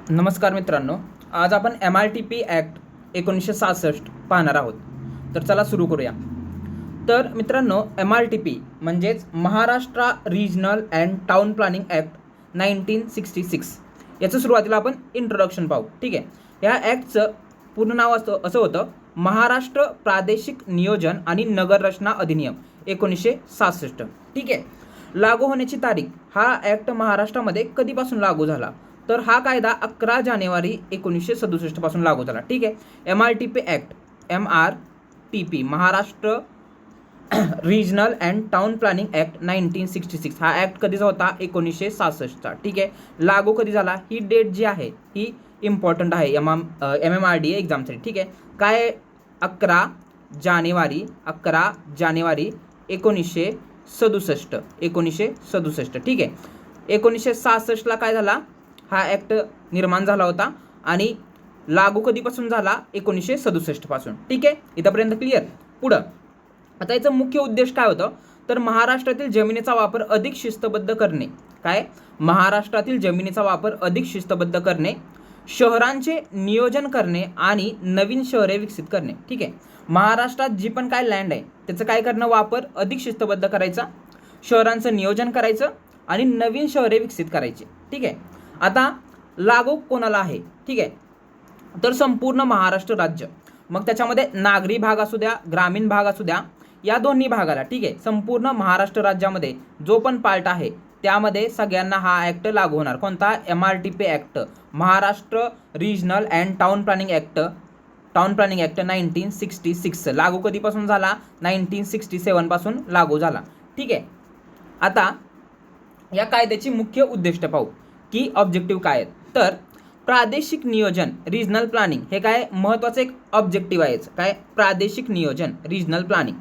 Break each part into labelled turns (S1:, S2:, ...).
S1: नमस्कार मित्रांनो, आज आपण MRTP ॲक्ट 1966 पाहणार आहोत. तर चला सुरू करूया. तर मित्रांनो, MRTP म्हणजेच Maharashtra regional and town planning act 1966 याचं सुरुवातीला आपण इंट्रोडक्शन पाहू. ठीक आहे. या ॲक्टचं पूर्ण नाव असं होतं, महाराष्ट्र प्रादेशिक नियोजन आणि नगररचना अधिनियम 1966. ठीक आहे. लागू होण्याची तारीख, हा ॲक्ट महाराष्ट्रामध्ये कधीपासून लागू झाला, तर हा कायदा 11 जानेवारी 1967 पासून लागू झाला. ठीक आहे. MRTP act, MRTP Maharashtra regional and town planning act 1966 हा ॲक्ट कधीचा होता? 1966चा. ठीक आहे. लागू कधी झाला, ही डेट जी आहे ही इम्पॉर्टंट आहे MMRDA एक्झामसाठी. ठीक आहे. काय? 11 जानेवारी 1967. ठीक आहे. 1966ला काय झाला, हा ॲक्ट निर्माण झाला होता आणि लागू कधीपासून झाला? 1967 पासून. ठीक आहे. इथंपर्यंत क्लिअर. पुढं आता याचं मुख्य उद्देश काय होतं, तर महाराष्ट्रातील जमिनीचा वापर अधिक शिस्तबद्ध करणे. काय? महाराष्ट्रातील जमिनीचा वापर अधिक शिस्तबद्ध करणे, शहरांचे नियोजन करणे आणि नवीन शहरे विकसित करणे. ठीक आहे. महाराष्ट्रात जी पण काय लँड आहे त्याचं काय करणं, वापर अधिक शिस्तबद्ध करायचा, शहरांचं नियोजन करायचं आणि नवीन शहरे विकसित करायची. ठीक आहे. आता लागू कोणाला आहे? ठीक आहे. तर संपूर्ण महाराष्ट्र राज्य, मग त्याच्यामध्ये नागरी भाग असू द्या, ग्रामीण भाग असू द्या, या दोन्ही भागाला. ठीक आहे. संपूर्ण महाराष्ट्र राज्यामध्ये जो पण पार्ट आहे त्यामध्ये सगळ्यांना हा ॲक्ट लागू होणार. कोणता? MRTP act, Maharashtra regional and town planning act 1966 लागू कधीपासून झाला? 1967 पासून लागू झाला. ठीक आहे. आता या कायद्याची मुख्य उद्दिष्ट पाहू की ऑब्जेक्टिव्ह काय आहेत. तर प्रादेशिक नियोजन रिजनल प्लॅनिंग हे काय महत्त्वाचं एक ऑब्जेक्टिव्ह आहे. काय? प्रादेशिक नियोजन रिजनल प्लॅनिंग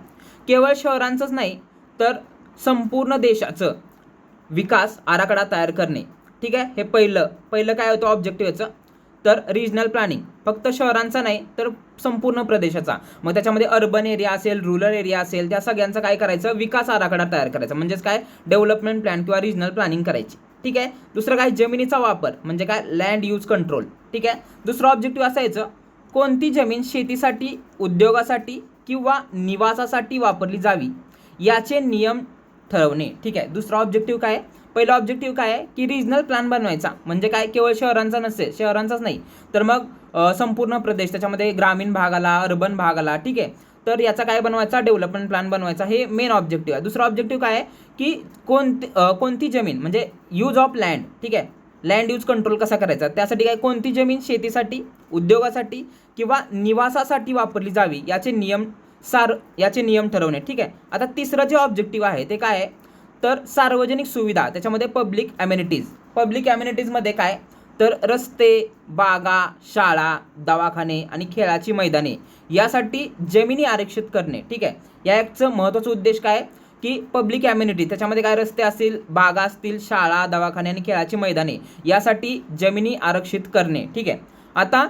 S1: केवळ शहरांचंच नाही तर संपूर्ण देशाचं विकास आराखडा तयार करणे. ठीक आहे. हे पहिलं काय होतं ऑब्जेक्टिव्ह याचं, तर रिजनल प्लॅनिंग फक्त शहरांचा नाही तर संपूर्ण प्रदेशाचा. मग त्याच्यामध्ये अर्बन एरिया असेल, रुरल एरिया असेल, त्या सगळ्यांचं काय करायचं, विकास आराखडा तयार करायचा, म्हणजेच काय डेव्हलपमेंट प्लॅन किंवा रिजनल प्लॅनिंग करायची. ठीक आहे. दुसरं काय, जमिनीचा वापर म्हणजे काय, लँड यूज कंट्रोल. ठीक आहे. दुसरं ऑब्जेक्टिव्ह असायचं, कोणती जमीन शेतीसाठी, उद्योगासाठी किंवा निवासासाठी वापरली जावी याचे नियम ठरवणे. ठीक आहे. दुसरा ऑब्जेक्टिव्ह काय, पहिला ऑब्जेक्टिव्ह काय आहे की रिजनल प्लॅन बनवायचा, म्हणजे काय केवळ शहरांचा नसेल, शहरांचाच नाही तर मग संपूर्ण प्रदेश, त्याच्यामध्ये ग्रामीण भाग आला, अर्बन भाग आला. ठीक आहे. तर याचा काय बनवायचा, डेव्हलपमेंट प्लॅन बनवायचा. हे मेन ऑब्जेक्टिव्ह आहे. दुसरा ऑब्जेक्टिव्ह काय आहे की कोणती जमीन म्हणजे यूज ऑफ लँड. ठीक आहे. लँड यूज कंट्रोल कसा करायचा, त्यासाठी काय, कोणती जमीन शेतीसाठी, उद्योगासाठी किंवा निवासासाठी वापरली जावी याचे नियम ठरवणे. ठीक आहे. आता तिसरं जे ऑब्जेक्टिव्ह आहे ते काय आहे, तर सार्वजनिक सुविधा, त्याच्यामध्ये पब्लिक ॲम्युनिटीजमध्ये काय, तर रस्ते, बागा, शाळा, दवाखाने आणि खेळाची मैदाने यासाठी जमिनी आरक्षित करणे. ठीक आहे. या ॲक्टचं महत्त्वाचा उद्देश काय की पब्लिक ॲम्युनिटी, त्याच्यामध्ये काय रस्ते असतील, बागा असतील, शाळा, दवाखाने आणि खेळाची मैदाने यासाठी जमिनी आरक्षित करणे. ठीक आहे. आता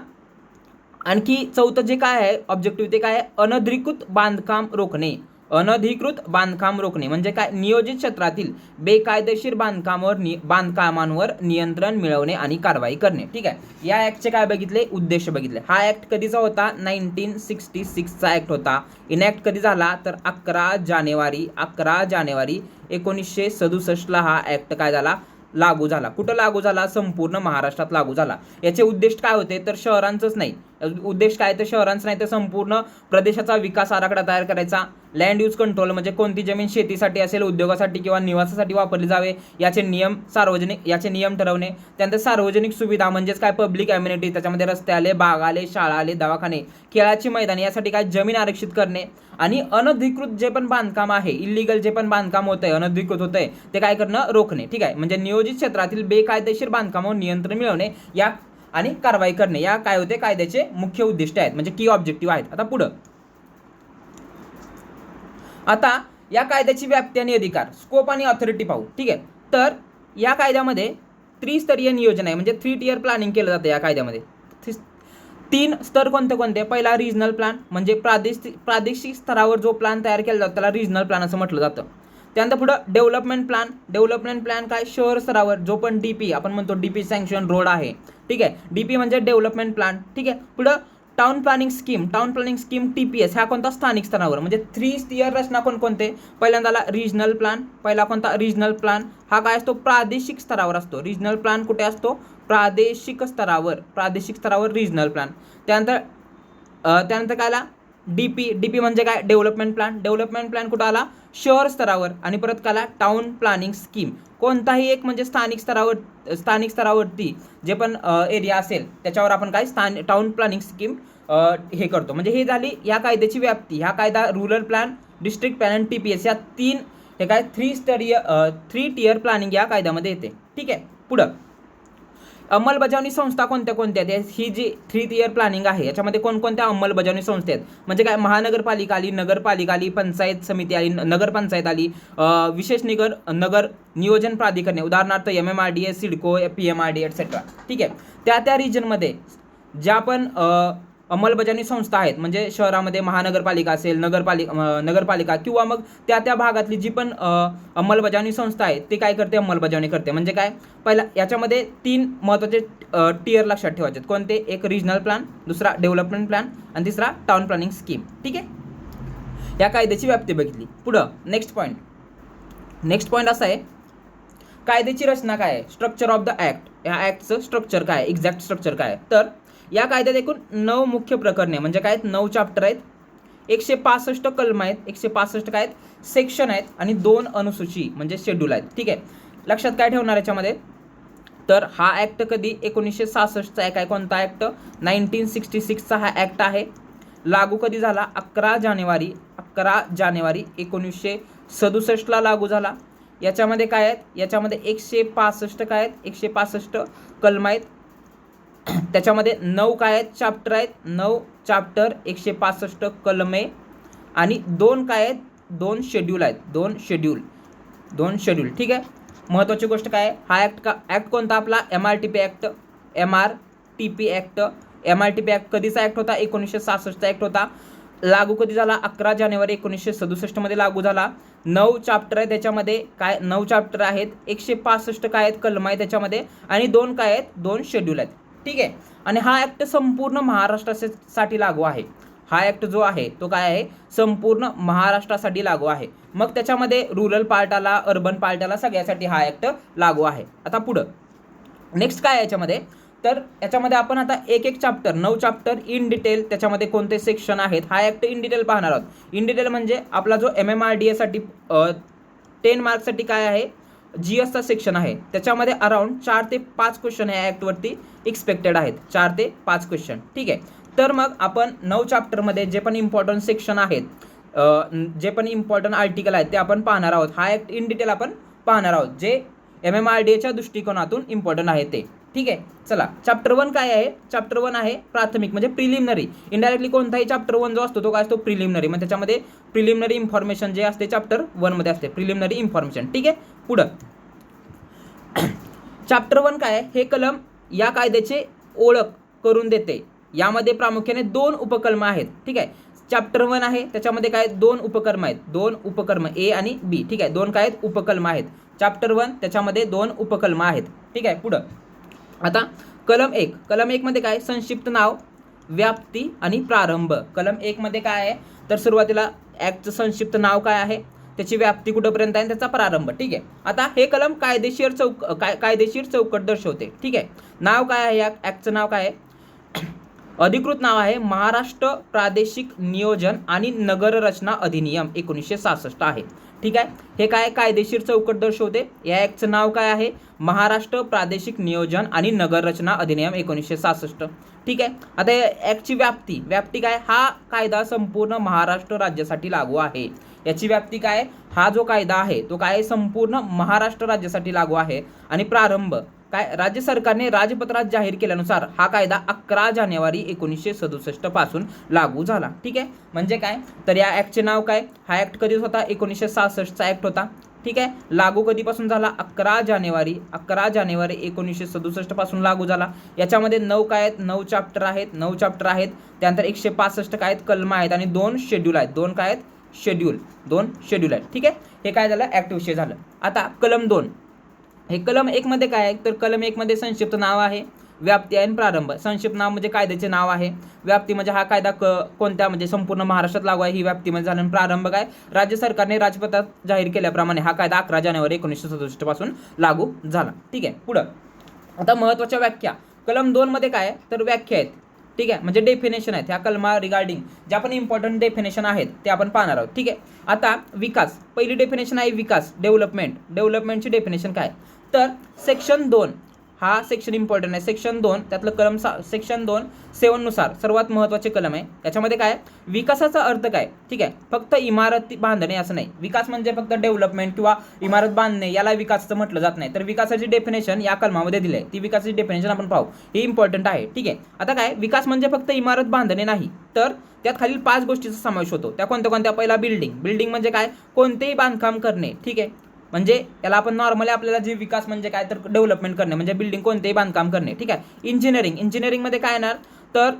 S1: आणखी चौथं जे काय आहे ऑब्जेक्टिव्ह ते काय आहे, अनधिकृत बांधकाम रोखणे. म्हणजे काय, नियोजित क्षेत्रातील बेकायदेशीर बांधकामांवर नियंत्रण मिळवणे आणि कारवाई करणे. ठीक आहे. या ॲक्टचे काय बघितले, उद्देश बघितले. हा ॲक्ट कधीचा होता? 1966चा ॲक्ट होता. इनॅक्ट कधी झाला, तर 11 जानेवारी 1967ला हा ॲक्ट काय झाला, लागू झाला. कुठं लागू झाला? संपूर्ण महाराष्ट्रात लागू झाला. याचे उद्देश काय होते, तर शहरांचंच नाही, उद्देश काय तर शहरांचं नाही तर संपूर्ण प्रदेशाचा विकास आराखडा तयार करायचा, लँड यूज कंट्रोल म्हणजे कोणती जमीन शेतीसाठी असेल, उद्योगासाठी किंवा निवासासाठी वापरली जावे याचे नियम ठरवणे. त्यानंतर सार्वजनिक सुविधा म्हणजेच काय, पब्लिक ॲम्युनिटी, त्याच्यामध्ये रस्ते आले, बाग आले, शाळा आले, दवाखाने, खेळाची मैदाने यासाठी काय जमीन आरक्षित करणे. आणि अनधिकृत जे पण बांधकाम आहे, इलिगल जे पण बांधकाम होतंय, अनधिकृत होतंय ते काय करणं, रोखणे. ठीक आहे. म्हणजे नियोजित क्षेत्रातील बेकायदेशीर बांधकामावर नियंत्रण मिळवणे या आणि कारवाई करणे या काय होते कायद्याचे मुख्य उद्दिष्ट आहेत, म्हणजे की ऑब्जेक्टिव्ह आहेत. आता पुढं आता या कायद्याची व्याप्ती आणि अधिकार, स्कोप आणि ऑथॉरिटी पाहू. ठीक आहे. तर या कायद्यामध्ये त्रिस्तरीय नियोजन आहे, म्हणजे 3 टियर प्लॅनिंग केलं जातं या कायद्यामध्ये. 3 स्तर कोणते? पहिला रिजनल प्लॅन, म्हणजे प्रादेशिक स्तरावर जो प्लॅन तयार केला जातो त्याला रिजनल प्लॅन असं म्हटलं जातं. त्यानंतर पुढं डेव्हलपमेंट प्लॅन काय शहर स्तरावर जो पण DP आपण म्हणतो DP सँक्शन रोड आहे, ठीक आहे, DP म्हणजे डेव्हलपमेंट प्लॅन, ठीक आहे. पुढं टाउन प्लॅनिंग स्कीम TPS ह्या कोणता स्थानिक स्तरावर, म्हणजे 3 स्टियर रचना कोणकोणते, पहिल्यांदाला रिजनल प्लॅन, पहिला कोणता रिजनल प्लॅन हा काय असतो प्रादेशिक स्तरावर असतो. रिजनल प्लॅन कुठे असतो प्रादेशिक स्तरावर रिजनल प्लॅन. त्यानंतर काय आला DP म्हणजे काय डेव्हलपमेंट प्लॅन कुठं आला शहर स्तरावर. आणि परत काय आला टाउन प्लॅनिंग स्कीम कोणताही एक म्हणजे स्थानिक स्तरावरती जे पण एरिया असेल त्याच्यावर आपण काय टाउन प्लॅनिंग स्कीम हे करतो. म्हणजे ही झाली या कायद्याची व्याप्ती. हा कायदा रूरल प्लॅन, डिस्ट्रिक्ट प्लॅन आणि TPS या 3 हे काय 3 टियर प्लॅनिंग या कायद्यामध्ये येते, ठीक आहे. पुढं अंमलबजावणी संस्था कोणत्या आहेत, ही जी 3 टियर प्लॅनिंग आहे याच्यामध्ये कोणकोणत्या अंमलबजावणी संस्था आहेत, म्हणजे काय महानगरपालिका आली, नगरपालिका आली, पंचायत समिती आली, नगरपंचायत आली, विशेष नगर नियोजन प्राधिकरणे उदाहरणार्थ MMRDA, सिडको, PMRDA एक्सेट्रा, ठीक आहे. त्या रिजनमध्ये ज्या पण अंमलबजावणी संस्था आहेत, म्हणजे शहरामध्ये महानगरपालिका असेल, नगरपालिका किंवा मग त्या भागातली जी पण अंमलबजावणी संस्था आहे ते काय करते अंमलबजावणी करते. म्हणजे काय पहिला याच्यामध्ये 3 महत्त्वाचे टियर लक्षात ठेवायचे. कोणते, एक रिजनल प्लॅन, दुसरा डेव्हलपमेंट प्लॅन आणि तिसरा टाउन प्लॅनिंग स्कीम, ठीक आहे. या कायद्याची व्याप्ती बघितली. पुढं नेक्स्ट पॉईंट असा आहे कायद्याची रचना काय आहे, स्ट्रक्चर ऑफ द ॲक्ट. या ॲक्टचं स्ट्रक्चर काय आहे, एक्झॅक्ट स्ट्रक्चर काय आहे. तर या कायद्यात एकूण 9 मुख्य प्रकरणे म्हणजे काय 9 चॅप्टर आहेत, 165 कलम आहेत, 165 काय आहेत सेक्शन आहेत आणि 2 अनुसूची म्हणजे शेड्यूल आहेत, ठीक आहे. लक्षात काय ठेवणार याच्यामध्ये, तर हा ॲक्ट कधी 1966चा आहे. कोणता ॲक्ट 1966चा हा ॲक्ट आहे. लागू कधी झाला 11 जानेवारी 1967ला लागू झाला. याच्यामध्ये काय आहेत, याच्यामध्ये 165 काय आहेत 165 कलम आहेत. त्याच्यामध्ये 9 काय आहेत चॅप्टर आहेत, 9 चॅप्टर 165 कलमे आणि 2 काय आहेत 2 शेड्यूल आहेत, 2 शेड्यूल, ठीक आहे. महत्त्वाची गोष्ट काय आहे, हा ॲक्ट कोणता आपला MRTP ॲक्ट कधीचा ॲक्ट होता 1966चा ॲक्ट होता. लागू कधी झाला 11 जानेवारी 1967 मध्ये लागू झाला. 9 चॅप्टर आहे त्याच्यामध्ये काय 9 चॅप्टर आहेत, 165 काय आहेत कलम आहेत त्याच्यामध्ये आणि 2 काय आहेत 2 शेड्यूल आहेत, ठीक आहे. आणि हा ॲक्ट संपूर्ण महाराष्ट्रासाठी लागू आहे. हा ॲक्ट जो आहे तो काय आहे संपूर्ण महाराष्ट्रासाठी लागू आहे. मग त्याच्यामध्ये रूरल पार्ट आला, अर्बन पार्ट आला, सगळ्यासाठी हा ॲक्ट लागू आहे. आता पुढं नेक्स्ट काय आहे याच्यामध्ये, तर याच्यामध्ये आपण आता एक चॅप्टर 9 चॅप्टर इन डिटेल त्याच्यामध्ये कोणते सेक्शन आहेत हा ॲक्ट इन डिटेल पाहणार आहोत. इन डिटेल म्हणजे आपला जो MMRDA साठी 10 मार्क्ससाठी काय आहे GSचा सेक्शन आहे त्याच्यामध्ये अराउंड 4 ते 5 क्वेश्चन या ॲक्टवरती एक्सपेक्टेड आहेत, 4 ते 5 क्वेश्चन, ठीक आहे. तर मग आपण 9 चॅप्टरमध्ये जे पण इम्पॉर्टंट सेक्शन आहेत, जे पण इम्पॉर्टंट आर्टिकल आहेत ते आपण पाहणार आहोत. हा ॲक्ट इन डिटेल आपण पाहणार आहोत जे MMRDAच्या दृष्टिकोनातून इम्पॉर्टंट आहे ते, ठीक आहे. चला चॅप्टर 1 काय आहे, चॅप्टर 1 आहे प्राथमिक म्हणजे प्रिलिमिनरी. इनडायरेक्टली कोणताही चॅप्टर 1 जो असतो तो काय असतो प्रिलिमिनरी, म्हणजे त्याच्यामध्ये प्रिलिमिनरी इन्फॉर्मेशन जे असते चॅप्टर 1 मध्ये असते प्रिलिमिनरी इन्फॉर्मेशन, ठीक आहे. पुढं चॅप्टर 1 काय आहे, हे कलम या कायद्याचे ओळख करून देते. यामध्ये प्रामुख्याने 2 उपकलम आहेत, ठीक आहे. चॅप्टर 1 आहे त्याच्यामध्ये काय 2 उपकलम आहेत, 2 उपकलम A आणि B, ठीक आहे. 2 काय आहेत उपकलम आहेत. चॅप्टर 1 त्याच्यामध्ये 2 उपकलम आहेत, ठीक आहे. पुढं आता कलम 1 मध्ये काय संक्षिप्त नाव, व्याप्ती आणि प्रारंभ. कलम 1 मध्ये काय आहे तर सुरुवातीला ॲक्टचं संक्षिप्त नाव काय आहे, त्याची व्याप्ती कुठंपर्यंत आहे, त्याचा प्रारंभ, ठीक आहे. आता हे कलम कायदेशीर चौकट दर्शवते, ठीक आहे. नाव काय आहे या ॲक्टचं नाव काय आहे, अधिकृत नाव आहे महाराष्ट्र प्रादेशिक नियोजन आणि नगररचना अधिनियम 1966 आहे, ठीक आहे. हे काय कायदेशीर चौकट दर्शवते. या ॲक्टचं नाव काय आहे महाराष्ट्र प्रादेशिक नियोजन आणि नगररचना अधिनियम 1966, ठीक आहे. आता या ॲक्टची व्याप्ती काय, हा कायदा संपूर्ण महाराष्ट्र राज्यासाठी लागू आहे. याची व्याप्ती काय, हा जो कायदा आहे तो काय संपूर्ण महाराष्ट्र राज्यासाठी लागू आहे. आणि प्रारंभ काय राज्य सरकारने राजपत्रात जाहीर केल्यानुसार हा कायदा 11 जानेवारी 1967 पासून लागू झाला, ठीक आहे. म्हणजे काय तर या ॲक्टचे नाव काय, हा ॲक्ट कधी होता 1966चा ॲक्ट होता, ठीक आहे. लागू कधीपासून झाला 11 जानेवारी 1967 पासून लागू झाला. याच्यामध्ये 9 काय आहेत 9 चॅप्टर आहेत, त्यानंतर 165 काय आहेत कलम आहेत आणि 2 शेड्यूल आहेत, 2 काय आहेत शेड्यूल, 2 शेड्यूल आहेत. ठीक आहे, हे काय झालं ॲक्ट विषय झालं. आता कलम 2, हे कलम 1 मध्ये काय आहे, तर कलम 1 मध्ये संक्षिप्त नाव आहे, व्याप्ती आणि प्रारंभ. संक्षिप्त नाव म्हणजे कायद्याचे नाव आहे, व्याप्ती म्हणजे हा कायदा कोणत्या म्हणजे संपूर्ण महाराष्ट्रात लागू आहे ही व्याप्तीमध्ये झालं. प्रारंभ काय, राज्य सरकारने राजपत्रात जाहीर केल्याप्रमाणे हा कायदा 11 जानेवारी 1967 पासून लागू झाला. ठीक आहे, पुढं आता महत्त्वाच्या व्याख्या कलम 2 मध्ये काय आहे, तर व्याख्या आहेत. ठीक आहे, म्हणजे डेफिनेशन आहेत ह्या कलमा रिगार्डिंग ज्या पण इम्पॉर्टंट डेफिनेशन आहेत ते आपण पाहणार आहोत. ठीक आहे, आता विकास, पहिली डेफिनेशन आहे विकास, डेव्हलपमेंट. डेव्हलपमेंटची डेफिनेशन काय, तर सेक्शन 2, हा सेक्शन इम्पॉर्टंट आहे. सेक्शन 2 त्यातलं कलम सेक्शन 2(7) नुसार सर्वात महत्त्वाचे कलम आहे. याच्यामध्ये काय, विकासाचा अर्थ काय. ठीक आहे, फक्त इमारत बांधणे असं नाही. विकास म्हणजे फक्त डेव्हलपमेंट किंवा इमारत बांधणे याला विकासाचं म्हटलं जात नाही. तर विकासाची डेफिनेशन या कलमामध्ये दिली आहे, ती विकासाची डेफिनेशन आपण पाहू, ही इम्पॉर्टंट आहे. ठीक आहे, आता काय, विकास म्हणजे फक्त इमारत बांधणे नाही, तर त्यात खालील 5 गोष्टीचा समावेश होतो. त्या कोणत्या कोणत्या, पहिला बिल्डिंग. बिल्डिंग म्हणजे काय, कोणतेही बांधकाम करणे. ठीक आहे, म्हणजे याला आपण नॉर्मली आपल्याला जे विकास म्हणजे काय, तर डेव्हलपमेंट करणे म्हणजे बिल्डिंग कोणतेही बांधकाम करणे. ठीक आहे, इंजिनिअरिंग. इंजिनिअरिंगमध्ये काय येणार, तर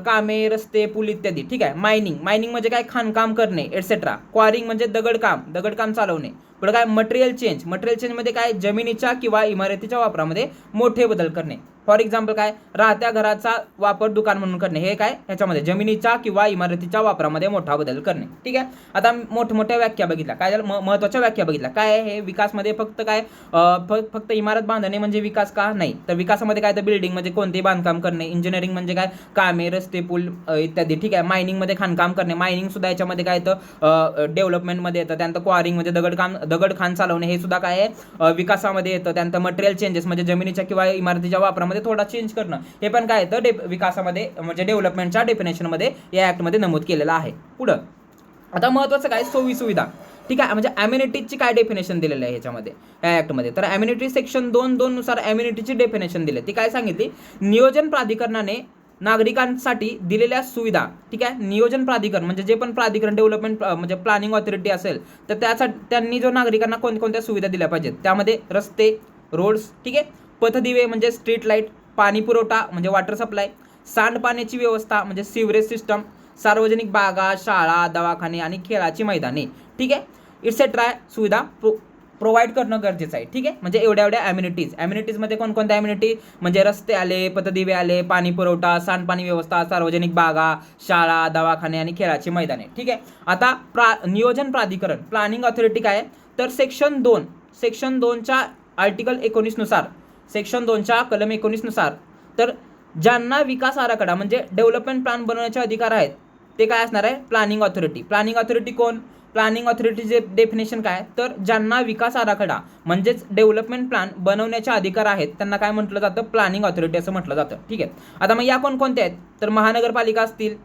S1: कामे, रस्ते, पूल इत्यादी. ठीक आहे, मायनिंग. मायनिंग म्हणजे काय, खाणकाम करणे एटसेट्रा. क्वारिंग म्हणजे दगडकाम चालवणे. पुढे काय, मटेरियल चेंज. मटेरियल चेंजमध्ये काय, जमिनीच्या किंवा इमारतीच्या वापरामध्ये मोठे बदल करणे. फॉर एक्झाम्पल काय, राहत्या घराचा वापर दुकान म्हणून करणे, हे काय ह्याच्यामध्ये जमिनीच्या किंवा इमारतीच्या वापरामध्ये मोठा बदल करणे. ठीक आहे, आता मोठमोठ्या व्याख्या बघितल्या, काय झालं महत्त्वाच्या व्याख्या बघितल्या. काय आहे हे, विकासमध्ये फक्त काय, फक्त इमारत बांधणे म्हणजे विकास का नाही, तर विकासामध्ये काय, तर बिल्डिंग म्हणजे कोणतेही बांधकाम करणे. इंजिनिअरिंग म्हणजे काय, कामे, रस्ते, पूल इत्यादी. ठीक आहे, मायनिंगमध्ये खाणकाम करणे. मायनिंग सुद्धा याच्यामध्ये काय येतं, डेव्हलपमेंटमध्ये येतं. त्यानंतर क्वारिंग म्हणजे दगडखान चालवणे, हे सुद्धा काय आहे, विकासामध्ये येतं. त्यानंतर मटेरियल चेंजेस म्हणजे जमिनीच्या किंवा इमारतीच्या वापरामध्ये थोडा चेंज करणं, हे पण काय येतं विकासामध्ये म्हणजे डेव्हलपमेंटच्या डेफिनेशनमध्ये या ऍक्टमध्ये नमूद केलेलं आहे. पुढं आता महत्त्वाचं काय, सोयी सुविधा. ठीक आहे, म्हणजे अम्युनिटीजची काय डेफिनेशन दिलेलं आहे ह्याच्यामध्ये या ऍक्टमध्ये, तर अम्युनिटी सेक्शन 2(2) नुसार अम्युनिटीची डेफिनेशन दिली. ती काय सांगितली, नियोजन प्राधिकरणाने नागरिकांसाठी दिलेल्या सुविधा. ठीक आहे, नियोजन प्राधिकरण म्हणजे जे पण प्राधिकरण डेव्हलपमेंट म्हणजे प्लॅनिंग ऑथॉरिटी असेल, तर त्यासाठी त्यांनी जो नागरिकांना कोणत्या सुविधा दिल्या पाहिजेत, त्यामध्ये रस्ते, रोड्स. ठीक आहे, पथदिवे म्हणजे स्ट्रीट लाईट, पाणी पुरवठा म्हणजे वॉटर सप्लाय, सांडपाण्याची व्यवस्था म्हणजे सिवरेज सिस्टम, सार्वजनिक बागा, शाळा, दवाखाने आणि खेळाची मैदाने. ठीक आहे, इट्सेट्रा सुविधा प्रोव्हाइड करणं गरजेचं आहे. ठीक आहे, म्हणजे एवढ्या ॲम्युनिटीजमध्ये कोणकोणत्या ॲम्युनिटी म्हणजे रस्ते आले, पथदिवे आले, पाणी पुरवठा, सांडपाणी व्यवस्था, सार्वजनिक बागा, शाळा, दवाखाने आणि खेळाची मैदाने. ठीक आहे, आता नियोजन प्राधिकरण प्लॅनिंग ऑथॉरिटी काय आहे, तर सेक्शन 2च्या आर्टिकल 19 नुसार, सेक्शन 2च्या कलम 19 नुसार, तर ज्यांना विकास आराखडा म्हणजे डेव्हलपमेंट प्लॅन बनवण्याचे अधिकार आहेत ते काय असणार आहे, प्लॅनिंग ऑथॉरिटी. प्लॅनिंग ऑथॉरिटी कोण, प्लॅनिंग ऑथॉरिटीचे डेफिनेशन काय, तर ज्यांना विकास आराखडा म्हणजेच डेव्हलपमेंट प्लॅन बनवण्याचे अधिकार आहेत त्यांना काय म्हटलं जातं, प्लॅनिंग ऑथॉरिटी असं म्हटलं जातं. ठीक आहे, आता मग या कोणकोणत्या आहेत, तर महानगरपालिका असतील,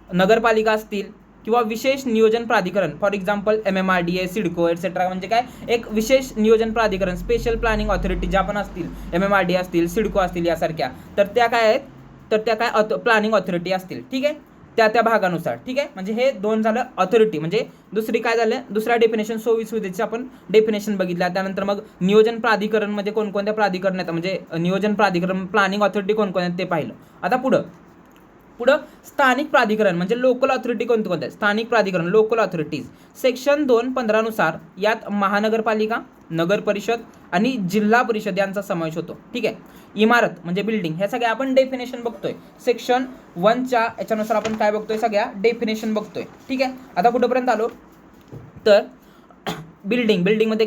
S1: नगरपालिका असतील किंवा विशेष नियोजन प्राधिकरण. For example MMRDA, CIDCO etcetera. म्हणजे काय, एक विशेष नियोजन प्राधिकरण, स्पेशल प्लॅनिंग ऑथॉरिटी ज्या पण असतील, MMRDA असतील, सिडको असतील यासारख्या, तर त्या काय आहेत, तर त्या काय प्लॅनिंग ऑथॉरिटी असतील. ठीक आहे, त्या भागानुसार. ठीक आहे, म्हणजे हे 2 झालं ऑथॉरिटी. म्हणजे दुसरी काय झालं, दुसऱ्या डेफिनेशन सोयी सुविधेची आपण डेफिनेशन बघितल्या. त्यानंतर मग नियोजन प्राधिकरण मध्ये कोणकोणत्या प्राधिकरण आहेत, म्हणजे नियोजन प्राधिकरण प्लॅनिंग ऑथॉरिटी कोणकोणत्या ते पाहिलं. आता पुढं स्थानिक प्राधिकरण म्हणजे लोकल ऑथॉरिटी कोणते स्थानिक प्राधिकरण, लोकल ऑथॉरिटीज. सेक्शन 2(15) नुसार यात महानगरपालिका, नगर परिषद आणि जिल्हा परिषद यांचा समावेश होतो. ठीक आहे, इमारत म्हणजे बिल्डिंग, हे सगळे आपण डेफिनेशन बघतोय. सेक्शन 1च्या याच्यानुसार आपण काय बघतोय, सगळ्या डेफिनेशन बघतोय. ठीक आहे, आता कुठेपर्यंत आलो, तर बिल्डिंगमध्ये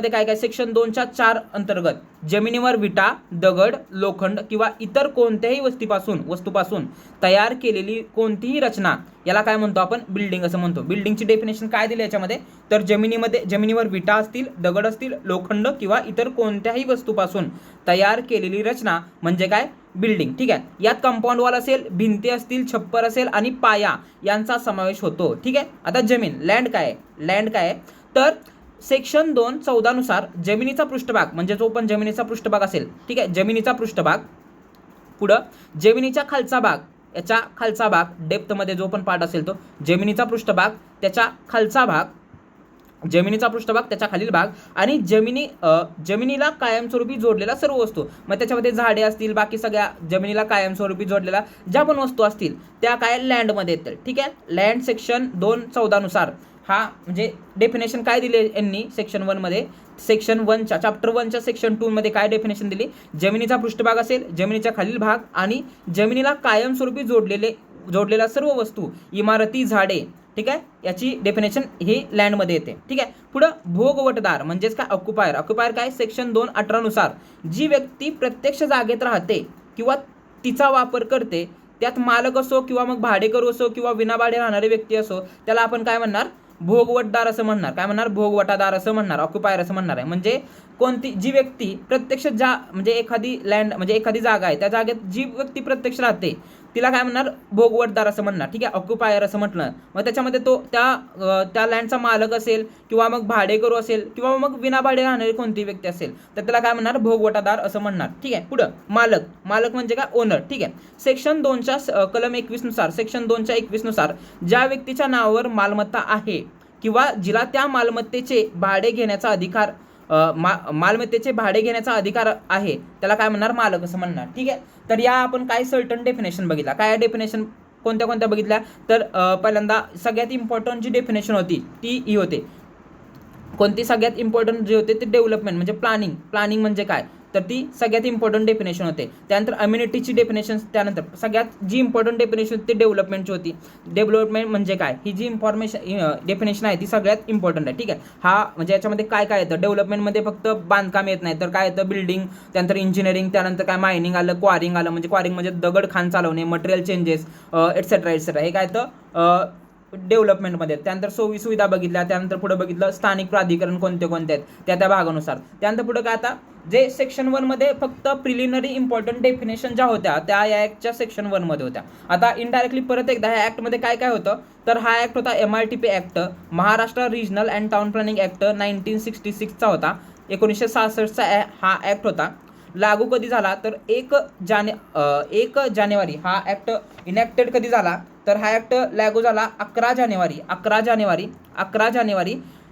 S1: काय सेक्शन 2च्या 4 अंतर्गत जमिनीवर विटा, दगड, लोखंड किंवा इतर कोणत्याही वस्तूपासून तयार केलेली कोणतीही रचना याला काय म्हणतो आपण, बिल्डिंग असं म्हणतो. बिल्डिंगची डेफिनेशन काय दिली याच्यामध्ये, तर जमिनीवर विटा असतील, दगड असतील, लोखंड किंवा इतर कोणत्याही वस्तूपासून तयार केलेली रचना म्हणजे काय, बिल्डिंग. ठीक आहे, यात कंपाऊंड वॉल असेल, भिंती असतील, छप्पर असेल आणि पाया यांचा समावेश होतो. ठीक आहे, आता जमीन, लँड काय आहे, तर सेक्शन 2(14) नुसार जमिनीचा पृष्ठभाग म्हणजे जो पण जमिनीचा पृष्ठभाग असेल. ठीक आहे, जमिनीचा पृष्ठभाग, पुढं जमिनीच्या खालचा भाग, याच्या खालचा भाग डेप्थमध्ये जो पण पार्ट असेल तो जमिनीचा पृष्ठभाग, त्याच्या खालचा भाग जमिनीचा पृष्ठभाग, त्याच्या खालील भाग आणि जमिनीला कायमस्वरूपी जोडलेला सर्व वस्तू. मग त्याच्यामध्ये झाडे असतील, बाकी सगळ्या जमिनीला कायमस्वरूपी जोडलेल्या ज्या पण वस्तू असतील त्या काय लँडमध्ये येतील. ठीक आहे. लँड सेक्शन 214 नुसार हा म्हणजे डेफिनेशन काय दिले यांनी सेक्शन 1 मध्ये, सेक्शन 1च्या चॅप्टर 1च्या सेक्शन 2 मध्ये काय डेफिनेशन दिली, जमिनीचा पृष्ठभाग असेल, जमिनीच्या खालील भाग आणि जमिनीला कायमस्वरूपी जोडलेल्या सर्व वस्तू, इमारती, झाडे. ठीक आहे. याची डेफिनेशन ही लँडमध्ये येते. ठीक आहे. पुढं भोगवटदार म्हणजेच काय, ऑक्युपायर. ऑक्युपायर काय, सेक्शन 218 नुसार जी व्यक्ती प्रत्यक्ष जागेत राहते किंवा तिचा वापर करते, त्यात मालक असो किंवा मग भाडेकरू असो किंवा विनाभाडे राहणारी व्यक्ती असो, त्याला आपण काय म्हणणार, भोगवटदार असं म्हणणार. काय म्हणणार, भोगवटादार असं म्हणणार, ऑक्युपायर असं म्हणणार आहे. म्हणजे कोणती जी व्यक्ती प्रत्यक्ष म्हणजे एखादी लँड म्हणजे एखादी जागा आहे, त्या जागेत जी व्यक्ती प्रत्यक्ष राहते तिला काय म्हणणार, भोगवटदार असं म्हणणार. ठीक आहे. ऑक्युपायर असं म्हटलं. मग त्याच्यामध्ये तो त्या लँडचा मालक असेल किंवा मग भाडेकरू असेल किंवा मग विनाभाडे राहणारी कोणती व्यक्ती असेल तर त्याला काय म्हणणार, भोगवटादार असं म्हणणार. ठीक आहे. पुढं मालक म्हणजे काय, ओनर. ठीक आहे. सेक्शन 2च्या कलम 21 नुसार, सेक्शन 2च्या 21 नुसार ज्या व्यक्तीच्या नावावर मालमत्ता आहे किंवा जिला त्या मालमत्तेचे भाडे घेण्याचा अधिकार मालमत्तेचे भाडे घेण्याचा अधिकार आहे त्याला काय म्हणणार, मालक असं म्हणणार. ठीक आहे. तर या आपण काय सर्टन डेफिनेशन बघितला. काय डेफिनेशन कोणत्या बघितल्या, तर पहिल्यांदा सगळ्यात इम्पॉर्टंट जी डेफिनेशन होती ती ही होते. कोणती सगळ्यात इम्पॉर्टंट जे होते ते डेव्हलपमेंट म्हणजे प्लॅनिंग म्हणजे काय, तर ती सगळ्यात इम्पॉर्टंट डेफिनेशन होते. त्यानंतर अम्युनिटीची डेफिनेशन, त्यानंतर सगळ्यात जी इम्पॉर्टंट डेफिनेशन होती डेव्हलपमेंटची होती. डेव्हलपमेंट म्हणजे काय, ही जी डेफिनेशन आहे ती सगळ्यात इम्पॉर्टंट आहे. ठीक आहे. हा म्हणजे याच्यामध्ये काय येतं, डेव्हलपमेंटमध्ये फक्त बांधकाम येत नाही तर काय येतं, बिल्डिंग, त्यानंतर इंजिनिअरिंग, त्यानंतर काय मायनिंग आलं, क्वारिंग आलं. म्हणजे क्वारिंग म्हणजे दगड खाण चालवणे, मटेरियल चेंजेस एटसेट्रा हे काय येतं डेव्हलपमेंटमध्ये. त्यानंतर सोयी सुविधा बघितल्या. त्यानंतर पुढे बघितलं स्थानिक प्राधिकरण कोणते आहेत त्या भागानुसार. त्यानंतर पुढे काय, आता जे सेक्शन 1 मध्ये फक्त प्रिलिमिनरी इम्पॉर्टंट डेफिनेशन ज्या होत्या त्या या ॲक्टच्या सेक्शन 1 मध्ये होत्या. आता इनडायरेक्टली परत एकदा ह्या ॲक्टमध्ये काय होतं, तर हा ॲक्ट होता MRTP act, Maharashtra regional and town planning act 1966चा होता. 1966चा हा ॲक्ट होता. लागू कधी झाला तर 1 जानेवारी हा ॲक्ट इनॅक्टेड कधी झाला, तर हा ॲक्ट लागू झाला 11 जानेवारी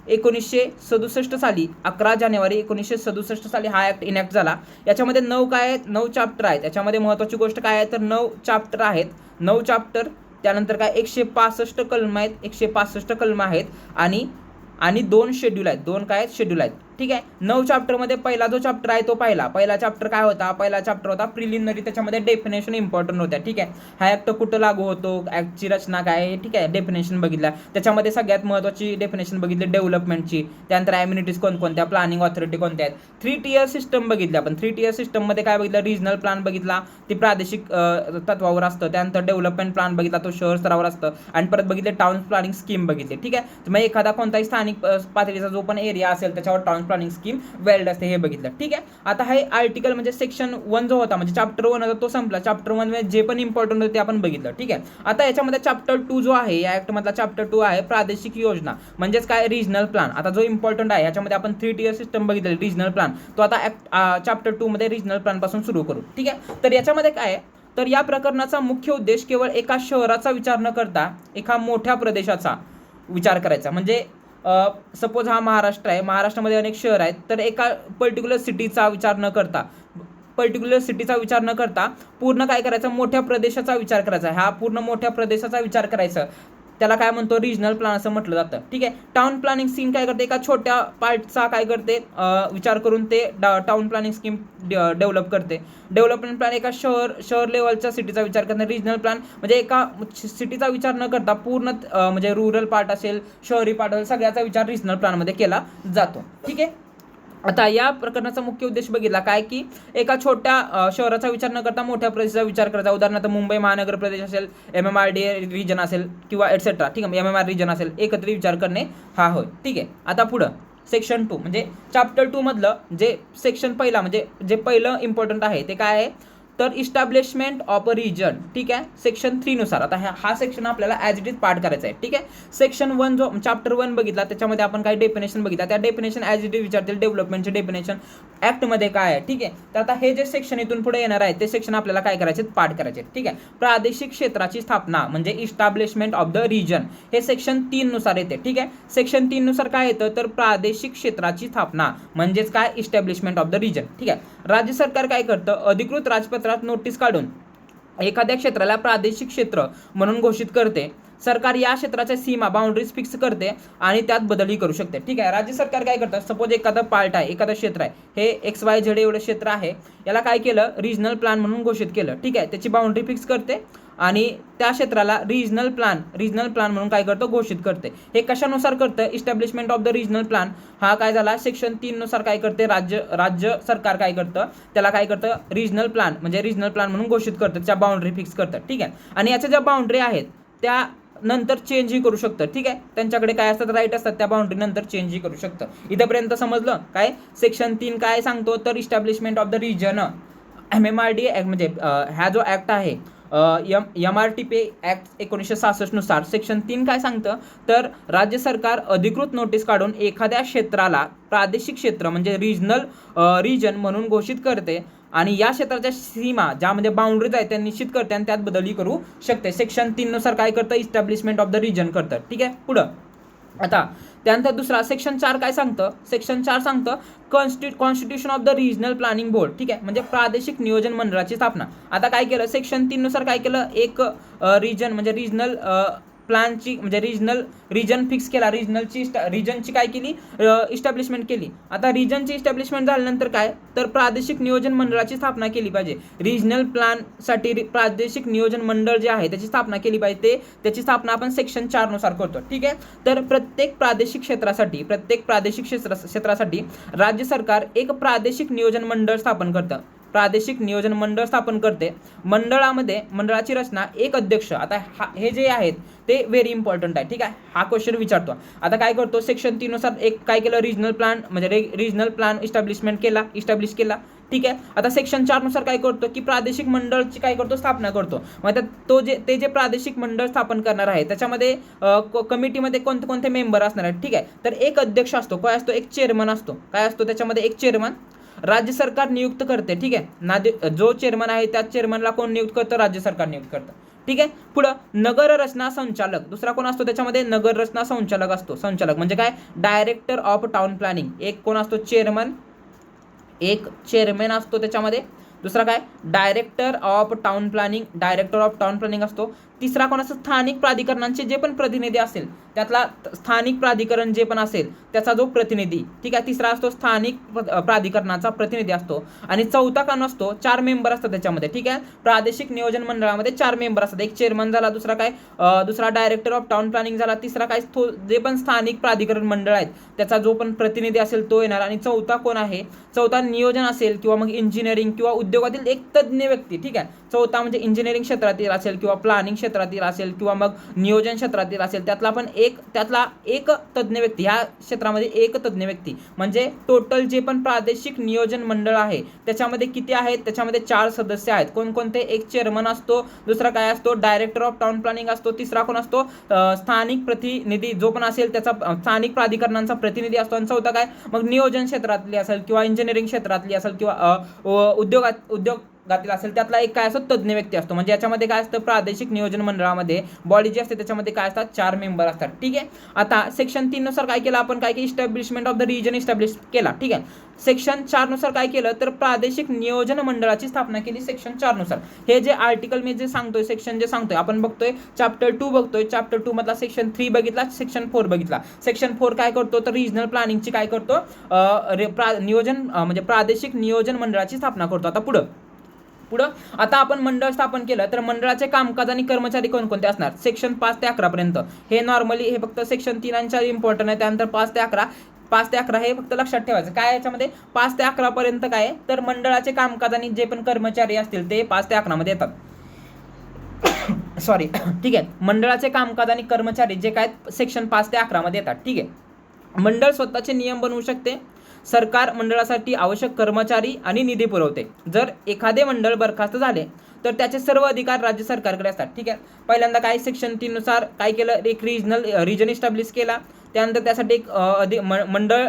S1: 1967 साली. 11 जानेवारी 1967 साली हा ॲक्ट इनॅक्ट झाला. याच्यामध्ये 9 चॅप्टर आहेत. याच्यामध्ये महत्त्वाची गोष्ट काय आहे तर 9 चॅप्टर आहेत. 9 चॅप्टर, त्यानंतर काय 165 कलम आहेत आणि 2 शेड्यूल आहेत. 2 काय शेड्यूल आहेत. ठीक आहे. 9 चॅप्टरमध्ये पहिला जो चॅप्टर आहे तो पहिला चॅप्टर काय होता, पहिला चॅप्टर होता प्रिलिमिनरी. त्याच्यामध्ये डेफिनेशन इम्पॉर्टंट होत्या. ठीक आहे. हा ॲक्ट कुठं लागू होतो, ॲक्टची रचना काय आहे, ठीक आहे, डेफिनेशन बघितला. त्याच्यामध्ये सगळ्यात महत्त्वाची डेफिनेशन बघितली डेव्हलपमेंटची. त्यानंतर ॲम्युनिटीज कोणत्या, प्लॅनिंग ऑथॉरिटी कोणत्या आहेत. 3 टियर सिस्टम बघितली आपण. 3 टियर सिस्टममध्ये काय बघितलं, रिजनल प्लॅन बघितला, ती प्रादेशिक तत्वावर असतं. त्यानंतर डेव्हलपमेंट प्लॅन बघितला, तो शहर स्तरावर असतं. आणि परत बघितले टाउन प्लॅनिंग स्कीम बघितली. ठीक आहे. मग एखादा कोणताही स्थानिक पातळीचा जो पण एरिया असेल त्याच्यावर टाउन प्लॅनिंग स्कीम वेल्ड असते हे बघितलं. ठीक आहे. आता हे आर्टिकल म्हणजे सेक्शन 1 जो होता म्हणजे चॅप्टर 1 होता तो संपला. चॅप्टर 1 मध्ये जे पण इम्पॉर्टंट होते ते आपण बघितलं. ठीक आहे. आता याच्यामध्ये चॅप्टर 2 जो आहे या ऍक्ट मधला चॅप्टर 2 आहे प्रादेशिक योजना म्हणजेच काय रिजनल प्लॅन. आता जो इम्पॉर्टंट आहे याच्यामध्ये आपण 3 टियर सिस्टम बघितलं रिजनल प्लॅन, तो आता चॅप्टर 2 मध्ये रिजनल प्लॅन पासून सुरू करू. ठीक आहे. तर याच्यामध्ये काय तर या प्रकरणाचा मुख्य उद्देश केवळ एका शहराचा विचार न करता एका मोठ्या प्रदेशाचा विचार करायचा. म्हणजे सपोज हा महाराष्ट्र आहे, महाराष्ट्रामध्ये अनेक शहर आहेत, तर एका पर्टिक्युलर सिटीचा विचार न करता पूर्ण काय करायचं, मोठ्या प्रदेशाचा विचार करायचा. हा पूर्ण मोठ्या प्रदेशाचा विचार करायचा त्याला काय म्हणतो रिजनल प्लॅन असं म्हटलं जातं. ठीक आहे. टाउन प्लॅनिंग स्कीम काय करते, एका छोट्या पार्टचा काय करते विचार करून ते टाउन प्लॅनिंग स्कीम डेव्हलप करते. डेव्हलपमेंट प्लॅन एका शहर लेवलच्या सिटीचा विचार करते. रिजनल प्लॅन म्हणजे एका सिटीचा विचार न करता पूर्ण म्हणजे रुरल पार्ट असेल, शहरी पार्ट असेल, सगळ्याचा विचार रिजनल प्लॅनमध्ये केला जातो. ठीक आहे. आता या प्रकरणाचा मुख्य उद्देश बघितला काय की एका छोट्या शहराचा विचार न करता मोठ्या प्रदेशाचा विचार करायचा. उदाहरणार्थ मुंबई महानगर प्रदेश असेल, MMRD रिजन असेल किंवा एटसेट्रा. ठीक आहे. MMR रिजन असेल, एकत्रित विचार करणे हा होय. ठीक आहे. आता पुढं सेक्शन 2 म्हणजे चॅप्टर 2 मधलं जे सेक्शन पहिला म्हणजे जे पहिलं इम्पॉर्टंट आहे ते काय आहे तर इस्टॅब्लिशमेंट ऑफ अ रिजन, ठीक आहे, सेक्शन 3 नुसार. आता हा सेक्शन आपल्याला ॲज इट इज पाठ करायचा आहे, ठीक आहे. सेक्शन 1 जो चॅप्टर 1 बघितला त्याच्यामध्ये आपण काही डेफिनेशन बघितला, त्या डेफिनेशन ॲज इट इज विचारतील. डेव्हलपमेंटचे डेफिनेशन ॲक्टमध्ये काय आहे, ठीक आहे. तर आता हे जे सेक्शन इथून पुढे येणार आहे ते सेक्शन आपल्याला काय करायचे, पाठ करायचे, ठीक आहे. प्रादेशिक क्षेत्राची स्थापना म्हणजे इस्टॅब्लिशमेंट ऑफ द रिजन हे सेक्शन 3 नुसार येते, ठीक आहे. सेक्शन 3 नुसार काय येतं, तर प्रादेशिक क्षेत्राची स्थापना म्हणजेच काय, इस्टॅब्लिशमेंट ऑफ द रिजन, ठीक आहे. राज्य सरकार काय करतं, अधिकृत राजपत्रात नोटीस काढून एखाद्या क्षेत्राला प्रादेशिक क्षेत्र म्हणून घोषित करते. सरकार या क्षेत्राच्या सीमा बाउंड्रीज फिक्स करते आणि त्यात बदलही करू शकते, ठीक आहे. राज्य सरकार काय करतं, सपोज एखादा पार्ट आहे, एखादं क्षेत्र आहे, हे XYZ एवढं क्षेत्र आहे, याला काय केलं, रिजनल प्लॅन म्हणून घोषित केलं, ठीक आहे. त्याची बाउंड्री फिक्स करते आणि त्या क्षेत्राला रिजनल प्लॅन म्हणून काय करतं, घोषित करते. हे कशानुसार करतं, establishment of the regional plan हा काय झाला, सेक्शन 3 नुसार काय करते, राज्य सरकार काय करतं, त्याला काय करतं, रिजनल प्लॅन म्हणून घोषित करतं, त्याच्या बाउंड्री फिक्स करतं, ठीक आहे. आणि याच्या ज्या बाउंड्री आहेत त्या नंतर चेंजही करू शकतं, ठीक आहे. त्यांच्याकडे काय असतात, राईट असतात, त्या बाउंड्री नंतर चेंजही करू शकतं. इथंपर्यंत समजलं काय. सेक्शन 3 काय सांगतो, तर establishment of the region, MMRD म्हणजे हा जो ऍक्ट आहे MRTP ऍक्ट 1966 नुसार सेक्शन 3 काय सांगतं, तर राज्य सरकार अधिकृत नोटीस काढून एखाद्या क्षेत्राला प्रादेशिक क्षेत्र म्हणजे रिजन म्हणून घोषित करते आणि या क्षेत्राच्या सीमा ज्यामध्ये बाउंड्रीज आहेत त्या निश्चित करते आणि त्यात बदलही करू शकते. सेक्शन 3 नुसार काय करतं, इस्टॅब्लिशमेंट ऑफ द रिजन करतं, ठीक आहे. पुढं आता त्यानंतर दुसरा सेक्शन 4 काय सांगतं, सेक्शन 4 सांगतं constitution of the regional planning board, ठीक आहे, म्हणजे प्रादेशिक नियोजन मंडळाची स्थापना. आता काय केलं, सेक्शन 3 नुसार काय केलं, एक रिजन म्हणजे रिजनल प्लॅनची म्हणजे रिजन फिक्स केला, रिजनची काय केली, इस्टॅब्लिशमेंट केली. आता रिजनची इस्टॅब्लिशमेंट झाल्यानंतर काय, तर प्रादेशिक नियोजन मंडळाची स्थापना केली पाहिजे. रिजनल प्लॅनसाठी प्रादेशिक नियोजन मंडळ जे आहे त्याची स्थापना केली पाहिजे, त्याची स्थापना आपण सेक्शन 4 नुसार करतो, ठीक आहे. तर प्रत्येक प्रादेशिक क्षेत्रासाठी राज्य सरकार एक प्रादेशिक नियोजन मंडळ स्थापन करते. मंडळाची रचना एक अध्यक्ष. आता हे जे आहेत ते व्हेरी इम्पॉर्टंट आहे, ठीक आहे. हा क्वेश्चन विचारतो. आता काय करतो, सेक्शन 3 नुसार एक काय केलं, रिजनल प्लॅन इस्टॅब्लिश केला, ठीक आहे. आता सेक्शन 4 नुसार काय करतो, की प्रादेशिक मंडळची काय करतो, स्थापना करतो. मग ते जे प्रादेशिक मंडळ स्थापन करणार आहे त्याच्यामध्ये कमिटीमध्ये कोणते मेंबर असणार आहेत, ठीक आहे. तर एक अध्यक्ष असतो, काय असतो, एक चेअरमन असतो, काय असतो त्याच्यामध्ये, एक चेअरमन राज्य सरकार नियुक्त करते, ठीक आहे. जो चेअरमन आहे त्या चेअरमनला कोण नियुक्त करतं, राज्य सरकार नियुक्त करतं, ठीक आहे. पुढं नगर रचना संचालक, दुसरा कोण असतो त्याच्यामध्ये, नगर रचना संचालक असतो. संचालक म्हणजे काय, डायरेक्टर ऑफ टाउन प्लॅनिंग. एक कोण असतो, चेअरमन असतो त्याच्यामध्ये. दुसरा काय, डायरेक्टर ऑफ टाउन प्लॅनिंग असतो. तिसरा कोण असतो, स्थानिक प्राधिकरणांचे जे पण प्रतिनिधी असेल त्यातला स्थानिक प्राधिकरण जे पण असेल त्याचा जो प्रतिनिधी, ठीक आहे. तिसरा असतो स्थानिक प्राधिकरणाचा प्रतिनिधी असतो. आणि चौथा कोण असतो, 4 मेंबर असतात त्याच्यामध्ये, ठीक आहे. प्रादेशिक नियोजन मंडळामध्ये 4 मेंबर असतात. एक चेअरमन झाला, दुसरा डायरेक्टर ऑफ टाउन प्लॅनिंग झाला, तिसरा काय जे पण स्थानिक प्राधिकरण मंडळ आहेत त्याचा जो पण प्रतिनिधी असेल तो येणार. आणि चौथा कोण आहे, चौथा नियोजन असेल किंवा मग इंजिनिअरिंग किंवा उद्योगातील एक तज्ज्ञ व्यक्ती, ठीक आहे. चौथा म्हणजे इंजिनिअरिंग क्षेत्रातील असेल किंवा प्लॅनिंग क्षेत्रातील असेल किंवा मग नियोजन क्षेत्रातील असेल त्यातला एक तज्ज्ञ व्यक्ती, ह्या क्षेत्रामध्ये एक तज्ज्ञ व्यक्ती. म्हणजे टोटल जे पण प्रादेशिक नियोजन मंडळ आहे त्याच्यामध्ये किती आहेत, त्याच्यामध्ये 4 सदस्य आहेत. कोणकोणते, एक चेअरमन असतो, दुसरा काय असतो, डायरेक्टर ऑफ टाउन प्लॅनिंग असतो, तिसरा कोण असतो, स्थानिक प्रतिनिधी जो पण असेल त्याचा स्थानिक प्राधिकरणांचा प्रतिनिधी असतो, आणि चौथा काय, मग नियोजन क्षेत्रातली असेल किंवा इंजिनिअरिंग क्षेत्रातली असेल किंवा उद्योगातील असेल त्यातला एक काय असतो, तज्ज्ञ व्यक्ती असतो. म्हणजे याच्यामध्ये काय असतं, प्रादेशिक नियोजन मंडळामध्ये बॉडी जी असते त्याच्यामध्ये काय असतात, 4 मेंबर असतात, ठीक आहे. आता सेक्शन 3 नुसार काय केलं आपण, काय की establishment of the region establish केला, ठीक आहे. सेक्शन 4 नुसार काय केलं, तर प्रादेशिक नियोजन मंडळाची स्थापना केली सेक्शन 4 नुसार. हे जे आर्टिकल मी जे सांगतोय, सेक्शन जे सांगतोय, आपण बघतोय चॅप्टर 2 बघतोय. चॅप्टर 2 मधला सेक्शन 3 बघितला, सेक्शन 4 बघितला. सेक्शन 4 काय करतो, तर रिजनल प्लॅनिंगची काय करतो, नियोजन म्हणजे प्रादेशिक नियोजन मंडळाची स्थापना करतो. आता पुढं आता आपण मंडळ स्थापन केलं तर मंडळाचे कामकाज आणि कर्मचारी कोणकोणते असणार, सेक्शन 5 ते 11 पर्यंत. हे नॉर्मली हे फक्त सेक्शन 3 आणि 4 इम्पॉर्टंट आहे. त्यानंतर 5 ते 11 हे फक्त लक्षात ठेवायचं. काय याच्यामध्ये 5 ते 11 पर्यंत काय, तर मंडळाचे कामकाज आणि जे पण कर्मचारी असतील ते 5 ते 11 मध्ये येतात. सॉरी, ठीक आहे. मंडळाचे कामकाज आणि कर्मचारी जे काय सेक्शन 5 ते 11 मध्ये येतात, ठीक आहे. मंडळ स्वतःचे नियम बनवू शकते, सरकार मंडळासाठी आवश्यक कर्मचारी आणि निधी पुरवते. जर एखादे मंडळ बरखास्त झाले तर त्याचे सर्व अधिकार राज्य सरकारकडे असतात. ठीक आहे. पहिल्यांदा काय सेक्शन 3 नुसार काय केलं, एक रिजन इस्टॅब्लिश केला. त्यानंतर त्यासाठी एक मंडळ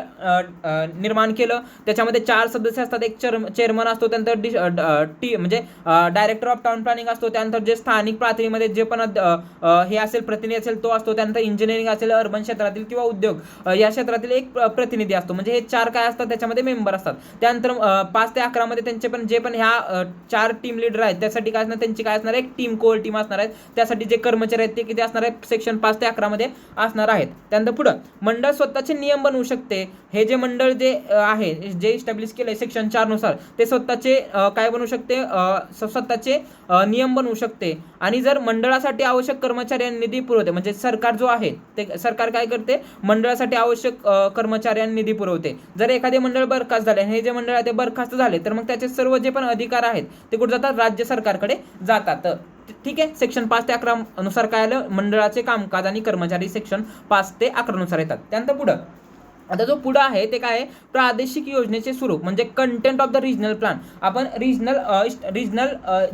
S1: निर्माण केलं. त्याच्यामध्ये 4 सदस्य असतात. एक चेअरमन असतो, त्यानंतर म्हणजे डायरेक्टर ऑफ टाउन प्लॅनिंग असतो, त्यानंतर जे स्थानिक पातळीमध्ये जे पण हे असेल प्रतिनिधी असेल तो असतो, त्यानंतर इंजिनिअरिंग असेल अर्बन क्षेत्रातील किंवा उद्योग या क्षेत्रातील एक प्रतिनिधी असतो. म्हणजे हे 4 काय असतात त्याच्यामध्ये मेंबर असतात. त्यानंतर 5 ते 11 मध्ये त्यांचे पण जे पण ह्या 4 टीम लीडर आहेत त्यासाठी काय असणार, त्यांची काय असणार, एक टीम कोर टीम असणार आहेत. त्यासाठी जे कर्मचारी आहेत ते किती असणार आहेत, सेक्शन 5 ते 11 मध्ये असणार आहेत. त्यानंतर पुढे मंडळ स्वतःचे नियम बनवू शकते. हे जे मंडळ जे आहे जे इस्टॅब्लिश केलंय सेक्शन 4 नुसार ते स्वतःचे काय बनवू शकते, स्वतःचे नियम बनवू शकते. आणि जर मंडळासाठी आवश्यक कर्मचारी आणि निधी पुरवते, म्हणजे सरकार जो आहे ते सरकार काय करते, मंडळासाठी आवश्यक कर्मचारी आणि निधी पुरवते. जर एखादे मंडळ बरखास्त झाले, हे जे मंडळ आहे ते बरखास्त झाले, तर मग त्याचे सर्व जे पण अधिकार आहेत ते कुठे जातात, राज्य सरकारकडे जातात. ठीक आहे. सेक्शन 5 ते 11 नुसार काय आलं, मंडळाचे कामकाज आणि कर्मचारी सेक्शन 5 ते 11 नुसार येतात. त्यानंतर पुढं आता जो पुढं आहे ते काय आहे, प्रादेशिक योजनेचे स्वरूप म्हणजे content of the regional plan. आपण रिजनल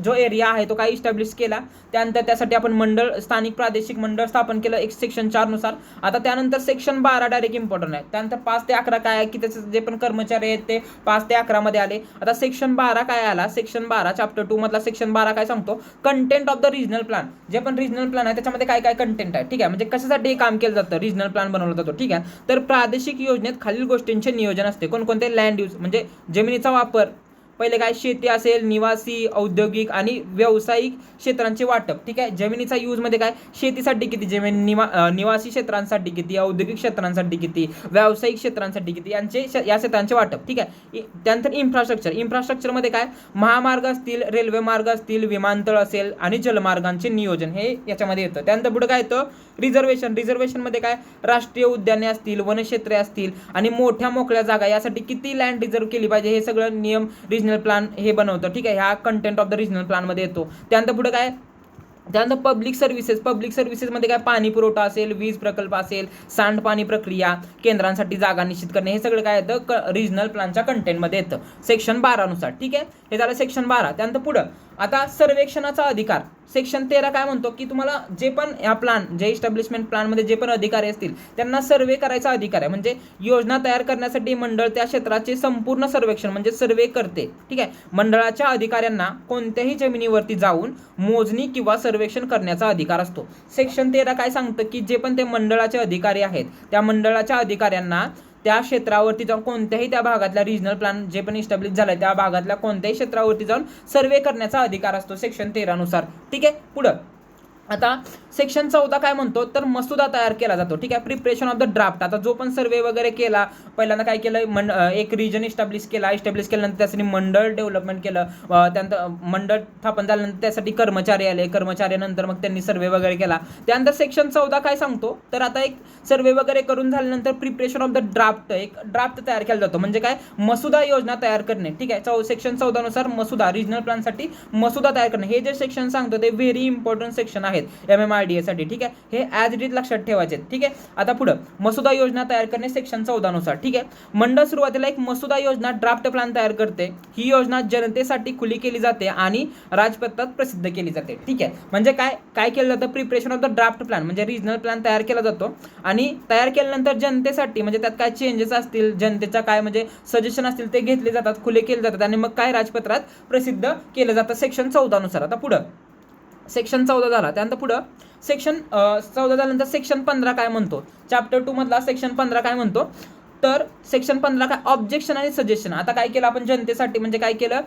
S1: जो एरिया आहे तो काय इस्टॅब्लिश केला. त्यानंतर त्यासाठी आपण मंडळ स्थानिक प्रादेशिक मंडळ स्थापन केलं एक सेक्शन 4 नुसार. आता त्यानंतर सेक्शन 12 डायरेक्ट इम्पॉर्टंट आहे. त्यानंतर 5 ते 11 काय आहे की त्याचे जे पण कर्मचारी आहेत ते 5 ते 11 मध्ये आले. आता सेक्शन 12 काय आला, सेक्शन 12 चॅप्टर 2 मधला सेक्शन 12 काय सांगतो, content of the regional plan. जे पण रिजनल प्लॅन आहे त्याच्यामध्ये काय काय कंटेंट आहे. ठीक आहे. म्हणजे कशासाठी काम केलं जातं, रिजनल प्लॅन बनवला जातो. ठीक आहे. तर प्रादेशिक योजनेत खालील गोष्टींचे नियोजन असते. कोणकोणते, लँड यूज म्हणजे जमिनीचा वापर, पहिले काय शेती असेल, निवासी, औद्योगिक आणि व्यावसायिक क्षेत्रांचे वाटप. ठीक आहे. जमिनीचा यूज मध्ये काय, शेतीसाठी किती जमीन, निवासी क्षेत्रांसाठी किती, औद्योगिक क्षेत्रांसाठी किती, व्यावसायिक क्षेत्रांसाठी किती, या क्षेत्रांचे वाटप. ठीक आहे. त्यानंतर इन्फ्रास्ट्रक्चर मध्ये काय, महामार्ग असतील, रेल्वे मार्ग असतील, विमानतळ असेल आणि जलमार्गांचे नियोजन हे याच्यामध्ये येतं. त्यानंतर पुढे काय येतं, रिझर्वेशन मध्ये काय, राष्ट्रीय उद्याने असतील, वनक्षेत्रे असतील आणि मोठ्या मोकळ्या जागा, यासाठी किती लँड रिझर्व केली पाहिजे हे सगळं नियम रिजनल प्लॅन हे बनवतं. ठीक आहे. ह्या content of the regional plan मध्ये येतो. त्यानंतर पुढे काय, त्यानंतर पब्लिक सर्व्हिसेस मध्ये काय, पाणी पुरवठा असेल, वीज प्रकल्प असेल, सांडपाणी प्रक्रिया केंद्रांसाठी जागा निश्चित करणे, हे सगळं काय येतं रिजनल प्लॅनच्या कंटेंटमध्ये येतं सेक्शन 12 नुसार. ठीक आहे. हे झालं सेक्शन 12. त्यानंतर पुढं आता सर्वेक्षणाचा अधिकार सेक्शन 13 काय म्हणतो की तुम्हाला जे पण या प्लॅन जे इस्टॅब्लिशमेंट प्लॅनमध्ये जे पण अधिकारी असतील त्यांना सर्वे करायचा अधिकार आहे. म्हणजे योजना तयार करण्यासाठी मंडळ त्या क्षेत्राचे संपूर्ण सर्वेक्षण म्हणजे सर्वे करते. ठीक आहे. मंडळाच्या अधिकाऱ्यांना कोणत्याही जमिनीवरती जाऊन मोजणी किंवा सर्वेक्षण करण्याचा अधिकार असतो. सेक्शन 13 काय सांगतं की जे पण ते मंडळाचे अधिकारी आहेत त्या मंडळाच्या अधिकाऱ्यांना त्या क्षेत्रावरती जाऊन कोणत्याही त्या भागातल्या रिजनल प्लॅन जे पण इस्टॅब्लिश झालाय त्या भागातल्या कोणत्याही क्षेत्रावरती जाऊन सर्वे करण्याचा अधिकार असतो सेक्शन 13 नुसार. ठीक आहे. पुढं आता सेक्शन 14 काय म्हणतो तर मसुदा तयार केला जातो. ठीक आहे. Preparation of the draft. आता जो पण सर्वे वगैरे केला, पहिल्यांदा काय केलं, एक रिजन इस्टॅब्लिश केल्यानंतर त्यासाठी मंडळ डेव्हलपमेंट केलं, त्यानंतर मंडळ स्थापन झाल्यानंतर त्यासाठी कर्मचारी आले, कर्मचाऱ्यानंतर मग त्यांनी सर्वे वगैरे केला. त्यानंतर सेक्शन 14 काय सांगतो तर आता एक सर्वे वगैरे करून झाल्यानंतर प्रिपरेशन ऑफ द ड्राफ्ट, एक ड्राफ्ट तयार केला जातो. म्हणजे काय, मसुदा योजना तयार करणे. ठीक आहे. सेक्शन 14 नुसार मसुदा रिजनल प्लॅनसाठी मसुदा तयार करणे, हे जे सेक्शन सांगतो ते व्हेरी इम्पॉर्टंट सेक्शन आहे MMRDA साठी. ठीक आहे. हे ॲज इट इज लक्षात ठेवायचे. ठीक आहे. आता पुढे मसुदा योजना तयार करणे सेक्शन 14 नुसार. ठीक आहे. मंडळ सुरुवातीला एक मसुदा योजना ड्राफ्ट प्लॅन तयार करते. ही योजना जनतेसाठी खुली केली जाते आणि राजपत्रात प्रसिद्ध केली जाते. ठीक आहे. म्हणजे काय काय केलं जातं, preparation of the draft plan म्हणजे रिजनल प्लॅन तयार केला जातो आणि तयार केल्यानंतर जनतेसाठी म्हणजे त्यात काय चेंजेस असतील, जनतेचा काय म्हणजे सजेशन असतील ते घेतले जातात, खुले केले जातात आणि मग काय राजपत्रात प्रसिद्ध केलं जातं सेक्शन 14 नुसार. आता पुढं सेक्शन 14 झाला. त्यानंतर पुढं सेक्शन 14 झाल्यानंतर सेक्शन 15 काय म्हणतो, चॅप्टर 2 मधला सेक्शन 15 काय म्हणतो तर सेक्शन 15 काय, ऑब्जेक्शन आणि सजेशन. आता काय केलं आपण जनतेसाठी म्हणजे काय केलं,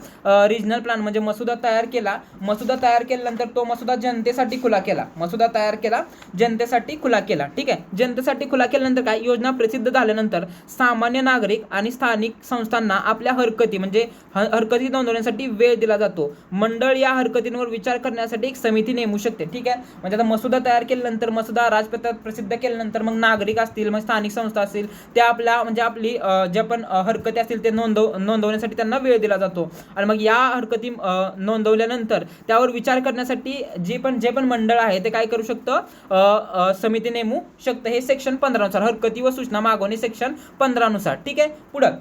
S1: रिजनल प्लॅन म्हणजे मसुदा तयार केला. मसुदा तयार केल्यानंतर तो मसुदा जनतेसाठी खुला केला. मसुदा तयार केला, जनतेसाठी खुला केला. ठीक आहे. जनतेसाठी खुला केल्यानंतर काय, योजना प्रसिद्ध झाल्यानंतर सामान्य नागरिक आणि स्थानिक संस्थांना आपल्या हरकती म्हणजे हरकती नोंदवण्यासाठी वेळ दिला जातो. मंडळ या हरकतींवर विचार करण्यासाठी एक समिती नेमू शकते. ठीक आहे. म्हणजे आता मसुदा तयार केल्यानंतर मसुदा राजपत्रात प्रसिद्ध केल्यानंतर मग नागरिक असतील, मग स्थानिक संस्था असतील, त्या आपल्या म्हणजे आपली ज्या पण हरकती असतील ते नोंदवण्यासाठी त्यांना वेळ दिला जातो. आणि मग या हरकती नोंदवल्यानंतर त्यावर विचार करण्यासाठी जे पण मंडळ आहे ते काय करू शकतं, समिती नेमू शकतं. हे सेक्शन 15 नुसार हरकती व सूचना मागवणे सेक्शन 15 नुसार. ठीक आहे. पुढं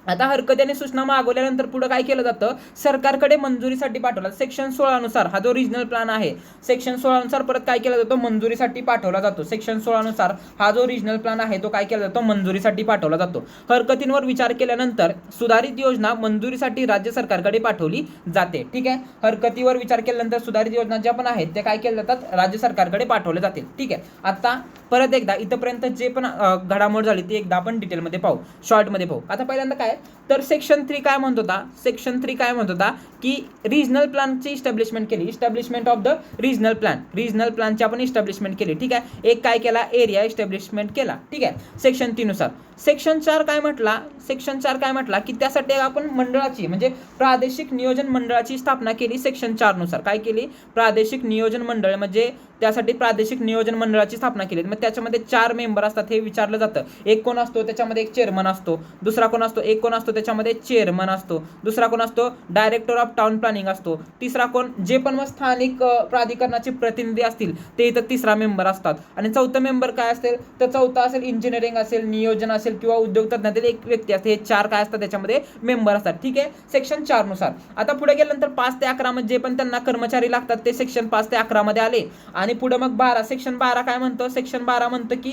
S1: आता हरकती आणि सूचना मागवल्यानंतर पुढे काय केलं जातं, सरकारकडे मंजुरीसाठी पाठवला. सेक्शन 16 नुसार हा जो रिजनल प्लॅन आहे, सेक्शन 16 नुसार परत काय केला जातो, मंजुरीसाठी पाठवला जातो. सेक्शन 16 नुसार हा जो रिजनल प्लॅन आहे तो काय केला जातो, मंजुरीसाठी पाठवला जातो. हरकतींवर विचार केल्यानंतर सुधारित योजना मंजुरीसाठी राज्य सरकारकडे पाठवली जाते. ठीक आहे, हरकतीवर विचार केल्यानंतर सुधारित योजना ज्या पण आहेत त्या काय केल्या जातात, राज्य सरकारकडे पाठवल्या जातील. ठीक आहे, आता परत एकदा इथपर्यंत जे पण घडामोड झाली ती एकदा आपण डिटेलमध्ये पाहू, शॉर्टमध्ये पाहू. आता पहिल्यांदा काय तर सेक्शन 3 काय म्हणत होता, सेक्शन 3 काय म्हणत होता की रिजनल प्लॅनची इस्टॅब्लिशमेंट केली, establishment of the regional plan, regional प्लॅनची आपण इस्टॅब्लिशमेंट केली. ठीक आहे, एक काय केला, एरिया इस्टॅब्लिशमेंट केला. ठीक आहे, सेक्शन 3 नुसार. सेक्शन 4 काय म्हटला, सेक्शन 4 काय म्हटला की त्यासाठी आपण मंडळाची म्हणजे प्रादेशिक नियोजन मंडळाची स्थापना केली. सेक्शन 4 नुसार काय केली, प्रादेशिक नियोजन मंडळ म्हणजे त्यासाठी प्रादेशिक नियोजन मंडळाची स्थापना केली. मग त्याच्यामध्ये 4 मेंबर असतात हे विचारलं जातं. एक कोण असतो, त्याच्यामध्ये एक चेअरमन असतो. दुसरा कोण असतो, एक कोण असतो त्याच्यामध्ये चेअरमन असतो. दुसरा कोण असतो, डायरेक्टर ऑफ टाउन प्लॅनिंग असतो. तिसरा कोण, जे पण मग स्थानिक प्राधिकरणाचे प्रतिनिधी असतील ते इथं तिसरा मेंबर असतात. आणि चौथा मेंबर काय असेल तर चौथा असेल इंजिनिअरिंग असेल, नियोजन असेल किंवा उद्योग तज्ञातील एक व्यक्ती असते. हे 4 काय असतात त्याच्यामध्ये मेंबर असतात. ठीक आहे, सेक्शन 4 नुसार. आता पुढे गेल्यानंतर 5 ते 11 मध्ये जे पण त्यांना कर्मचारी लागतात ते सेक्शन 5 ते 11 मध्ये आले. आणि पुढे मग 12, सेक्शन 12 काय म्हणतं, सेक्शन 12 म्हणतं की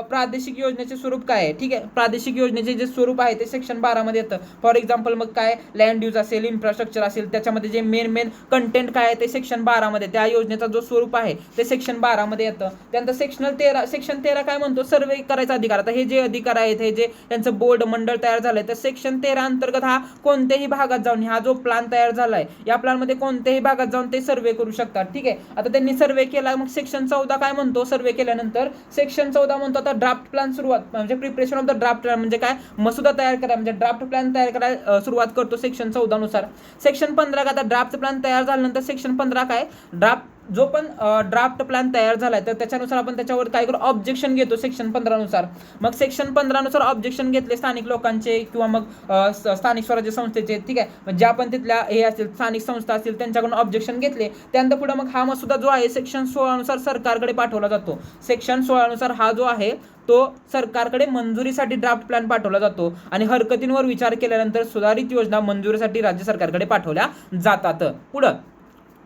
S1: प्रादेशिक योजनेचे स्वरूप काय आहे. ठीक आहे, प्रादेशिक योजनेचे जे स्वरूप आहे ते सेक्शन 12 मध्ये येतं. फॉर एक्झाम्पल मग काय लँड यूज असेल, इन्फ्रास्ट्रक्चर असेल, त्याच्यामध्ये जे मेन कंटेंट काय आहे ते सेक्शन 12 मध्ये, त्या योजनेचा जो स्वरूप आहे ते सेक्शन 12 मध्ये येतं. त्यानंतर सेक्शन 13 काय म्हणतो, सर्वे करायचा अधिकार. आता हे जे अधिकार आहेत, हे जे त्यांचं बोर्ड मंडळ तयार झालंय तर सेक्शन 13 अंतर्गत हा कोणत्याही भागात जाऊन, हा जो प्लॅन तयार झालाय या प्लॅन मध्ये कोणत्याही भागात जाऊन ते सर्वे करू शकतात. ठीक आहे, आता त्यांनी सर्वे केला. मग सेक्शन 14 काय म्हणतो, सर्वे केल्यानंतर सेक्शन 14 म्हणतो आता ड्राफ्ट प्लॅन सुरुवात म्हणजे preparation of the draft plan म्हणजे काय, मसुदा तयार करा म्हणजे ड्राफ्ट प्लॅन तयार करायला सुरुवात करतो सेक्शन 14 नुसार. सेक्शन 15 का आता ड्राफ्ट प्लॅन तयार झाल्यानंतर सेक्शन 15 काय, जो पण ड्राफ्ट प्लॅन तयार झालाय तर त्याच्यानुसार आपण त्याच्यावर काय करू, ऑब्जेक्शन घेतो सेक्शन 15 नुसार. मग सेक्शन 15 नुसार ऑब्जेक्शन घेतले स्थानिक लोकांचे किंवा मग स्थानिक स्वराज्य संस्थेचे. ठीक आहे, ज्या पण तिथल्या हे असतील स्थानिक संस्था असतील त्यांच्याकडून ऑब्जेक्शन घेतले. त्यानंतर पुढे मग हा मसुदा जो आहे सेक्शन 16 नुसार सरकारकडे पाठवला जातो. सेक्शन 16 नुसार हा जो आहे तो सरकारकडे मंजुरीसाठी ड्राफ्ट प्लॅन पाठवला जातो. आणि हरकतींवर विचार केल्यानंतर सुधारित योजना मंजुरीसाठी राज्य सरकारकडे पाठवल्या जातात. पुढं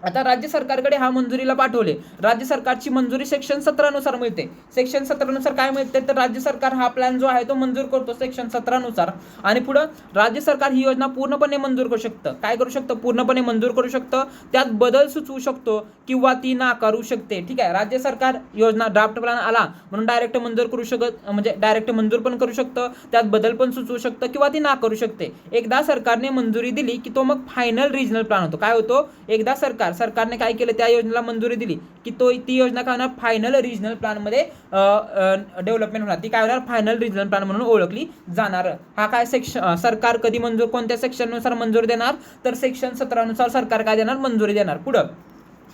S1: आता राज्य सरकारकडे हा मंजुरीला पाठवले. राज्य सरकारची मंजुरी सेक्शन 17 नुसार मिळते. सेक्शन 17 नुसार काय मिळते तर राज्य सरकार हा प्लॅन जो आहे तो मंजूर करतो सेक्शन 17 नुसार. आणि पुढे राज्य सरकार ही योजना पूर्णपणे मंजूर करू शकतं. काय करू शकतं, पूर्णपणे मंजूर करू शकतं. त्यात बदल सुचवू शकतो किंवा ती नाकारू शकते. ठीक आहे, राज्य सरकार योजना ड्राफ्ट प्लॅन आला म्हणून डायरेक्ट मंजूर करू शकत म्हणजे डायरेक्ट मंजूर पण करू शकतं, त्यात बदल पण सुचवू शकतं किंवा ती नाकारू शकते. एकदा सरकारने मंजुरी दिली की तो मग फायनल रिजनल प्लॅन होतो. काय होतो, एकदा सरकारने काय केलं, त्या योजनेला मंजुरी दिली की ती योजना काय होणार, फायनल रिजनल प्लॅन मध्ये डेव्हलपमेंट होणार. ती काय होणार, फायनल रिजनल प्लॅन म्हणून ओळखली जाणार. हा काय सेक्शन सरकार कधी मंजूर, कोणत्या सेक्शन नुसार मंजुरी देणार तर सेक्शन 17 नुसार सरकार काय देणार, मंजुरी देणार. पुढं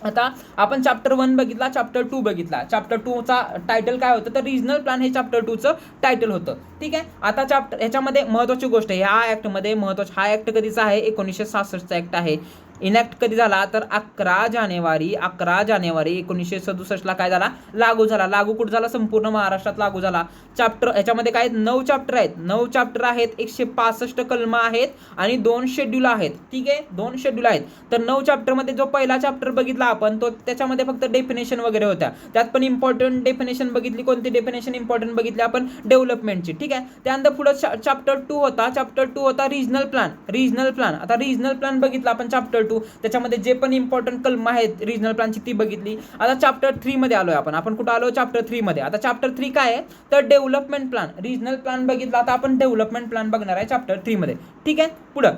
S1: आता आपण चॅप्टर 1 बघितला, चॅप्टर 2 बघितला. चॅप्टर 2 चा टायटल काय होतं तर रिजनल प्लॅन हे चॅप्टर 2 चं टायटल होतं. ठीक आहे, आता चॅप्टर ह्याच्यामध्ये महत्त्वाची गोष्ट आहे, ह्या ऍक्टमध्ये महत्त्वाचा, हा ऍक्ट कधीचा आहे 1966 चा ऍक्ट आहे. इनॅक्ट कधी झाला तर 11 जानेवारी 1967 ला काय झाला, लागू झाला. लागू कुठं झाला, संपूर्ण महाराष्ट्रात लागू झाला. चॅप्टर ह्याच्यामध्ये काय 9 चॅप्टर आहेत, 9 चॅप्टर आहेत, 165 कलम आहेत आणि 2 शेड्यूल आहेत. ठीक आहे, 2 शेड्यूल आहेत. तर 9 चॅप्टर मध्ये जो पहिला चॅप्टर बघितला आपण तो त्याच्यामध्ये फक्त डेफिनेशन वगैरे होत्या. त्यात पण इम्पॉर्टंट डेफिनेशन बघितली. कोणती डेफिनेशन इम्पॉर्टंट बघितली आपण, डेव्हलपमेंटची. ठीक आहे, त्यानंतर पुढे चॅप्टर 2 होता. चॅप्टर 2 होता रिजनल प्लॅन. रिजनल प्लॅन, आता रिजनल प्लॅन बघितला आपण चॅप्टर 2, त्याच्यामध्ये जे पण इम्पॉर्टंट कलम आहेत रिजनल प्लॅनची ती बघितली. आता चॅप्टर 3 मध्ये आलोय आपण कुठं आलो, चॅप्टर 3 मध्ये. आता चॅप्टर 3 काय आहे तर डेव्हलपमेंट प्लॅन. रिजनल प्लॅन बघितला, आता आपण डेव्हलपमेंट प्लॅन बघणार आहे चॅप्टर 3 मध्ये. ठीक आहे, पुढं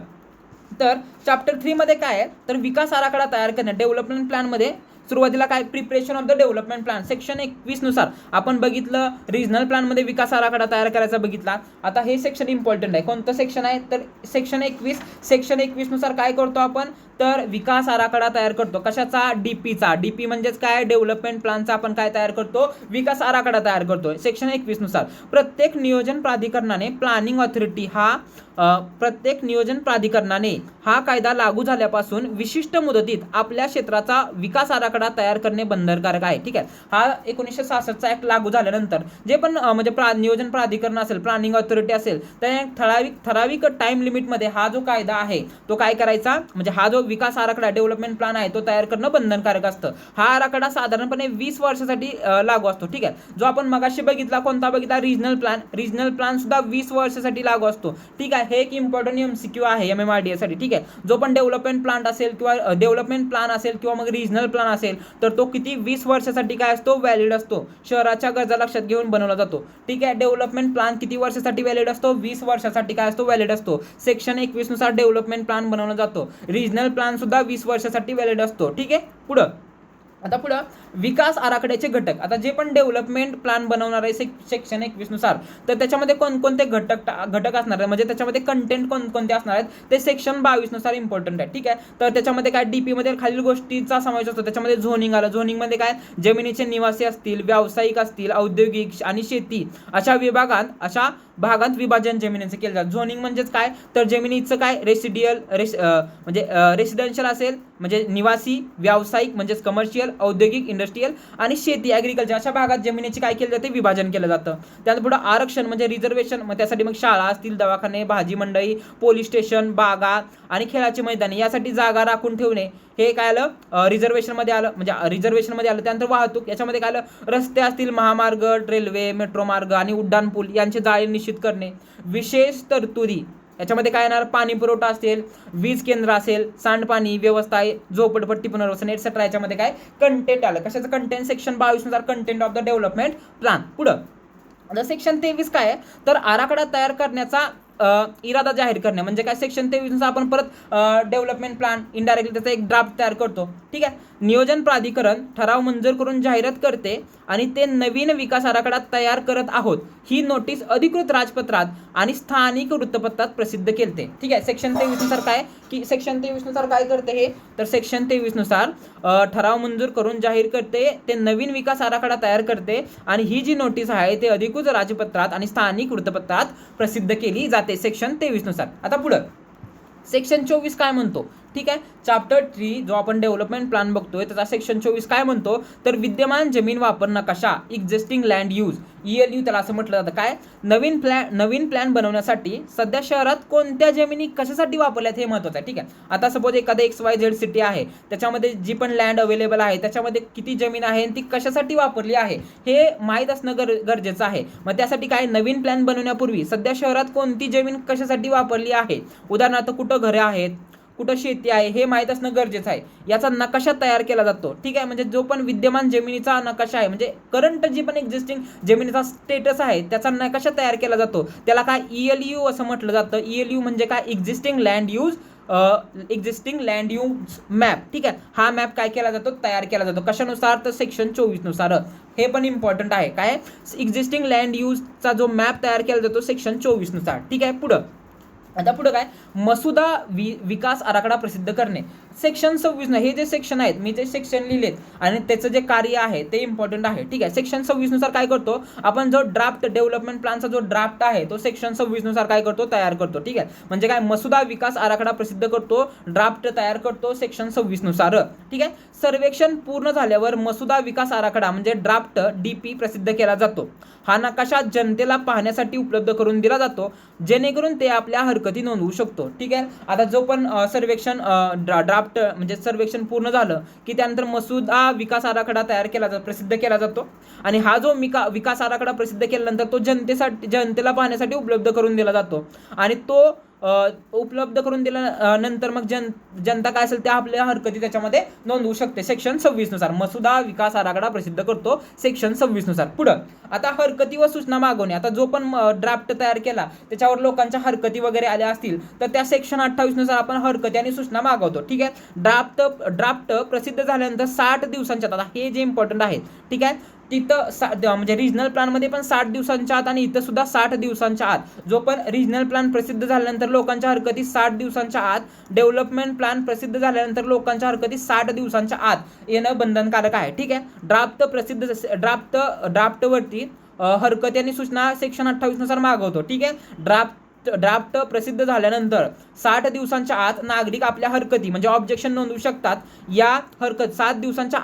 S1: तर चॅप्टर 3 मध्ये काय आहे तर विकास आराखडा तयार करणे. डेव्हलपमेंट प्लॅन मध्ये सुरुवातीला काय, preparation of the development plan. Section 21 नुसार आपण बघितलं रिजनल प्लॅन मध्ये विकास आराखडा तयार करायचा बघितला. आता हे सेक्शन इम्पॉर्टंट आहे. कोणतं सेक्शन आहे तर सेक्शन 21. सेक्शन 21 नुसार काय करतो आपण तर विकास आराखडा तयार करतो. कशाचा? डीपीचा. डीपी म्हणजेच काय? डेव्हलपमेंट प्लॅनचा आपण काय तयार करतो? विकास आराखडा तयार करतो. सेक्शन 21 नुसार प्रत्येक नियोजन प्राधिकरणाने प्लॅनिंग ऑथॉरिटी प्रत्येक नियोजन प्राधिकरणाने हा कायदा लागू झाल्यापासून विशिष्ट मुदतीत आपल्या क्षेत्राचा विकास आराखडा तयार करणे बंधनकारक आहे. ठीक आहे. हा 1966चा ऍक्ट लागू झाल्यानंतर जे पण म्हणजे नियोजन प्राधिकरण असेल, प्लॅनिंग ऑथॉरिटी असेल, तर ठराविक टाइम लिमिटमध्ये हा जो कायदा आहे तो काय करायचा, म्हणजे हा जो विकास आराखडा डेव्हलपमेंट प्लॅन आहे तो तयार करणं बंधनकारक असतं. हा आराखडा साधारणपणे 20 वर्षासाठी लागू असतो. ठीक आहे. जो आपण मगाशी बघितला, कोणता बघितला? रिजनल प्लॅन सुद्धा 20 वर्षासाठी लागू असतो. ठीक आहे. हे एक इम्पॉर्टंट MCQ आहे MMRDA साठी. ठीक आहे. जो पण डेव्हलपमेंट प्लॅन असेल किंवा डेव्हलपमेंट प्लॅन असेल किंवा मग रिजनल प्लॅन असेल तर तो किती 20 वर्षासाठी काय असतो? व्हॅलिड असतो. शहराच्या गरजा लक्षात घेऊन बनवला जातो. ठीक आहे. डेव्हलपमेंट प्लॅन किती वर्षासाठी व्हॅलिड असतो? 20 वर्षासाठी काय असतो? व्हॅलिड असतो. सेक्शन 21 नुसार डेव्हलपमेंट प्लॅन बनवला जातो. रिजनल प्लॅन सुद्धा 20 वर्षासाठी व्हॅलिड असतो. ठीक आहे. पुढं विकास आराखड्याचे घटक. आता जे पण डेव्हलपमेंट प्लॅन बनवणार आहे सेक्शन 21 नुसार तर त्याच्यामध्ये कोणकोणते घटक असणार आहे, म्हणजे त्याच्यामध्ये कंटेंट कोणकोणते असणार आहेत ते सेक्शन 22 नुसार इम्पॉर्टंट आहे. ठीक आहे. तर त्याच्यामध्ये काय? डीपी मध्ये खालील गोष्टींचा समावेश असतो. त्याच्यामध्ये झोनिंग आलं. झोनिंग मध्ये काय? जमिनीचे निवासी असतील, व्यावसायिक असतील, औद्योगिक आणि शेती अशा भागात विभाजन जमिनीचं केलं जातं. झोनिंग म्हणजेच काय? तर जमिनीचं काय? रेसिडेन्शियल असेल म्हणजे निवासी, व्यावसायिक म्हणजेच कमर्शियल, औद्योगिक इंडस्ट्रियल आणि शेती ॲग्रिकल्चर अशा भागात जमिनीचे काय केलं जाते? विभाजन केलं जातं. त्यानंतर पुढे आरक्षण म्हणजे रिझर्वेशन. मग त्यासाठी मग शाळा असतील, दवाखाने, भाजी मंडई, पोलीस स्टेशन, बागा आणि खेळाची मैदाने यासाठी जागा राखून ठेवणे हे काय आलं? रिझर्वेशनमध्ये आलं. त्यानंतर वाहतूक याच्यामध्ये काय आलं? रस्ते असतील, महामार्ग, रेल्वे, मेट्रो मार्ग आणि उड्डाण पूल यांचे जाळे निश्चित करणे. विशेष तरतुदी याच्यामध्ये काय येणार? पाणी पुरवठा असेल, वीज केंद्र असेल, सांडपाणी व्यवस्था, झोपडपट्टी पुनर्वसन एटसेट्रा याच्यामध्ये काय कंटेंट आलं. कशाचं कंटेंट? सेक्शन 22 नुसार content of the development plan. आता सेक्शन 23 काय आहे? तर आराखडा तयार करण्याचा इरादा जाहीर करणे. म्हणजे काय? सेक्शन 23 नुसार आपण परत डेव्हलपमेंट प्लॅन इनडायरेक्टली त्याचा एक ड्राफ्ट तयार करतो. ठीक आहे. नियोजन प्राधिकरण ठराव मंजूर करून जाहिरात करते आणि ते नवीन विकास आराखडा तयार करत आहोत ही नोटीस अधिकृत राजपत्रात आणि स्थानिक वृत्तपत्रात प्रसिद्ध केलते. ठीक आहे. सेक्शन 23 नुसार काय की सेक्शन 23 नुसार काय करते हे? तर सेक्शन 23 नुसार ठराव मंजूर करून जाहीर करते, ते नवीन विकास आराखडा तयार करते आणि ही जी नोटीस आहे ते अधिकृत राजपत्रात आणि स्थानिक वृत्तपत्रात प्रसिद्ध केली जाते सेक्शन 23 नुसार. आता पुढं सेक्शन 24 काय म्हणतो? ठीक आहे. चॅप्टर 3 जो आपण डेव्हलपमेंट प्लॅन बघतोय त्याचा सेक्शन 24 काय म्हणतो? तर विद्यमान जमीन वापर नकाशा, एक्झिस्टिंग लँड यूज, ELU त्याला असं म्हटलं जातं. काय? नवीन प्लॅन बनवण्यासाठी सध्या शहरात कोणत्या जमिनी कशासाठी वापरल्यात हे महत्त्वाचं आहे. ठीक आहे. आता सपोज एखादं XYZ सिटी आहे, त्याच्यामध्ये जी पण लँड अवेलेबल आहे त्याच्यामध्ये किती जमीन आहे आणि ती कशासाठी वापरली आहे हे माहीत असणं गरजेचं आहे. मग त्यासाठी काय? नवीन प्लॅन बनवण्यापूर्वी सध्या शहरात कोणती जमीन कशासाठी वापरली आहे, उदाहरणार्थ कुठं घरे आहेत, कुठं शेती आहे हे माहीत असणं गरजेचं आहे. याचा नकाशा तयार केला जातो. ठीक आहे. म्हणजे जो पण विद्यमान जमिनीचा नकाशा आहे, म्हणजे करंट जी पण एक्झिस्टिंग जमिनीचा स्टेटस आहे त्याचा नकाशा तयार केला जातो. त्याला काय? ELU असं म्हटलं जातं. ELU म्हणजे काय? Existing land use map. ठीक आहे. हा मॅप काय केला जातो? तयार केला जातो. कशानुसार? तर सेक्शन 24 नुसार. हे पण इम्पॉर्टंट आहे. काय? एक्झिस्टिंग लँड यूजचा जो मॅप तयार केला जातो सेक्शन 24 नुसार. ठीक आहे. आता पुढं काय? मसुदा विकास आराखडा प्रसिद्ध करणे. सेक्शन 26 हे जे सेक्शन आहेत, मी जे सेक्शन लिहिलेत आणि त्याचं जे कार्य आहे ते इम्पॉर्टंट आहे. ठीक आहे. सेक्शन 26 नुसार काय करतो आपण? जो ड्राफ्ट डेव्हलपमेंट प्लॅनचा जो ड्राफ्ट आहे तो सेक्शन 26 नुसार काय करतो? तयार करतो. ठीक आहे. म्हणजे काय? मसुदा विकास आराखडा प्रसिद्ध करतो, ड्राफ्ट तयार करतो सेक्शन 26 नुसार. ठीक आहे. सर्वेक्षण पूर्ण झाल्यावर मसुदा विकास आराखडा म्हणजे ड्राफ्ट DP प्रसिद्ध केला जातो. हा नकाशा जनतेला पाहण्यासाठी उपलब्ध करून दिला जातो जेणेकरून ते आपल्या हरकती नोंदवू शकतो. ठीक आहे. आता जो पण सर्वेक्षण ड्राफ्ट म्हणजे सर्वेक्षण पूर्ण झालं की त्यानंतर मसुदा विकास आराखडा तयार केला जातो, प्रसिद्ध केला जातो आणि हा जो विकास आराखडा प्रसिद्ध केल्यानंतर तो जनतेला पाहण्यासाठी उपलब्ध करून दिला जातो आणि तो उपलब्ध करून दिल्यानंतर मग जनता काय असेल त्या आपल्या हरकती त्याच्यामध्ये नोंदवू शकते. सेक्शन 26 नुसार मसुदा विकास आराखडा प्रसिद्ध करतो सेक्शन 26 नुसार. पुढं आता हरकती व सूचना मागवणे. आता जो पण ड्राफ्ट तयार केला त्याच्यावर लोकांच्या हरकती वगैरे आल्या असतील तर त्या सेक्शन 28 नुसार आपण हरकती आणि सूचना मागवतो. ठीक आहे. ड्राफ्ट प्रसिद्ध झाल्यानंतर 60 दिवसांच्या, आता हे जे इम्पॉर्टंट आहे, ठीक आहे, तिथं म्हणजे रिजनल प्लॅनमध्ये पण 60 दिवसांच्या आत आणि इथं सुद्धा 60 दिवसांच्या आत, जो पण रिजनल प्लॅन प्रसिद्ध झाल्यानंतर लोकांच्या हरकती 60 दिवसांच्या आत, डेव्हलपमेंट प्लॅन प्रसिद्ध झाल्यानंतर लोकांच्या हरकती 60 दिवसांच्या आत येणं बंधनकारक आहे. ठीक आहे. ड्राफ्टवरती हरकती आणि सूचना सेक्शन 28 नुसार मागवतो. ठीक आहे. ड्राफ्ट प्रसिद्ध झाल्यानंतर 60 दिवसांच्या आत नागरिक आपल्या हरकती म्हणजे ऑब्जेक्शन नोंदवू शकतात. या हरकत 60 दिवसांच्या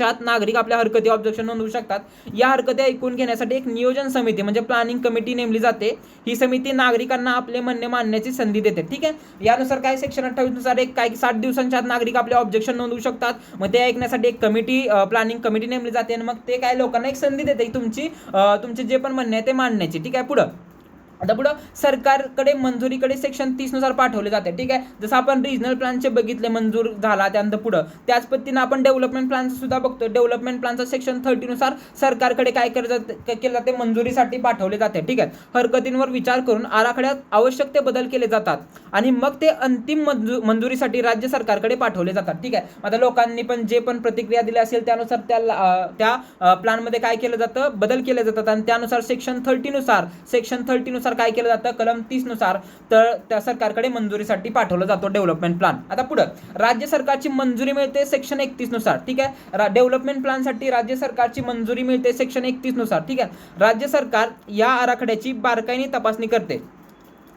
S1: आत नागरिक आपल्या हरकती ऑब्जेक्शन नोंदवू शकतात. या हरकती ऐकून घेण्यासाठी एक नियोजन समिती म्हणजे प्लॅनिंग कमिटी नेमली जाते. ही समिती नागरिकांना आपले म्हणणे मांडण्याची संधी देते. ठीक आहे. यानुसार काय सेक्शन 28 नुसार एक काय 60 दिवसांच्या आत नागरिक आपले ऑब्जेक्शन नोंदवू शकतात. मग ते ऐकण्यासाठी एक कमिटी प्लॅनिंग कमिटी नेमली जाते आणि मग ते काय लोकांना एक संधी देते तुमचे जे पण म्हणणे आहे ते मांडण्याची. ठीक आहे. पुढं सरकारकडे मंजुरीकडे सेक्शन 30 नुसार पाठवले जाते. ठीक आहे. जसं आपण रिजनल प्लॅनचे बघितले मंजूर झाला, त्यानंतर पुढं त्याच पद्धतीनं आपण डेव्हलपमेंट प्लॅनचं सुद्धा बघतो. डेव्हलपमेंट प्लॅनचं सेक्शन 30 नुसार सरकारकडे काय केलं जाते मंजुरीसाठी पाठवले जाते. ठीक आहे. हरकतींवर विचार करून आराखड्यात आवश्यक ते बदल केले जातात आणि मग ते अंतिम मंजुरीसाठी राज्य सरकारकडे पाठवले जातात. ठीक आहे. आता लोकांनी पण जे पण प्रतिक्रिया दिली असेल त्यानुसार त्या प्लॅनमध्ये काय केलं जातं बदल केले जातात आणि त्यानुसार सेक्शन 30 नुसार काय केलं जातं कलम 30 नुसार तर त्या सरकारकडे मंजुरीसाठी पाठवलं जातो डेव्हलपमेंट प्लॅन. आता पुढे राज्य सरकारची मंजुरी मिळते सेक्शन 31 नुसार. ठीक आहे. डेव्हलपमेंट प्लॅनसाठी राज्य सरकारची मंजुरी मिळते सेक्शन 31 नुसार. ठीक आहे. राज्य सरकार या आराखड्याची बारकाईने तपासणी करते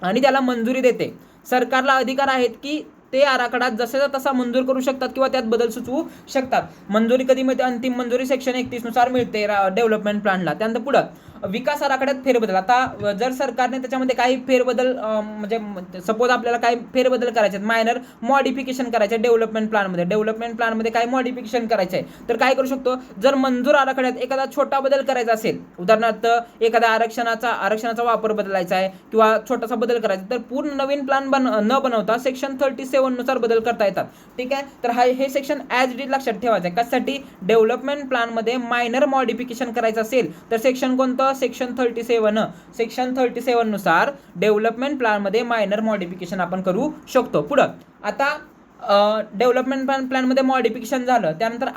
S1: आणि त्याला मंजुरी देते. सरकारला अधिकार आहेत की ते आराखडा जसाचा तसा मंजूर करू शकतात किंवा त्यात बदल सुचवू शकतात. मंजुरी कधी मिळते अंतिम मंजुरी सेक्शन 31 नुसार मिळते डेव्हलपमेंट प्लॅनला. त्यानंतर पुढं विकास आराखड्यात फेरबदल. आता जर सरकारने त्याच्यामध्ये काही फेरबदल म्हणजे सपोज आपल्याला काही फेरबदल करायचे आहेत, मायनर मॉडिफिकेशन करायचे डेव्हलपमेंट प्लॅनमध्ये काय मॉडिफिकेशन करायचे आहे तर काय करू शकतो. जर मंजूर आराखड्यात एखादा छोटा बदल करायचा असेल, उदाहरणार्थ एखाद्या आरक्षणाचा वापर बदलायचा आहे किंवा छोटासा बदल करायचा तर पूर्ण नवीन प्लॅन न बनवता सेक्शन 37 नुसार बदल करता येतात. ठीक आहे. तर हे सेक्शन ॲज इट इज लक्षात ठेवायचं आहे. कशासाठी डेव्हलपमेंट प्लॅनमध्ये मायनर मॉडिफिकेशन करायचं असेल तर सेक्शन कोणतं सेक्शन 37 नुसार डेव्हलपमेंट प्लॅनमध्ये मायनर मॉडिफिकेशन आपण करू शकतो. पुढं आता डेव्हलपमेंट प्लॅनमध्ये मॉडिफिकेशन झालं त्यानंतर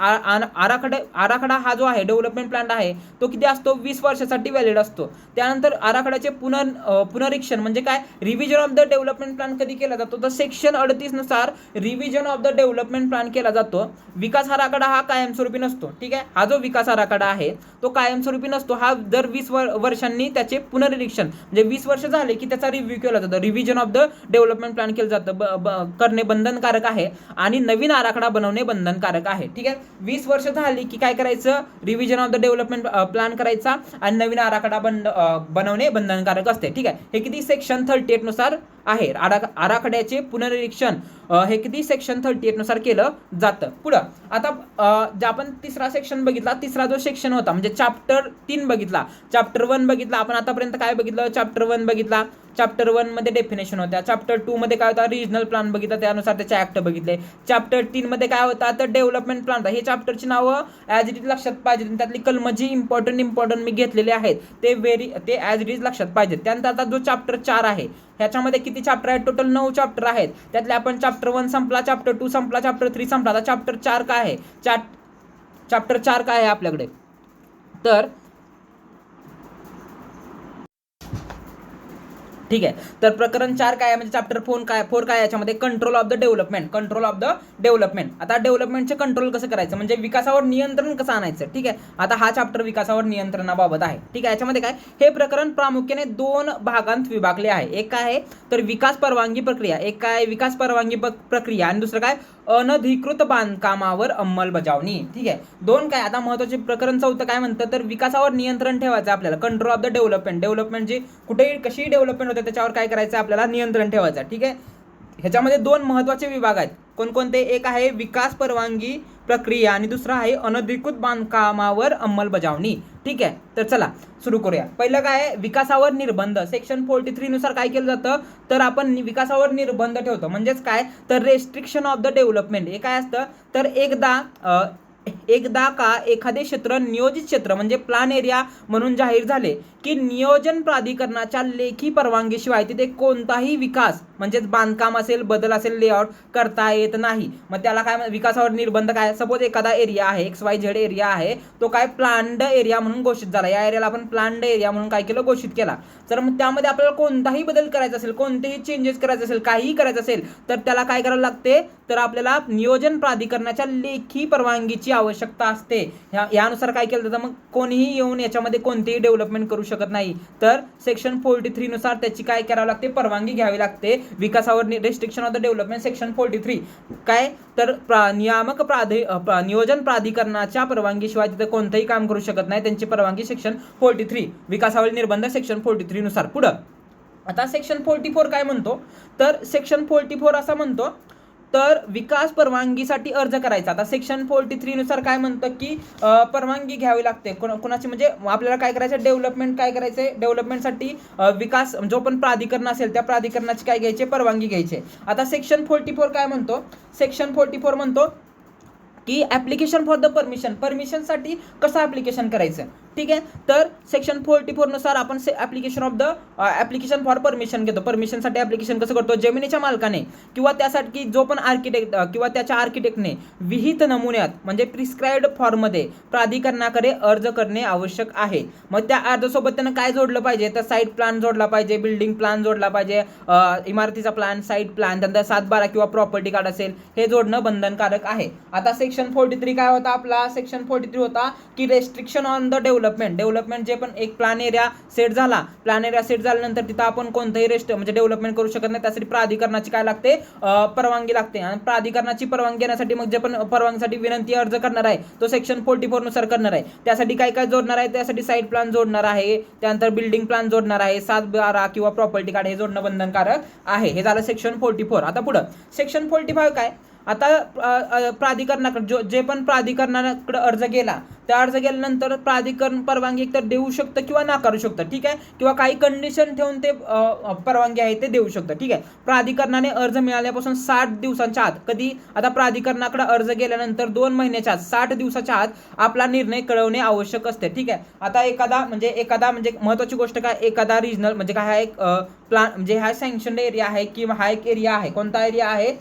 S1: आराखडा हा जो आहे डेव्हलपमेंट प्लॅन आहे तो किती असतो 20 वर्षासाठी व्हॅलिड असतो. त्यानंतर आराखड्याचे पुनरीक्षण म्हणजे काय revision of the development plan कधी केला जातो तर सेक्शन 38 नुसार revision of the development plan केला जातो. विकास आराखडा हा कायमस्वरूपी नसतो. ठीक आहे. हा जो विकास आराखडा आहे तो कायमस्वरूपी नसतो. हा दर 20 वर्षांनी त्याचे पुनरीक्षण म्हणजे 20 वर्ष झाले की त्याचा रिव्ह्यू केला जातो. Revision of the development plan केलं जातं करणे बंधनकारक आहे आणि नवीन आराखडा बनवणे बंधनकारक आहे. ठीक आहे. 20 वर्ष झाली की काय करायचं revision of the development plan करायचा आणि नवीन आराखडा बनवणे बंधनकारक असते. ठीक आहे. हे किती सेक्शन 38 नुसार आहे. आराखड्याचे पुनरीक्षण हे किती सेक्शन 38 नुसार केलं जातं. पुढं आता आपण तिसरा सेक्शन बघितला. तिसरा जो सेक्शन होता म्हणजे चॅप्टर 3 बघितला, चॅप्टर 1 बघितला आपण आतापर्यंत. काय बघितलं चॅप्टर 1 बघितला. चॅप्टर 1 मध्ये डेफिनेशन होत्या. चॅप्टर 2 मध्ये काय होता रिजनल प्लॅन बघितला त्यानुसार त्याचे ऍक्ट बघितले. चॅप्टर 3 मध्ये काय होता तर डेव्हलपमेंट प्लॅन होता. हे चॅप्टरची नावं ॲज इट इज लक्षात पाहिजेत. त्यातली कलम जी इम्पॉर्टंट मी घेतलेले आहेत ते ॲज इट इज लक्षात पाहिजेत. त्यानंतर आता जो चॅप्टर 4 आहे ह्याच्यामध्ये किती चॅप्टर आहेत टोटल 9 चॅप्टर आहेत. त्यातले आपण चॅप्टर 1 संपला, चॅप्टर 2 संपला, चॅप्टर 3 संपला. आता चॅप्टर 4 काय आहे चॅप्टर 4 काय आहे आपल्याकडे तर ठीक आहे. तर प्रकरण 4 काय आहे म्हणजे चॅप्टर 4 काय याच्यामध्ये कंट्रोल ऑफ द डेव्हलपमेंट. आता डेव्हलपमेंटचे कंट्रोल कसं करायचं म्हणजे विकासावर नियंत्रण कसं आणायचं. ठीक आहे. आता हा चॅप्टर विकासावर नियंत्रणाबाबत आहे. ठीक आहे. याच्यामध्ये काय हे प्रकरण प्रामुख्याने 2 भागांत विभागले आहे. एक काय आहे तर विकास परवानगी प्रक्रिया, एक काय विकास परवानगी प्रक्रिया आणि दुसरं काय अनधिकृत बांधकामावर अंमलबजावणी. ठीक आहे. 2 काय आता महत्त्वाचे प्रकरण 4 काय म्हणतं तर विकासावर नियंत्रण ठेवायचं आपल्याला. कंट्रोल ऑफ द डेव्हलपमेंट जे कुठेही कशी डेव्हलपमेंट होते त्याच्यावर काय करायचं आपल्याला नियंत्रण ठेवायचं. ठीक आहे. ह्याच्यामध्ये 2 महत्त्वाचे विभाग आहेत. कोणकोणते एक आहे विकास परवानगी प्रक्रिया आणि दुसरा आहे अनधिकृत बांधकामावर अंमलबजावणी. ठीक आहे. तर चला सुरू करूया. पहिलं काय आहे विकासावर निर्बंध. सेक्शन 43 नुसार काय केलं जातं तर आपण विकासावर निर्बंध ठेवतो. म्हणजेच काय तर रेस्ट्रिक्शन ऑफ द डेव्हलपमेंट. हे काय असतं तर एकदा का एखादे क्षेत्र नियोजित क्षेत्र म्हणजे प्लॅन एरिया म्हणून जाहीर झाले की नियोजन प्राधिकरणाच्या लेखी परवानगीशिवाय तिथे कोणताही विकास म्हणजेच बांधकाम असेल, बदल असेल, लेआउट करता येत नाही. मग त्याला काय विकासावर निर्बंध काय, सपोज एखादा एरिया आहे, XYZ एरिया आहे, तो काय प्लांड एरिया म्हणून घोषित झाला, या एरियाला आपण प्लांड एरिया म्हणून काय केलं, घोषित केला. तर मग त्यामध्ये आपल्याला कोणताही बदल करायचा असेल, कोणतेही चेंजेस करायचे असेल, काहीही करायचं असेल तर त्याला काय करावं लागते, तर आपल्याला नियोजन प्राधिकरणाच्या लेखी परवानगीची आवश्यकता असते. यानुसार काय केलं जातं, मग कोणीही येऊन याच्यामध्ये कोणतेही डेव्हलपमेंट करू शकत नाही. तर सेक्शन 43 नुसार त्याची काय करावं लागते, परवानगी घ्यावी लागते. विकासावर restriction of the development section 43 काय, तर नियोजन प्राधिकरणाच्या परवानगीशिवाय तिथे कोणतंही काम करू शकत नाही. त्यांची परवानगी सेक्शन 43 विकासावर निर्बंध सेक्शन 43 नुसार. पुढं आता सेक्शन 44 काय म्हणतो, तर सेक्शन 44 असं म्हणतो, तर विकास परवानगीसाठी अर्ज करायचा. आता सेक्शन 43 नुसार काय म्हणतं की परवानगी घ्यावी लागते कोणाची, म्हणजे आपल्याला काय करायचं, डेव्हलपमेंट काय करायचंय, डेव्हलपमेंटसाठी विकास जो पण प्राधिकरण असेल त्या प्राधिकरणाची काय घ्यायचे, परवानगी घ्यायची. आता सेक्शन 44 काय म्हणतो, सेक्शन 44 म्हणतो की ॲप्लिकेशन फॉर द परमिशनसाठी कसं ॲप्लिकेशन करायचं, ठीक आहे. तर सेक्शन 44 नुसार आपण ॲप्लिकेशन फॉर परमिशन घेतो. परमिशनसाठी ॲप्लिकेशन कसं करतो, जमिनीच्या मालकाने किंवा त्यासाठी जो पण आर्किटेक्ट किंवा त्याच्या आर्किटेक्टने विहित नमुन्यात म्हणजे प्रिस्क्राईब्ड फॉर्ममध्ये प्राधिकरणाकडे अर्ज करणे आवश्यक आहे. मग त्या अर्जासोबत त्यानं काय जोडलं पाहिजे, तर साईट प्लॅन जोडला पाहिजे, बिल्डिंग प्लॅन जोडला पाहिजे, इमारतीचा प्लॅन, साईट प्लॅन, त्यानंतर 7/12 किंवा प्रॉपर्टी कार्ड असेल, हे जोडणं बंधनकारक आहे. आता सेक्शन 43 काय होता आपला, सेक्शन 43 होता की रेस्ट्रिक्शन ऑन द डेव्हलपमेंट जे पण एक प्लॅन एरिया सेट झाल्यानंतर तिथं आपण कोणतंही म्हणजे डेव्हलपमेंट करू शकत नाही. त्यासाठी प्राधिकरणाची काय लागते, परवानगी लागते. आणि प्राधिकरणाची परवानगी घेण्यासाठी मग जे पण परवानगीसाठी विनंती अर्ज करणार आहे तो सेक्शन 44 नुसार करणार आहे. त्यासाठी काय काय जोडणार आहे, त्यासाठी साईट प्लॅन जोडणार आहे, त्यानंतर बिल्डिंग प्लॅन जोडणार आहे, 7/12 किंवा प्रॉपर्टी कार्ड हे जोडणं बंधनकारक आहे. हे झालं सेक्शन 44. आता पुढं सेक्शन 45 काय, आता प्राधिकरणाकडे जे पण प्राधिकरणाकडे अर्ज गेला, त्या अर्ज गेल्यानंतर प्राधिकरण परवानगी एकतर देऊ शकतं किंवा नाकारू शकतं, ठीक आहे, किंवा काही कंडिशन ठेवून ते परवानगी आहे ते देऊ शकतं, ठीक आहे. प्राधिकरणाने अर्ज मिळाल्यापासून 60 दिवसांच्या आत, कधी, आता प्राधिकरणाकडे अर्ज गेल्यानंतर 2 महिन्याच्या आत, 60 दिवसाच्या आत आपला निर्णय कळवणे आवश्यक असते, ठीक आहे. आता एखादा म्हणजे महत्त्वाची गोष्ट काय, एखादा रिजनल म्हणजे काय, हा एक प्लान म्हणजे हा सँक्शन्ड एरिया आहे किंवा हा एक एरिया आहे, कोणता एरिया आहे,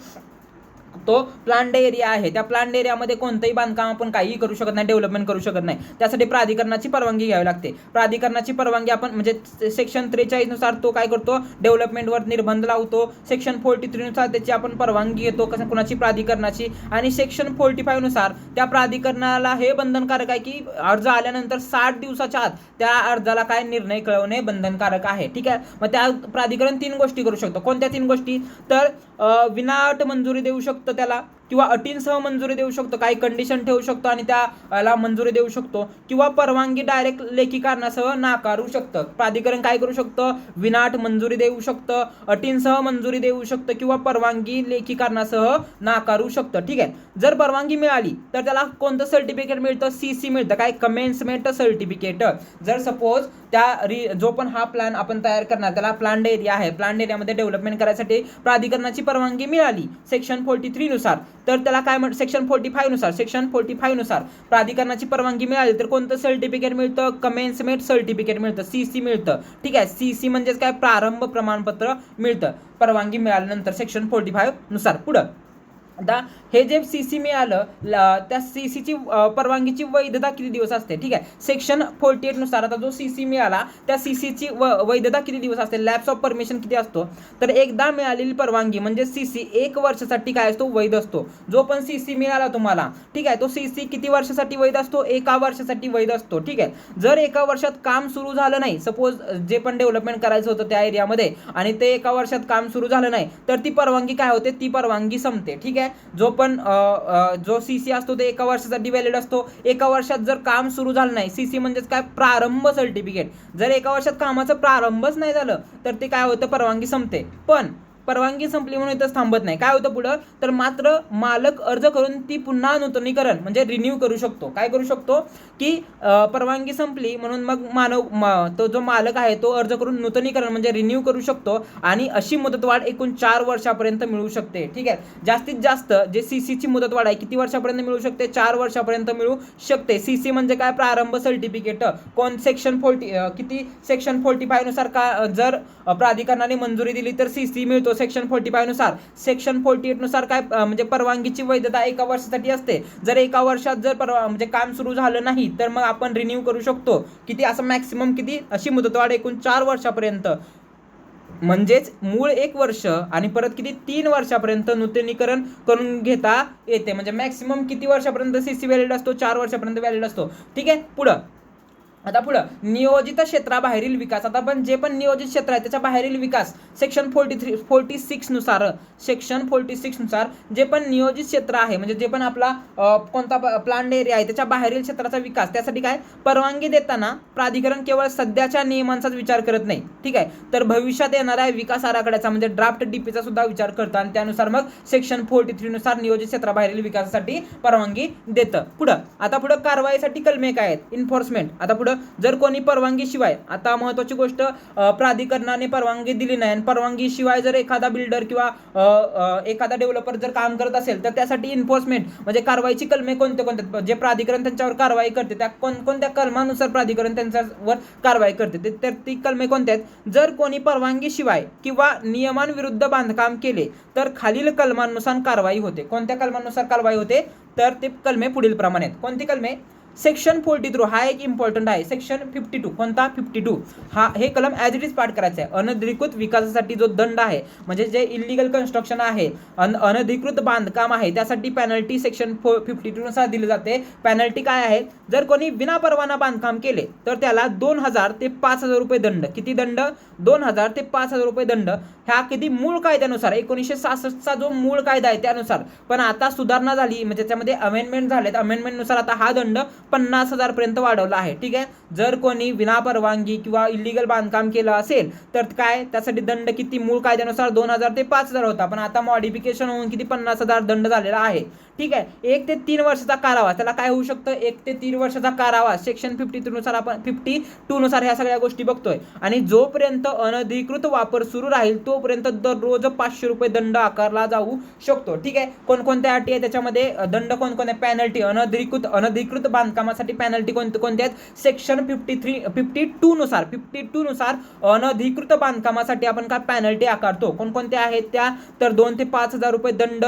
S1: तो प्लांट एरिया आहे. त्या प्लांट एरियामध्ये कोणतंही बांधकाम आपण काहीही करू शकत नाही, डेव्हलपमेंट करू शकत नाही. त्यासाठी प्राधिकरणाची परवानगी घ्यावी लागते. प्राधिकरणाची परवानगी आपण म्हणजे सेक्शन 43 नुसार तो काय करतो, डेव्हलपमेंटवर निर्बंध लावतो. सेक्शन 43 नुसार त्याची आपण परवानगी घेतो, कुणाची, प्राधिकरणाची. आणि सेक्शन 45 नुसार त्या प्राधिकरणाला हे बंधनकारक आहे की अर्ज आल्यानंतर 60 दिवसाच्या आत त्या अर्जाला काय निर्णय कळवणे बंधनकारक आहे, ठीक आहे. मग त्या प्राधिकरण 3 गोष्टी करू शकतो. कोणत्या 3 गोष्टी, तर विनाअट मंजुरी देऊ शकतो त्याला, किंवा अटींसह मंजुरी देऊ शकतो, काही कंडिशन ठेवू शकतो आणि त्याला मंजुरी देऊ शकतो, किंवा परवानगी डायरेक्ट लेखी कारणासह नाकारू शकतं. प्राधिकरण काय करू शकतं, विनाअट मंजुरी देऊ शकतं, अटींसह मंजुरी देऊ शकतं, किंवा परवानगी लेखी कारणासह नाकारू शकतं, ठीक आहे. जर परवानगी मिळाली तर त्याला कोणतं सर्टिफिकेट मिळतं, CC मिळतं, काय, कमेन्समेंट सर्टिफिकेट. जर सपोज जो पण हा प्लॅन आपण तयार करणार त्याला प्लांट एरिया आहे, प्लांट एरियामध्ये डेव्हलपमेंट करायसाठी प्राधिकरणाची परवानगी मिळाली सेक्शन 43 नुसार, तर त्याला काय म्हणतात, सेक्शन 45 नुसार प्राधिकरणाची परवानगी मिळाली तर कोणतं सर्टिफिकेट मिळतं, कमेन्समेंट सर्टिफिकेट मिळतं, CC मिळतं, ठीक आहे. CC म्हणजेच काय, प्रारंभ प्रमाणपत्र मिळतं परवानगी मिळाल्यानंतर सेक्शन 45 नुसार. पुढं आता हे जे CC मिळालं, त्या CCची परवानगीची वैधता किती दिवस असते, ठीक आहे. सेक्शन 48 नुसार आता जो CC मिळाला त्या CCची वैधता किती दिवस असते, लॅप्स ऑफ परमिशन किती असतो, तर एकदा मिळालेली परवानगी म्हणजे CC 1 वर्षासाठी काय असतो, वैध असतो. जो पण CC मिळाला तुम्हाला, ठीक आहे, तो CC किती वर्षासाठी वैध असतो, 1 वर्षासाठी वैध असतो, ठीक आहे. जर 1 वर्षात काम सुरू झालं नाही, सपोज जे पण डेव्हलपमेंट करायचं होतं त्या एरियामध्ये आणि ते 1 वर्षात काम सुरू झालं नाही, तर ती परवानगी काय होते, ती परवानगी संपते, ठीक आहे. जो पण जो CC असतो ते 1 वर्षासाठी व्हॅलिड असतो. 1 वर्षात जर काम सुरू झालं नाही, CC म्हणजेच काय, प्रारंभ सर्टिफिकेट. जर 1 वर्षात कामाचं प्रारंभच नाही झालं तर ते काय होतं, परवानगी संपते. पण परवानगी संपली म्हणून इथंच थांबत नाही, काय होतं पुढं, तर मात्र मालक अर्ज करून ती पुन्हा नूतनीकरण म्हणजे रिन्यू करू शकतो. काय करू शकतो की परवानगी संपली म्हणून मग तो जो मालक आहे तो अर्ज करून नूतनीकरण म्हणजे रिन्यू करू शकतो आणि अशी मुदतवाढ एकूण 4 वर्षापर्यंत मिळू शकते, ठीक आहे. जास्तीत जास्त जे CCची मुदतवाढ आहे किती वर्षापर्यंत मिळू शकते, 4 वर्षापर्यंत मिळू शकते. CC म्हणजे काय, प्रारंभ सर्टिफिकेट. कोण, सेक्शन 45 नुसार का जर प्राधिकरणाने मंजुरी दिली तर CC मिळतो. सेक्शन 45 नुसार, सेक्शन 48 नुसार काय म्हणजे परवानगीची वैधता 1 वर्षासाठी असते. जर 1 वर्षात जर म्हणजे काम सुरू झालं नाही तर मग आपण रिन्यू करू शकतो. किती असं मॅक्सिमम किती अशी मुदतवाढ एकूण 4 वर्षापर्यंत, म्हणजेच मूळ 1 वर्ष आणि परत किती 3 वर्षापर्यंत नूतनीकरण करून घेता येते. म्हणजे मॅक्सिमम किती वर्षापर्यंत सीसी व्हॅलिड असतो, 4 वर्षापर्यंत व्हॅलिड असतो. ठीक आहे. पुढं नियोजित क्षेत्राबाहेरील विकास. आता पण जे पण नियोजित क्षेत्र आहे त्याच्या बाहेरील विकास सेक्शन 46 नुसार, सेक्शन 46 नुसार जे पण नियोजित क्षेत्र आहे म्हणजे जे पण आपला कोणता प्लांट एरिया आहे त्याच्या बाहेरील क्षेत्राचा विकास, त्यासाठी काय परवानगी देताना प्राधिकरण केवळ सध्याच्या नियमांचाच विचार करत नाही. ठीक आहे, तर भविष्यात येणाऱ्या विकास आराखड्याचा म्हणजे ड्राफ्ट डीपीचा सुद्धा विचार करतं आणि त्यानुसार मग सेक्शन 43 नुसार नियोजित क्षेत्राबाहेरील विकासासाठी परवानगी देतं. पुढं कारवाईसाठी कलमे काय आहेत, इन्फोर्समेंट. आता पुढं जर कोणी परवानगीशिवाय, आता महत्त्वाची गोष्ट, प्राधिकरणाने परवानगी दिली नाही आणि परवानगीशिवाय जर एखादा बिल्डर किंवा एखादा डेव्हलपर जर काम करत असेल तर त्यासाठी इन्फोर्समेंट म्हणजे कारवाईची कलमे कोणते जे प्राधिकरण त्यांच्यावर कारवाई करते त्या कोणत्या कलमानुसार प्राधिकरण त्यांच्यावर कारवाई करते तर ती कलमे कोणत्या आहेत. जर कोणी परवानगीशिवाय किंवा नियमांविरुद्ध बांधकाम केले तर खालील कलमांनुसार कारवाई होते. कोणत्या कलमानुसार कारवाई होते तर ते कलमे पुढील प्रमाणे आहेत. कोणती कलमे, सेक्शन 43 हा एक इम्पॉर्टंट आहे. सेक्शन 52 कोणता 52 हा हे कलम ॲज इट इज पाठ करायचं आहे. अनधिकृत विकासासाठी जो दंड आहे म्हणजे जे इलिगल कन्स्ट्रक्शन आहे, अनधिकृत बांधकाम आहे त्यासाठी पेनल्टी सेक्शन 52 नुसार दिली जाते. पेनल्टी काय आहे, जर कोणी विनापरवाना बांधकाम केले तर त्याला 2000 ते 5000 रुपये दंड. किती दंड, 2000 ते 5000 रुपये दंड. ह्या किती मूळ कायद्यानुसार 1966चा जो मूळ कायदा आहे त्यानुसार. पण आता सुधारणा झाली म्हणजे त्याच्यामध्ये अमेंडमेंट झालेत. अमेंडमेंटनुसार आता हा दंड 50,000 पर्यंत वाढवला आहे. ठीक आहे, जर कोणी विनापरवानगी किंवा इलिगल बांधकाम केलं असेल तर काय त्यासाठी दंड किती, मूळ कायद्यानुसार 2000 ते 5000 होता पण आता मॉडिफिकेशन होऊन किती 50,000 दंड झालेला आहे. ठीक आहे, 1 ते 3 वर्षाचा कारावास, त्याला काय होऊ शकतं 1 ते 3 वर्षाचा कारावास सेक्शन 52 नुसार आपण 52 नुसार ह्या सगळ्या गोष्टी बघतोय. आणि जोपर्यंत अनधिकृत वापर सुरू राहील तोपर्यंत दररोज 500 रुपये दंड आकारला जाऊ शकतो. ठीक आहे, कोणकोणत्या अटी आहे त्याच्यामध्ये दंड, कोणकोणत्या पेनल्टी, अनधिकृत बांधकामासाठी पेनल्टी कोणत्या आहेत, सेक्शन 52 नुसार अनधिकृत बांधकामासाठी आपण काय पेनल्टी आकारतो. कोणकोणत्या आहेत त्या तर 2 ते 5000 रुपये दंड,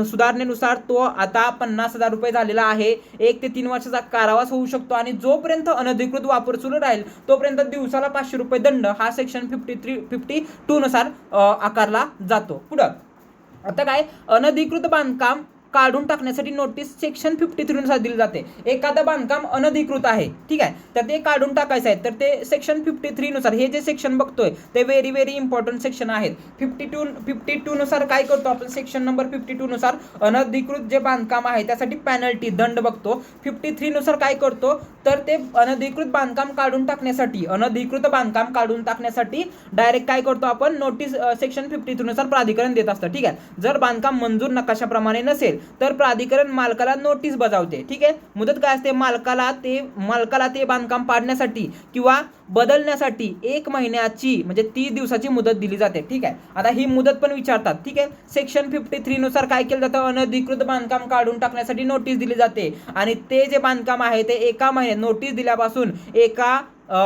S1: सुधारणेनुसार तो आता 50,000 रुपये झालेला आहे. 1 ते 3 वर्षाचा कारावास होऊ शकतो आणि जोपर्यंत अनधिकृत वापर सुरू राहील तोपर्यंत दिवसाला 500 रुपये दंड हा सेक्शन 52 नुसार आकारला जातो. पुढं आता काय, अनधिकृत बांधकाम काढून टाकण्यासाठी नोटीस सेक्शन 53 नुसार दिली जाते. एखादं बांधकाम अनधिकृत आहे, ठीक आहे, तर ते काढून टाकायचं आहे तर ते सेक्शन 53 नुसार, हे जे सेक्शन बघतोय ते व्हेरी व्हेरी इम्पॉर्टंट सेक्शन आहेत. 52 नुसार काय करतो आपण, सेक्शन नंबर 52 नुसार अनधिकृत जे बांधकाम आहे त्यासाठी पेनल्टी दंड बघतो. 53 नुसार काय करतो तर ते अनधिकृत बांधकाम काढून टाकण्यासाठी डायरेक्ट काय करतो आपण, नोटीस सेक्शन 53 नुसार प्राधिकरण देत असतं. ठीक आहे, जर बांधकाम मंजूर नकाशाप्रमाणे नसेल तर प्राधिकरण मालकाला नोटीस बजावते. ठीक आहे, मुदत काय असते, मालकाला ते बांधकाम पाडण्यासाठी किंवा बदलण्यासाठी 1 महिन्याची म्हणजे 30 दिवसाची मुदत दिली जाते. ठीक आहे, आता ही मुदत पण विचारतात. ठीक आहे, सेक्शन 53 नुसार काय केलं जातं, अनधिकृत बांधकाम काढून टाकण्यासाठी नोटीस दिली जाते आणि ते जे बांधकाम आहे ते 1 महिन्यात नोटीस दिल्यापासून 1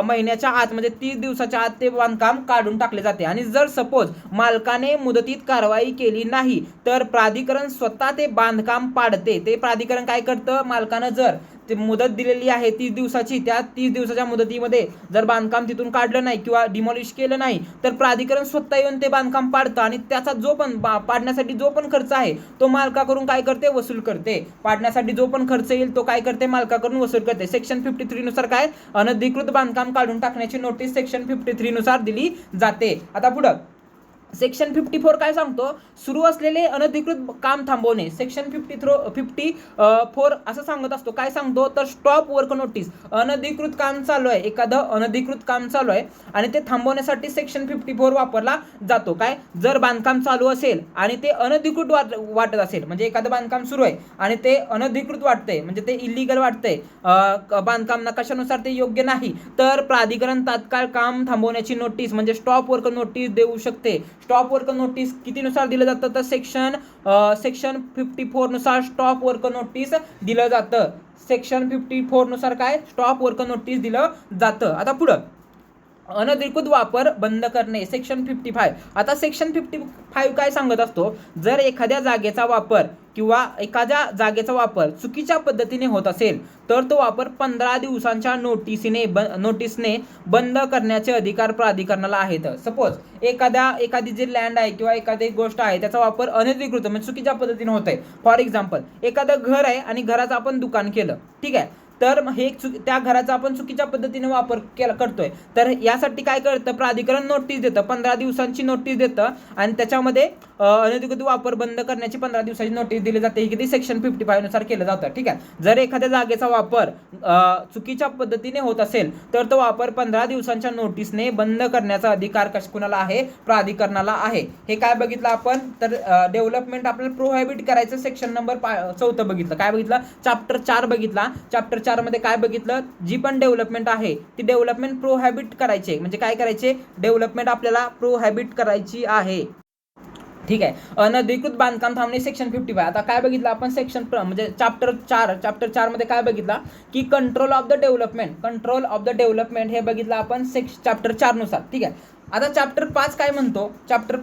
S1: महिन्याच्या आत म्हणजे 30 दिवसाच्या आत ते बांधकाम काढून टाकले जाते. आणि जर सपोज मालकाने मुदतीत कारवाई केली नाही तर प्राधिकरण स्वतः ते बांधकाम पाडते. ते प्राधिकरण काय करतं, मालकानं जर ते मुदत दिलेली आहे 30 दिवसाची, त्या 30 दिवसाच्या मुदतीमध्ये जर बांधकाम तिथून काढलं नाही किंवा डिमॉलिश केलं नाही तर प्राधिकरण स्वतः येऊन ते बांधकाम पाडतं आणि त्याचा जो पण पाडण्यासाठी जो पण खर्च आहे तो मालकाकडून काय करते, वसूल करते. पाडण्यासाठी जो पण खर्च येईल तो काय करते, मालकाकडून वसूल करते. सेक्शन 53 नुसार काय, अनधिकृत बांधकाम काढून टाकण्याची नोटीस सेक्शन 53 नुसार दिली जाते. आता पुढं सेक्शन 54 काय सांगतो, सुरू असलेले अनधिकृत काम थांबवणे. सेक्शन 54 असं सांगत असतो, काय सांगतो तर स्टॉप वर्क नोटीस. अनधिकृत काम चालू आहे, एखादं अनधिकृत काम चालू आहे आणि ते थांबवण्यासाठी सेक्शन 54 वापरला जातो. काय, जर बांधकाम चालू असेल आणि ते अनधिकृत वाटत असेल म्हणजे एखादं बांधकाम सुरू आहे आणि ते अनधिकृत वाटतंय म्हणजे ते इलिगल वाटतंय, बांधकाम नकाशानुसार ते योग्य नाही, तर प्राधिकरण तात्काळ काम थांबवण्याची नोटीस म्हणजे स्टॉप वर्क नोटीस देऊ शकते. स्टॉप वर्क नोटीस किती नुसार दिलं जातं तर सेक्शन 54 नुसार स्टॉप वर्क नोटीस दिलं जातं. सेक्शन 54 नुसार काय, स्टॉप वर्क नोटीस दिलं जातं. आता पुढं अनधिकृत वापर बंद करणे सेक्शन 55. आता सेक्शन 55 काय सांगत असतो, जर एखाद्या जागेचा वापर किंवा एखाद्या जागेचा वापर चुकीच्या पद्धतीने होत असेल तर तो वापर 15 दिवसांच्या नोटीसने बंद करण्याचे अधिकार प्राधिकरणाला आहेत. सपोज एखादी जी लँड आहे किंवा एखादी गोष्ट आहे त्याचा वापर अनधिकृत म्हणजे चुकीच्या पद्धतीने होत आहे. फॉर एक्झाम्पल एखादं घर आहे आणि घराचं आपण दुकान केलं, ठीक आहे, तर हे त्या घराचा आपण चुकीच्या पद्धतीने वापर करतोय, तर यासाठी काय करतं प्राधिकरण नोटीस देतं, 15 दिवसांची नोटीस देतं आणि त्याच्यामध्ये अनधिकृत वापर बंद करण्याची 15 दिवसाची नोटीस दिली जाते. हे किती सेक्शन 55 नुसार केलं जातं. ठीक आहे, जर एखाद्या जागेचा वापर चुकीच्या पद्धतीने होत असेल तर तो वापर 15 दिवसांच्या नोटीसने बंद करण्याचा अधिकार कुणाला आहे, प्राधिकरणाला आहे. हे काय बघितलं आपण, तर डेव्हलपमेंट आपल्याला प्रोहायबिट करायचं सेक्शन नंबर 4 बघितलं. काय बघितलं, चॅप्टर 4 बघितला. चॅप्टर 4 मध्ये काय बघितलं, जी पण डेव्हलपमेंट आहे ती डेव्हलपमेंट प्रोहायबिट करायचे, म्हणजे काय करायचे, डेव्हलपमेंट आपल्याला प्रोहायबिट करायची आहे. ठीक आहे, अनधिकृत बांधकाम थांबणे सेक्शन 55. आता काय बघितलं आपण सेक्शन म्हणजे चॅप्टर 4 मध्ये काय बघितला की कंट्रोल ऑफ द डेव्हलपमेंट हे बघितलं आपण चॅप्टर 4 नुसार. ठीक आहे, आता चॅप्टर 5 काय म्हणतो, चॅप्टर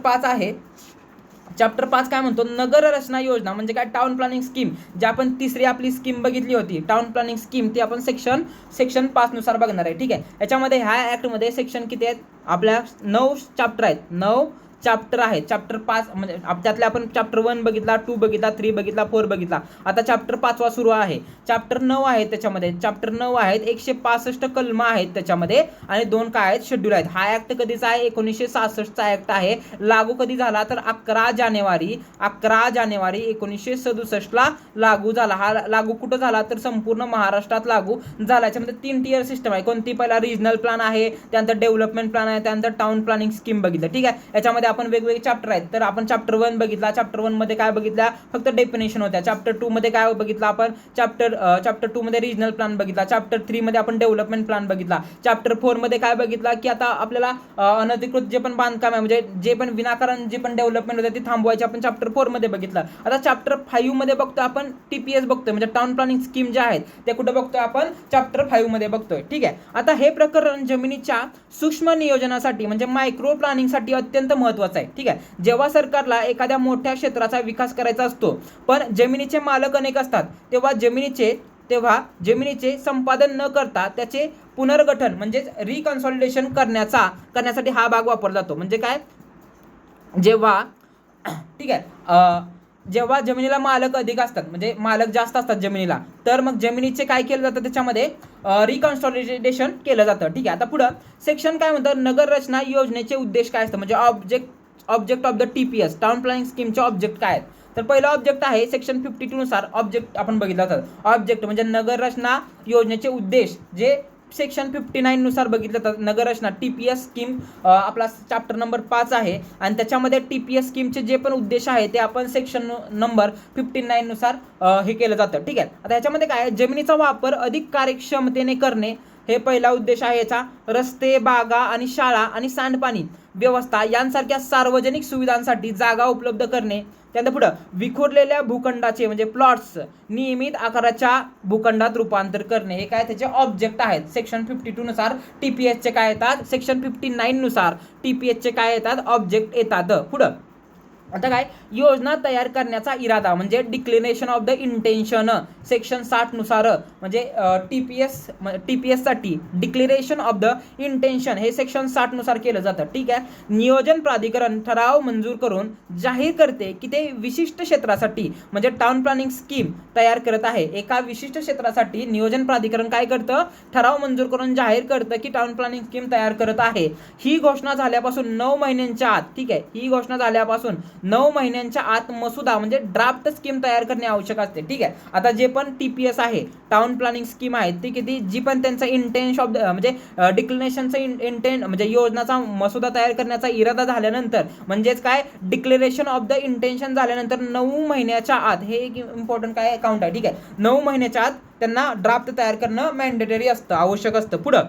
S1: 5 काय म्हणतो, नगर रचना योजना म्हणजे काय, टाउन प्लॅनिंग स्कीम. जी आपण तिसरी आपली स्कीम बघितली होती टाउन प्लॅनिंग स्कीम, ती आपण सेक्शन 5 नुसार बघणार आहे. ठीक आहे, याच्यामध्ये ह्या ऍक्टमध्ये सेक्शन किती आहेत, आपल्या 9 चॅप्टर आहेत, 9 चॅप्टर आहेत. चॅप्टर 5 म्हणजे त्यातले आपण चॅप्टर 1 बघितला, 2 बघितला, 3 बघितला, 4 बघितला. आता चॅप्टर 5वा सुरू आहे. चॅप्टर 9 आहे, त्याच्यामध्ये चॅप्टर 9 आहेत, 165 कलम आहेत त्याच्यामध्ये आणि 2 काय आहेत, शेड्यूल आहेत. हा ऍक्ट कधीचा आहे, 1966 चा ऍक्ट आहे. लागू कधी झाला तर 11 जानेवारी 1967 ला लागू झाला. हा लागू कुठं झाला तर संपूर्ण महाराष्ट्रात लागू झाला. याच्यामध्ये 3 टियर सिस्टम आहे. कोणती, पहिला रिजनल प्लॅन आहे, त्यानंतर डेव्हलपमेंट प्लॅन आहे, त्यानंतर टाउन प्लॅनिंग स्कीम बघितलं. ठीक आहे, याच्यामध्ये आपण वेगवेगळे चॅप्टर आहेत. तर आपण चॅप्टर 1 बघितला. चॅप्टर 1 मध्ये काय बघितला, फक्त डेफिनेशन होत्या. चॅप्टर 2 मध्ये काय बघितलं आपण, चॅप्टर 2 मध्ये रिजनल प्लॅन बघितला. चॅप्टर 3 मध्ये आपण डेव्हलपमेंट प्लॅन बघितला. चॅप्टर 4 मध्ये काय बघितला की आता आपल्याला अनधिकृत जे पण बांधकाम आहे म्हणजे जे पण विनाकारण जे पण डेव्हलपमेंट होते ती थांबवायची, आपण चॅप्टर 4 मध्ये बघितलं. आता चॅप्टर 5 मध्ये बघतोय आपण TPS बघतोय, म्हणजे टाउन प्लॅनिंग स्कीम ज्या आहेत ते कुठे बघतोय आपण, चॅप्टर 5 मध्ये बघतोय. ठीक आहे, आता हे प्रकरण जमिनीच्या सूक्ष्म नियोजनासाठी म्हणजे मायक्रो प्लॅनिंगसाठी अत्यंत महत्त्वाचं आहे. ठीक आहे, जेव्हा सरकारला एखाद्या मोठ्या क्षेत्राचा विकास करायचा असतो पण जमिनीचे मालक अनेक असतात तेव्हा जमिनीचे संपादन न करता त्याचे पुनर्गठन म्हणजे रिकन्सॉलिडेशन करण्यासाठी हा भाग वापरला जातो. म्हणजे काय, जेव्हा ठीक आहे जेव्हा जमिनीला मालक अधिक असतात म्हणजे मालक जास्त असतात जमिनीला, तर मग जमिनीचे काय केलं जातं, त्याच्यामध्ये रिकन्सॉलिडेशन केलं जातं. ठीक आहे, आता पुढं सेक्शन काय म्हणतं, नगर रचना योजनेचे उद्देश काय असतं, म्हणजे object of the TPS town planning स्कीमचे ऑब्जेक्ट काय आहेत. तर पहिला ऑब्जेक्ट आहे सेक्शन 52 नुसार ऑब्जेक्ट आपण बघितला तर ऑब्जेक्ट म्हणजे नगर रचना योजनेचे उद्देश जे सेक्शन 59 नुसार बघितलं तर नगर रचना TPS स्कीम आपला चॅप्टर नंबर 5 आहे आणि त्याच्यामध्ये TPS स्कीमचे जे पण उद्देश आहे ते आपण सेक्शन नंबर 59 नुसार हे केलं जातं. ठीक आहे, आता ह्याच्यामध्ये काय, जमिनीचा वापर अधिक कार्यक्षमतेने करणे हे पहिला उद्देश आहे याचा. रस्ते, बागा आणि शाळा आणि सांडपाणी व्यवस्था यांसारख्या सार्वजनिक सुविधांसाठी जागा उपलब्ध करणे. त्यानंतर पुढं विखुरलेल्या भूखंडाचे म्हणजे प्लॉट्स नियमित आकाराच्या भूखंडात रूपांतर करणे, हे काय त्याचे ऑब्जेक्ट आहेत. सेक्शन 52 नुसार TPS चे काय येतात, सेक्शन 59 नुसार TPS चे काय येतात, ऑब्जेक्ट येतात. पुढं आता काय, योजना तयार करण्याचा इरादा म्हणजे declaration of the intention section 60 नुसार म्हणजे TPS साठी डिक्लेरेशन ऑफ द इंटेन्शन हे सेक्शन 60 नुसार केलं जातं. ठीक आहे, नियोजन प्राधिकरण ठराव मंजूर करून जाहीर करते की ते विशिष्ट क्षेत्रासाठी म्हणजे टाउन प्लॅनिंग स्कीम तयार करत आहे. एका विशिष्ट क्षेत्रासाठी नियोजन प्राधिकरण काय करतं, ठराव मंजूर करून जाहीर करतं की टाउन प्लॅनिंग स्कीम तयार करत आहे. ही घोषणा झाल्यापासून 9 महिन्यांच्या आत, ठीक आहे, ही घोषणा झाल्यापासून 9 महिन्यांच्या आत मसुदा म्हणजे ड्राफ्ट स्कीम तयार करणे आवश्यक असते. ठीक आहे, आता जे पण TPS आहे टाउन प्लॅनिंग स्कीम आहे ती किती, जी पण त्यांचा इंटेन्शन ऑफ म्हणजे डिक्लेरेशनचा इंटेंट म्हणजे योजनाचा मसुदा तयार करण्याचा इरादा झाल्यानंतर म्हणजेच काय डिक्लेरेशन ऑफ द इंटेन्शन झाल्यानंतर 9 महिन्याच्या आत, हे एक इम्पॉर्टंट काय काउंट आहे. ठीक आहे, 9 महिन्याच्या आत त्यांना ड्राफ्ट तयार करणं मॅन्डेटरी असतं, आवश्यक असतं. पुढं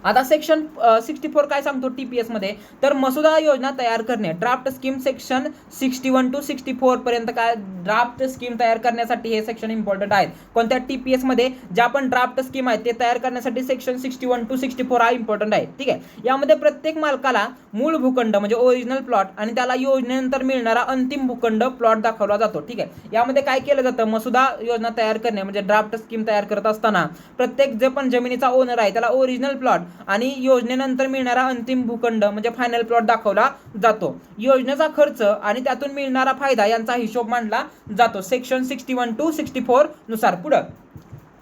S1: आता सेक्शन 64 काय सांगतो TPS मध्ये, तर मसुदा योजना तयार करणे, ड्राफ्ट स्कीम सेक्शन 61 to 64 पर्यंत काय ड्राफ्ट स्कीम तयार करण्यासाठी हे सेक्शन इम्पॉर्टंट आहेत. कोणत्या TPS मध्ये ज्या पण ड्राफ्ट स्कीम आहेत ते तयार करण्यासाठी सेक्शन 61 to 64 हा इम्पॉर्टंट आहे. ठीक आहे. यामध्ये प्रत्येक मालकाला मूळ भूखंड म्हणजे ओरिजिनल प्लॉट आणि त्याला योजनेनंतर मिळणारा अंतिम भूखंड प्लॉट दाखवला जातो. ठीक आहे. यामध्ये काय केलं जातं, मसुदा योजना तयार करणे म्हणजे ड्राफ्ट स्कीम तयार करत असताना प्रत्येक जे पण जमिनीचा ओनर आहे त्याला ओरिजिनल प्लॉट आणि योजनेनंतर मिळणारा अंतिम भूखंड म्हणजे फायनल प्लॉट दाखवला जातो. योजनेचा खर्च आणि त्यातून मिळणारा फायदा यांचा हिशोब मांडला जातो सेक्शन 61 to 64 नुसार. पुढे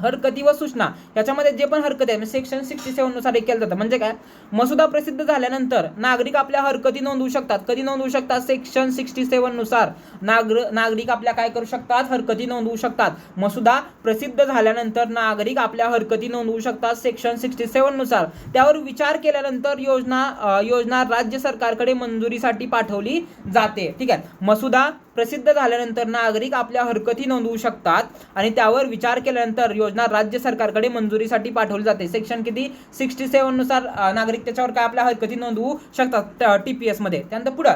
S1: हरकती व सूचना, याच्यामध्ये जे पण हरकत आहे सेक्शन 67 नुसार हे केलं जातं. म्हणजे काय, मसुदा प्रसिद्ध झाल्यानंतर नागरिक आपल्या हरकती नोंदवू शकतात. कधी नोंदवू शकतात, सेक्शन 67 नुसार नागरिक आपल्या काय करू शकतात, हरकती नोंदवू शकतात. मसुदा प्रसिद्ध झाल्यानंतर नागरिक आपल्या हरकती नोंदवू शकतात सेक्शन 67 नुसार. त्यावर विचार केल्यानंतर योजना राज्य सरकारकडे मंजुरीसाठी पाठवली जाते. ठीक आहे. मसुदा प्रसिद्ध झाल्यानंतर नागरिक आपल्या हरकती नोंदवू शकतात आणि त्यावर विचार केल्यानंतर योजना राज्य सरकारकडे मंजुरीसाठी पाठवली जाते. सेक्शन किती 67 नुसार नागरिक त्याच्यावर काय आपल्या हरकती नोंदवू शकतात TPS मध्ये. त्यानंतर पुढे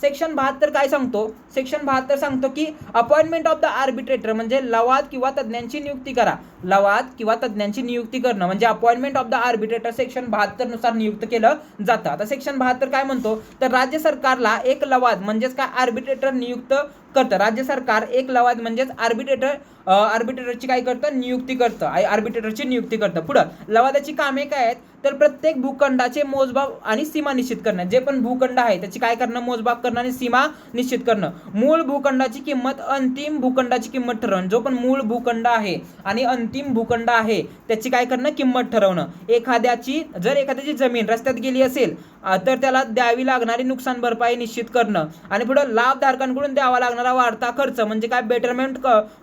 S1: सेक्शन 72 काय सांगतो, सेक्शन 72 सांगतो की अपॉइंटमेंट ऑफ द आर्बिट्रेटर म्हणजे लवाद किंवा तज्ञांची नियुक्ती करा. लवाद किंवा तज्ञांची नियुक्ती करणं म्हणजे appointment of the arbitrator section 72 नुसार नियुक्त केलं जातं. आता सेक्शन 72 काय म्हणतो, तर राज्य सरकारला एक लवाद म्हणजेच काय आर्बिट्रेटर नियुक्त करतं. राज्य सरकार एक लवाद म्हणजेच आर्बिट्रेटरची काय करतं, नियुक्ती करतं, आर्बिट्रेटरची नियुक्ती करतं. पुढं लवादाची कामे काय आहेत, तर प्रत्येक भूखंडाचे मोजमाप आणि सीमा निश्चित करणं. जे पण भूखंड आहे त्याची काय करणं, मोजमाप करणं आणि सीमा निश्चित करणं. मूळ भूखंडाची किंमत, अंतिम भूखंडाची किंमत ठरवणं. जो पण मूळ भूखंड आहे आणि अंतिम भूखंड आहे त्याची काय करणं, किंमत ठरवणं. जर एखाद्याची जमीन रस्त्यात गेली असेल तर त्याला द्यावी लागणारी नुकसान भरपाई निश्चित करणं. आणि पुढे लाभधारकांकडून द्यावा लागणारा वाढता खर्च म्हणजे काय, बेटरमेंट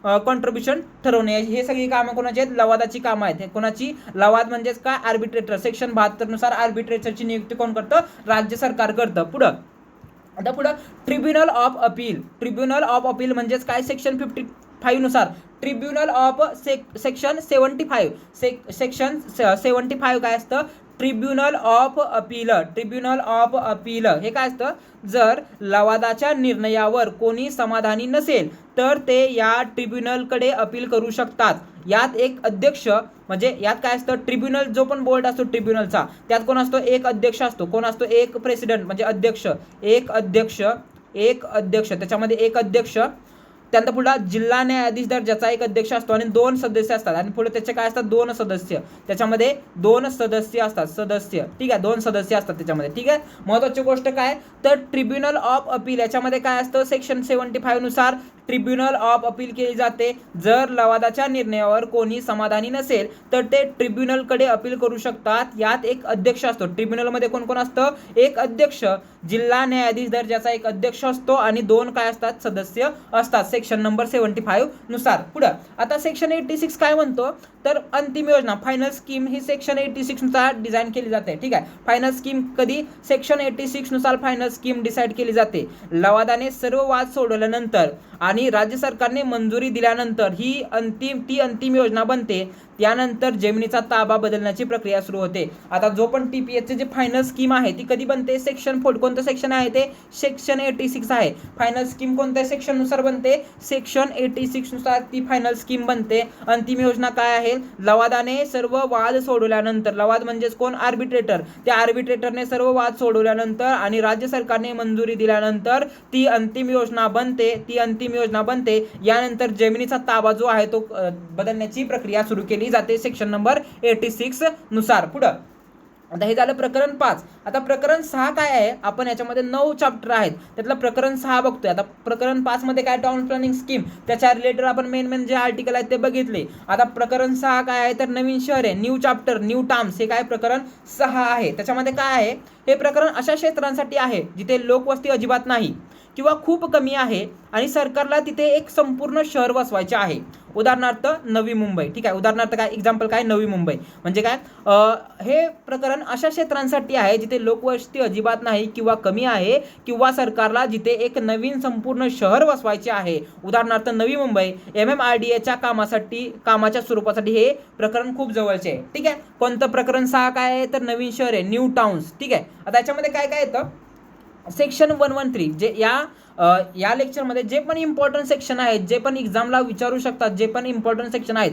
S1: कॉन्ट्रीब्युशन ठरवणे. हे सगळी कामं कोणाची आहेत, लवादाची कामं आहेत. कोणाची, लवाद म्हणजेच काय, आर्बिट्रेटर. सेक्शन 72 नुसार आर्बिट्रेटरची नियुक्ती कोण करतं, राज्य सरकार करतं. आता पुढं tribunal of appeal. Tribunal of appeal म्हणजेच काय, सेक्शन 55 नुसार ट्रिब्युनल ऑफ सेक्शन 75 सेक्शन 75 काय असतं, tribunal of appeal. Tribunal of appeal हे काय असतं, जर लवादाच्या निर्णयावर कोणी समाधानी नसेल तर ते या ट्रिब्युनलकडे अपील करू शकतात. यात एक अध्यक्ष म्हणजे यात काय असतं, ट्रिब्युनल जो पण बोर्ड असतो ट्रिब्युनलचा त्यात कोण असतो, एक अध्यक्ष असतो. कोण असतो, एक प्रेसिडेंट म्हणजे अध्यक्ष, एक अध्यक्ष त्याच्यामध्ये एक अध्यक्ष. त्यानंतर पुढे जिल्हा न्यायाधीश दर्जाचा एक अध्यक्ष असतो आणि 2 सदस्य असतात. आणि पुढे त्याचे काय असतात, 2 सदस्य. त्याच्यामध्ये 2 सदस्य असतात, सदस्य. ठीक आहे, 2 सदस्य असतात त्याच्यामध्ये. ठीक आहे. महत्त्वाची गोष्ट काय, तर ट्रिब्युनल ऑफ अपील याच्यामध्ये काय असतं, सेक्शन 75 नुसार ट्रिब्युनल ऑफ अपील केली जाते. जर लवादाच्या निर्णयावर कोणी समाधानी नसेल तर ते ट्रिब्युनलकडे अपील करू शकतात. यात एक अध्यक्ष असतो. ट्रिब्युनलमध्ये कोण कोण असतं, एक अध्यक्ष, जिल्हा न्यायाधीश दर्जाचा एक अध्यक्ष असतो आणि 2 काय असतात, सदस्य असतात सेक्शन नंबर 75 नुसार. पुढे आता सेक्शन 86 काय म्हणतो, तर अंतिम योजना फायनल स्कीम ही सेक्शन 86 नुसार डिझाईन केली जाते. ठीक आहे. फायनल स्कीम कधी, सेक्शन 86 नुसार फायनल स्कीम डिसाईड केली जाते. लवादाने सर्व वाद सोडवल्यानंतर आणि राज्य सरकारने मंजुरी दिल्यानंतर ती अंतिम योजना बनते. त्यानंतर जमिनीचा ताबा बदलण्याची प्रक्रिया सुरू होते. आता जो पण TPS जे फायनल स्कीम आहे ती कधी बनते, सेक्शन कोणतं सेक्शन आहे ते, सेक्शन 86 आहे. फायनल स्कीम कोणत्या सेक्शन नुसार बनते, सेक्शन 86 नुसार ती फायनल स्कीम बनते. अंतिम योजना काय आहे, लवादाने सर्व वाद सोडवल्यानंतर, लवाद म्हणजेच कोण, आर्बिट्रेटर. त्या आर्बिट्रेटरने सर्व वाद सोडवल्यानंतर आणि राज्य सरकारने मंजुरी दिल्यानंतर ती अंतिम योजना बनते. यानंतर जमिनीचा ताबा जो आहे तो बदलण्याची प्रक्रिया सुरू केली जाते सेक्शन नंबर 86 नुसार. पुढे आता हे झालं प्रकरण 5. आता प्रकरण 6 काय आहे, आपण याच्यामध्ये 9 चॅप्टर आहेत त्यातलं प्रकरण 6 बघतोय. आता प्रकरण 5 मध्ये काय, टाउन प्लॅनिंग स्कीम, त्याच्या रिलेटेड आपण मेन जे आर्टिकल आहेत ते बघितले. आता प्रकरण 6 काय आहे, तर नवीन शहर आहे, न्यू चॅप्टर, न्यू टर्म्स, हे काय प्रकरण 6 आहे. त्याच्यामध्ये काय आहे, हे प्रकरण अशा क्षेत्रांसाठी आहे जिथे लोकवस्ती अजिबात नाही किंवा खूप कमी आहे आणि सरकारला तिथे एक संपूर्ण शहर वसवायचे आहे. उदाहरणार्थ नवी मुंबई. ठीक आहे, उदाहरणार्थ काय, एक्झाम्पल काय, नवी मुंबई. म्हणजे काय, हे प्रकरण अशा क्षेत्रांसाठी आहे जिथे लोकवस्ती अजिबात नाही किंवा कमी आहे, किंवा सरकारला जिथे एक नवीन संपूर्ण शहर वसवायचे आहे. उदाहरणार्थ नवी मुंबई. MMRDAच्या कामाच्या स्वरूपासाठी हे प्रकरण खूप जवळचे आहे. ठीक आहे, कोणतं प्रकरण 6 काय आहे तर नवीन शहर आहे, न्यू टाउन्स. ठीक आहे, आता याच्यामध्ये काय काय येतं, सेक्शन 113 जे या लेक्चरमध्ये जे पण इम्पॉर्टंट सेक्शन आहेत, जे पण एक्झामला विचारू शकतात, जे पण इम्पॉर्टंट सेक्शन आहेत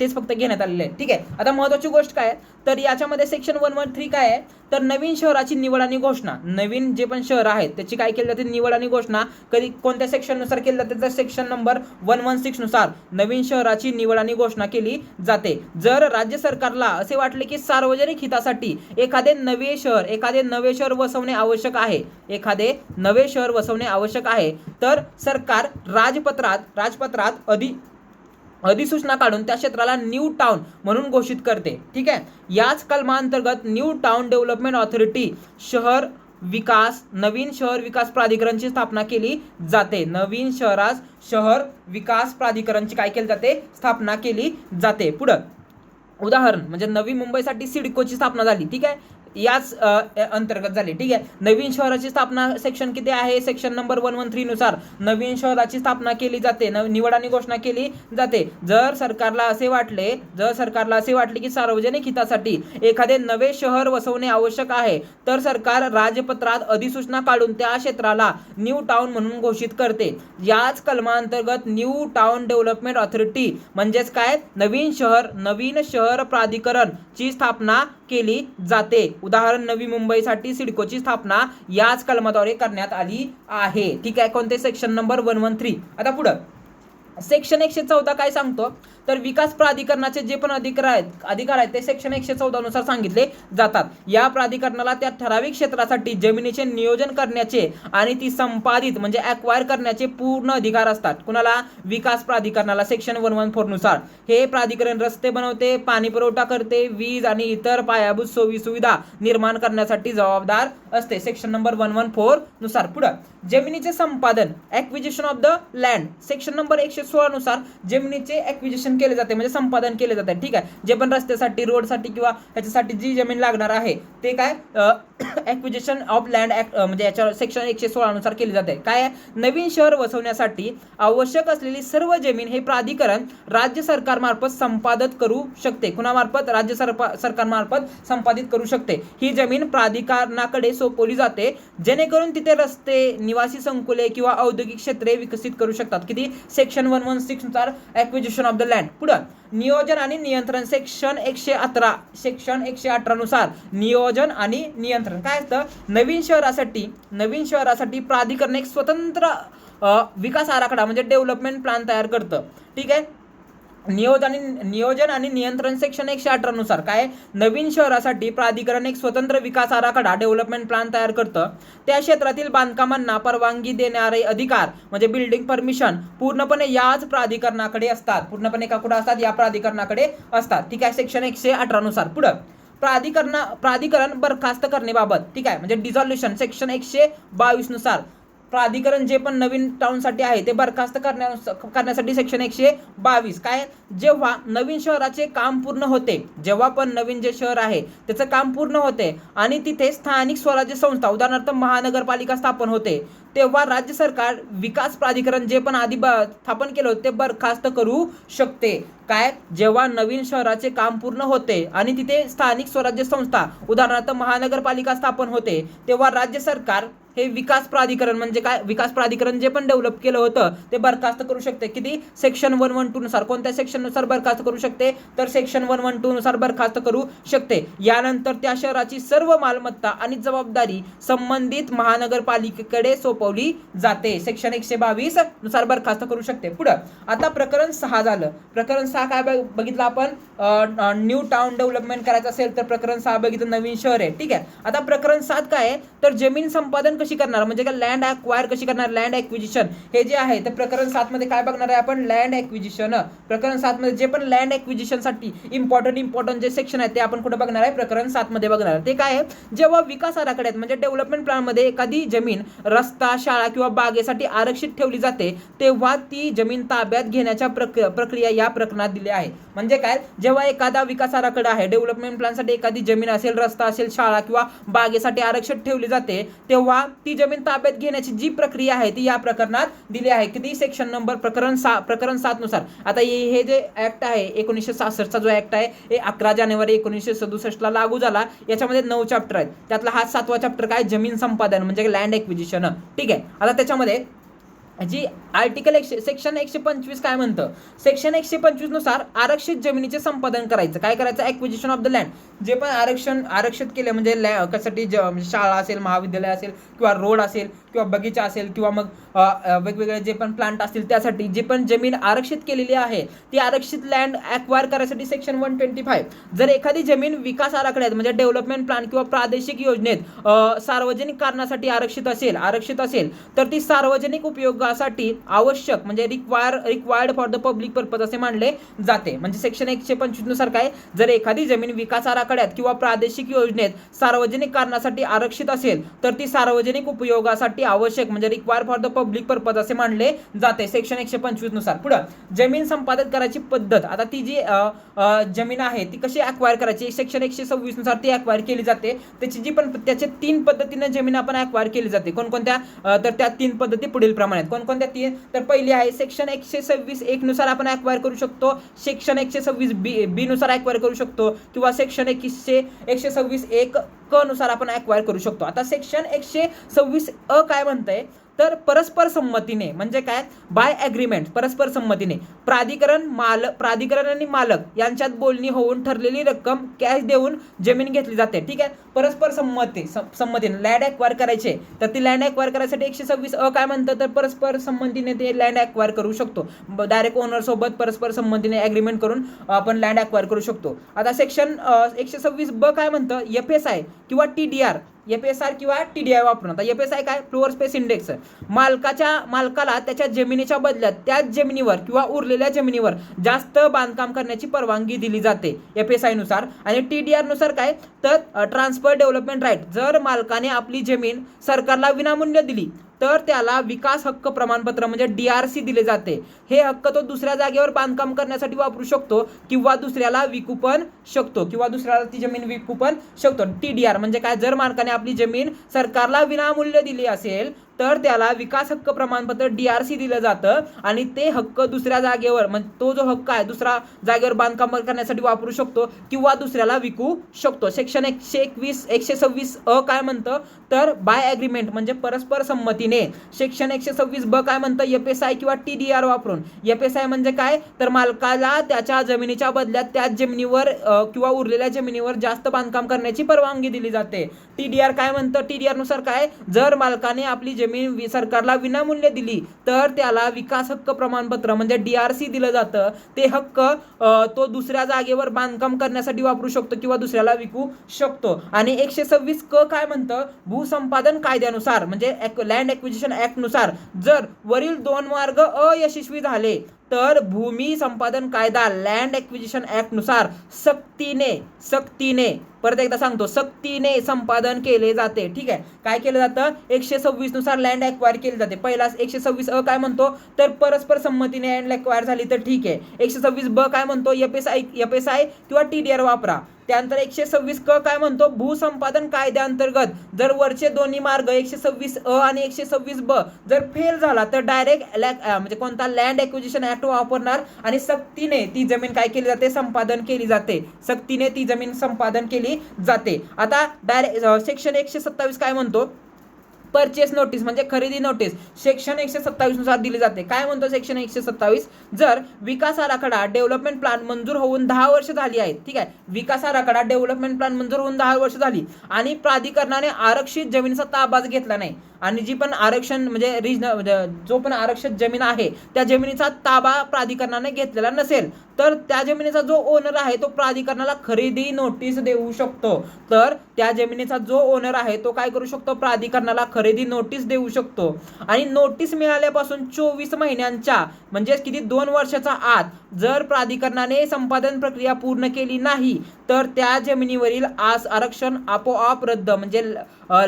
S1: तेच फक्त घेण्यात आलेले आहेत. ठीक आहे, आता महत्त्वाची गोष्ट काय तर याच्यामध्ये सेक्शन 113 काय आहे तर नवीन शहराची निवड आणि घोषणा. नवीन जे पण शहर आहेत त्याची काय केली जाते, निवड आणि घोषणा कधी कोणत्या सेक्शननुसार केली जाते तर सेक्शन नंबर 116 नुसार नवीन शहराची निवड आणि घोषणा केली जाते. जर राज्य सरकारला असे वाटले की सार्वजनिक हितासाठी एखादे नवे शहर वसवणे आवश्यक आहे, तर सरकार राजपत्रात अधिसूचना काढून त्या क्षेत्राला न्यू टाउन म्हणून घोषित करते. ठीक आहे, याच कलमांतर्गत न्यू टाउन डेव्हलपमेंट ऑथॉरिटी नवीन शहर विकास प्राधिकरणची स्थापना केली जाते. नवीन शहर विकास प्राधिकरणची काय केली जाते, स्थापना केली जाते. पुढं उदाहरण म्हणजे नवी मुंबईसाठी सिडकोची स्थापना झाली. ठीक आहे, याच अंतर्गत झाली. ठीक आहे, नवीन शहराची स्थापना सेक्शन किती आहे, सेक्शन नंबर 113 नुसार नवीन शहराची स्थापना केली जाते, निवड आणि घोषणा केली जाते. जर सरकारला असे वाटले की सार्वजनिक हितासाठी एखादे नवे शहर वसवणे आवश्यक आहे, तर सरकार राजपत्रात अधिसूचना काढून त्या क्षेत्राला न्यू टाउन म्हणून घोषित करते. याच कलमांतर्गत न्यू टाउन डेव्हलपमेंट ऑथॉरिटी म्हणजेच काय, नवीन शहर प्राधिकरण ची स्थापना केली जाते. उदाहरण नवी मुंबईसाठी सिडकोची स्थापना याच कलमाद्वारे करण्यात आली आहे. ठीक आहे, कोणते सेक्शन नंबर 113. आता पुढं सेक्शन 114 काय सांगतो तर विकास प्राधिकरणाचे जे पण अधिकार आहेत ते सेक्शन 114 नुसार सांगितले जातात. या प्राधिकरणाला त्या ठराविक क्षेत्रासाठी जमिनीचे नियोजन करण्याचे आणि ती संपादित म्हणजे ॲक्वायर करण्याचे पूर्ण अधिकार असतात. कुणाला, विकास प्राधिकरणाला. सेक्शन 114 नुसार हे प्राधिकरण रस्ते बनवते, पाणी पुरवठा करते, वीज आणि इतर पायाभूत सोयीसुविधा निर्माण करण्यासाठी जबाबदार असते. सेक्शन नंबर 114 नुसार. पुढं जमिनीचे संपादन, acquisition of the land. Section number 116 नुसार जमिनीचे ॲक्विजिशन केले जाते म्हणजे संपादन केले जाते. ठीक आहे, जे पण रस्त्यासाठी, रोडसाठी किंवा ह्याच्यासाठी जी जमीन लागणार आहे ते काय ॲक्विजिशन ऑफ लँड ॲक्ट म्हणजे याच्या सेक्शन 116 नुसार केली जाते. काय, नवीन शहर वसवण्यासाठी आवश्यक असलेली सर्व जमीन हे प्राधिकरण राज्य सरकारमार्फत संपादित करू शकते. कुणामार्फत, राज्य सरकारमार्फत संपादित करू शकते. ही जमीन प्राधिकरणाकडे सोपवली जाते जेणेकरून तिथे रस्ते, निवासी संकुले किंवा औद्योगिक क्षेत्रे विकसित करू शकतात. किती, सेक्शन 116 नुसार ॲक्विजिशन ऑफ द लँड. पुढं नियोजन आणि नियंत्रण, सेक्शन 118 नुसार नियोजन आणि नियंत्रण काय असतं, नवीन शहरासाठी प्राधिकरण एक स्वतंत्र विकास आराखडा म्हणजे डेव्हलपमेंट प्लॅन तयार करतं. ठीक आहे, नियोजन आणि नियंत्रण सेक्शन 118 नुसार काय, नवीन शहरासाठी प्राधिकरण एक स्वतंत्र विकास आराखडा डेव्हलपमेंट प्लॅन तयार करतं. त्या क्षेत्रातील बांधकामांना परवानगी देणारे अधिकार म्हणजे बिल्डिंग परमिशन पूर्णपणे याच प्राधिकरणाकडे असतात. या प्राधिकरणाकडे असतात. ठीक आहे, सेक्शन 118 नुसार. पुढं प्राधिकरण बरखास्त करण्याबाबत. ठीक आहे, म्हणजे डिझॉल्युशन, सेक्शन 122 नुसार प्राधिकरण जे पण नवीन टाउनसाठी आहे ते बरखास्त करण्यासाठी सेक्शन 122 काय, जेव्हा नवीन शहराचे काम पूर्ण होते, जेव्हा पण नवीन जे शहर आहे त्याचं काम पूर्ण होते आणि तिथे स्थानिक स्वराज्य संस्था उदाहरणार्थ महानगरपालिका स्थापन होते, तेव्हा राज्य सरकार विकास प्राधिकरण जे पण आधी स्थापन केलं होते ते बरखास्त करू शकते. काय, जेव्हा नवीन शहराचे काम पूर्ण होते आणि तिथे स्थानिक स्वराज्य संस्था उदाहरणार्थ महानगरपालिका स्थापन होते, तेव्हा राज्य सरकार हे विकास प्राधिकरण म्हणजे काय, विकास प्राधिकरण जे पण डेव्हलप केलं होतं ते बरखास्त करू शकते. किती, सेक्शन 112 नुसार. कोणत्या सेक्शन नुसार बरखास्त करू शकते तर सेक्शन 112 नुसार बरखास्त करू शकते. यानंतर त्या शहराची सर्व मालमत्ता आणि जबाबदारी संबंधित महानगरपालिकेकडे सोपवली जाते. सेक्शन 122 नुसार बरखास्त करू शकते. पुढं आता प्रकरण 6 झालं. प्रकरण 6 काय बघितलं आपण, न्यू टाउन डेव्हलपमेंट करायचं असेल तर प्रकरण 6 बघितलं, नवीन शहर आहे. ठीक आहे, आता प्रकरण 7 काय आहे तर जमीन संपादन कशी करणार, म्हणजे काय लँड ॲक्वायर कशी करणार, लँड ॲक्विजिशन हे जे आहे तर प्रकरण 7 मध्ये काय बघणार आहे आपण, लँड ॲक्विजिशन. प्रकरण 7 मध्ये जे पण लँड ॲक्विजिशनसाठी इम्पॉर्टंट जे सेक्शन आहे ते आपण कुठे बघणार आहे, प्रकरण 7 मध्ये बघणार आहे. ते काय आहे, जेव्हा विकास आराखड्यात म्हणजे डेव्हलपमेंट प्लॅन मध्ये एखादी जमीन रस्ता, शाळा किंवा बागेसाठी आरक्षित ठेवली जाते तेव्हा ती जमीन ताब्यात घेण्याच्या प्रक्रिया या प्रकरणात दिली आहे. म्हणजे काय, जेव्हा एखादा विकास आराखडा आहे, डेव्हलपमेंट प्लॅनसाठी एखादी जमीन असेल, रस्ता असेल, शाळा किंवा बागेसाठी आरक्षित ठेवली जाते तेव्हा ती जमीन ताब्यात घेण्याची जी प्रक्रिया आहे ती या प्रकरणात दिली आहे. किती, सेक्शन नंबर प्रकरण 7 नुसार. आता हे जे ऍक्ट आहे 1966 चा जो ऍक्ट आहे हे 11 जानेवारी 1967 ला लागू झाला. याच्यामध्ये 9 चॅप्टर आहेत, त्यातला हा 7वा चॅप्टर काय, जमीन संपादन म्हणजे लँड ॲक्विजिशन. ठीक आहे. आता त्याच्यामध्ये जी आर्टिकल सेक्शन 125 काय म्हणतं, सेक्शन 125 नुसार आरक्षित जमिनीचे संपादन करायचं. काय करायचं, ॲक्विजिशन ऑफ द लँड. जे पण आरक्षित केले म्हणजे कशासाठी, शाळा असेल, महाविद्यालय असेल किंवा रोड असेल किंवा बगीचा असेल किंवा मग वेगवेगळे जे पण प्लांट असतील त्यासाठी जी पण जमीन आरक्षित केलेली आहे ती आरक्षित लँड ॲक्वायर करायसाठी सेक्शन 125. जर एखादी जमीन विकास आराखड्यात म्हणजे डेव्हलपमेंट प्लॅन किंवा प्रादेशिक योजनेत सार्वजनिक कारणासाठी आरक्षित असेल तर ती सार्वजनिक उपयोगासाठी आवश्यक म्हणजे required for the public purpose असे मानले जाते. म्हणजे सेक्शन 125 नुसार काय, जर एखादी जमीन विकास आराखड्यात किंवा प्रादेशिक योजनेत सार्वजनिक कारणासाठी आरक्षित असेल तर ती सार्वजनिक उपयोगासाठी आवश्यक म्हणजे required for the public purpose असे मानले जाते सेक्शन 125 नुसार. पुढे जमीन संपादित करायची पद्धत. आता ती जी जमीन आहे ती कशी ॲक्वायर करायची, सेक्शन 126 नुसार ती ॲक्वायर केली जाते. त्याचे 3 पद्धतीने जमीन आपण ॲक्वायर केली जाते. कोणकोणत्या, तर त्या 3 पद्धती पुढील प्रमाणे. कोणकोणत्या 3, तर पहिली आहे सेक्शन 126(1) नुसार आपण ॲक्वायर करू शकतो, सेक्शन 126(b) नुसार ॲक्वायर करू शकतो किंवा सेक्शन 126(1) क नुसार आपण ॲक्वायर करू शकतो. आता सेक्शन 126(अ) काय म्हणतंय, तर परस्पर संमतीने म्हणजे काय, बाय ॲग्रीमेंट, परस्पर संमतीने प्राधिकरण आणि मालक यांच्यात बोलणी होऊन ठरलेली रक्कम कॅश देऊन जमीन घेतली जाते. ठीक आहे. परस्पर संमतीने लँड ॲक्वायर करायचे तर ती लँड ॲक्वायर करायसाठी 126(अ) काय म्हणतं, तर परस्पर संमतीने ते लँड ॲक्वायर करू शकतो. डायरेक्ट ओनर सोबत परस्पर संमतीने ॲग्रीमेंट करून आपण लँड ॲक्वायर करू शकतो. आता सेक्शन 126(ब) काय म्हणतं, FSI किंवा TDR, FSR किंवा TDI वापरून. आता FSI काय, फ्लोअर स्पेस इंडेक्स. मालकाला त्याच्या जमिनीच्या बदल्यात त्याच जमिनीवर किंवा उरलेल्या जमिनीवर जास्त बांधकाम करण्याची परवानगी दिली जाते FSI नुसार. आणि TDR नुसार काय, तर ट्रान्सफर डेव्हलपमेंट राईट. जर मालकाने आपली जमीन सरकारला विनामूल्य दिली तर त्याला विकास हक्क प्रमाणपत्र म्हणजे DRC दिले जाते. हे हक्क तो दुसऱ्या जागेवर बांधकाम करण्यासाठी वापरू शकतो किंवा दुसऱ्याला विकू पण शकतो ती जमीन विकू पण शकतो. TDR म्हणजे काय, जर मालकाने आपली जमीन सरकारला विनामूल्य दिली असेल तर त्याला विकास हक्क प्रमाणपत्र DRC दिलं जातं आणि ते हक्क दुसऱ्या जागेवर म्हणजे तो जो हक्क आहे दुसऱ्या जागेवर बांधकाम करण्यासाठी वापरू शकतो किंवा दुसऱ्याला विकू शकतो. सेक्शन 126(अ) काय म्हणतं, तर बाय ॲग्रीमेंट म्हणजे परस्पर संमतीने. सेक्शन 126(ब) काय म्हणतं, FSI किंवा TDR वापरून. FSI म्हणजे काय, तर मालकाला त्याच्या जमिनीच्या बदल्यात त्याच जमिनीवर किंवा उरलेल्या जमिनीवर जास्त बांधकाम करण्याची परवानगी दिली जाते. TDR काय म्हणतं, TDR नुसार काय, जर मालकाने आपली जमीन सरकारला विनामूल्य दिली तर त्याला विकास हक्क प्रमाणपत्र म्हणजे DRC दिलं जातं. ते हक्क तो दुसऱ्या जागेवर बांधकाम करण्यासाठी वापरू शकतो किंवा दुसऱ्याला विकू शकतो. आणि 126(क) काय म्हणतं, भूसंपादन कायद्यानुसार म्हणजे लँड ॲक्विजिशन ॲक्ट नुसार जर वरील 2 मार्ग अयशस्वी झाले तर भूमी संपादन कायदा लँड ॲक्विजिशन ॲक्ट नुसार सक्तीने परत एकदा सांगतो, सक्तीने संपादन केले जाते. ठीक आहे. काय केलं जातं, 126 नुसार लँड ॲक्वायर केली जाते. पहिला 126(अ) काय म्हणतो, तर परस्पर संमतीने लँड ॲक्वायर झाली तर ठीक आहे. 126(ब) काय म्हणतो, FSI किंवा TDR वापरा. त्यानंतर 126(क) काय म्हणतो, भूसंपादन कायद्याअंतर्गत जर वरचे दोन्ही मार्ग 126(अ) आणि 126(ब) जर फेल झाला तर डायरेक्ट म्हणजे कोणता लँड ॲक्विजिशन ॲक्ट वापरणार आणि सक्तीने ती जमीन काय केली जाते, संपादन केली जाते. सक्तीने ती जमीन संपादन केली जाते. आता डायरेक्ट सेक्शन 127 काय म्हणतो, परचेस नोटीस म्हणजे खरेदी नोटीस सेक्शन 127 नुसार दिली जाते. काय म्हणतो सेक्शन 127, जर विकास आराखडा डेव्हलपमेंट प्लॅन मंजूर होऊन 10 वर्ष झाली आहेत. ठीक आहे. विकास आराखडा डेव्हलपमेंट प्लॅन मंजूर होऊन 10 वर्ष झाली आणि प्राधिकरणाने आरक्षित जमिनीचा ताबा घेतला नाही. आणि जी पण आरक्षण म्हणजे जो पण आरक्षित जमीन आहे त्या जमिनीचा ताबा प्राधिकरणाने घेतलेला नसेल तर त्या जमिनीचा जो ओनर आहे तो प्राधिकरणाला खरेदी नोटीस देऊ शकतो. तर त्या जमिनीचा जो ओनर आहे तो काय करू शकतो, प्राधिकरणाला खरेदी नोटीस देऊ शकतो. आणि नोटीस मिळाल्यापासून 24 महिन्यांच्या म्हणजेच किती 2 वर्षाच्या आत जर प्राधिकरणाने संपादन प्रक्रिया पूर्ण केली नाही तर त्या जमिनीवरील आरक्षण आपोआप रद्द म्हणजे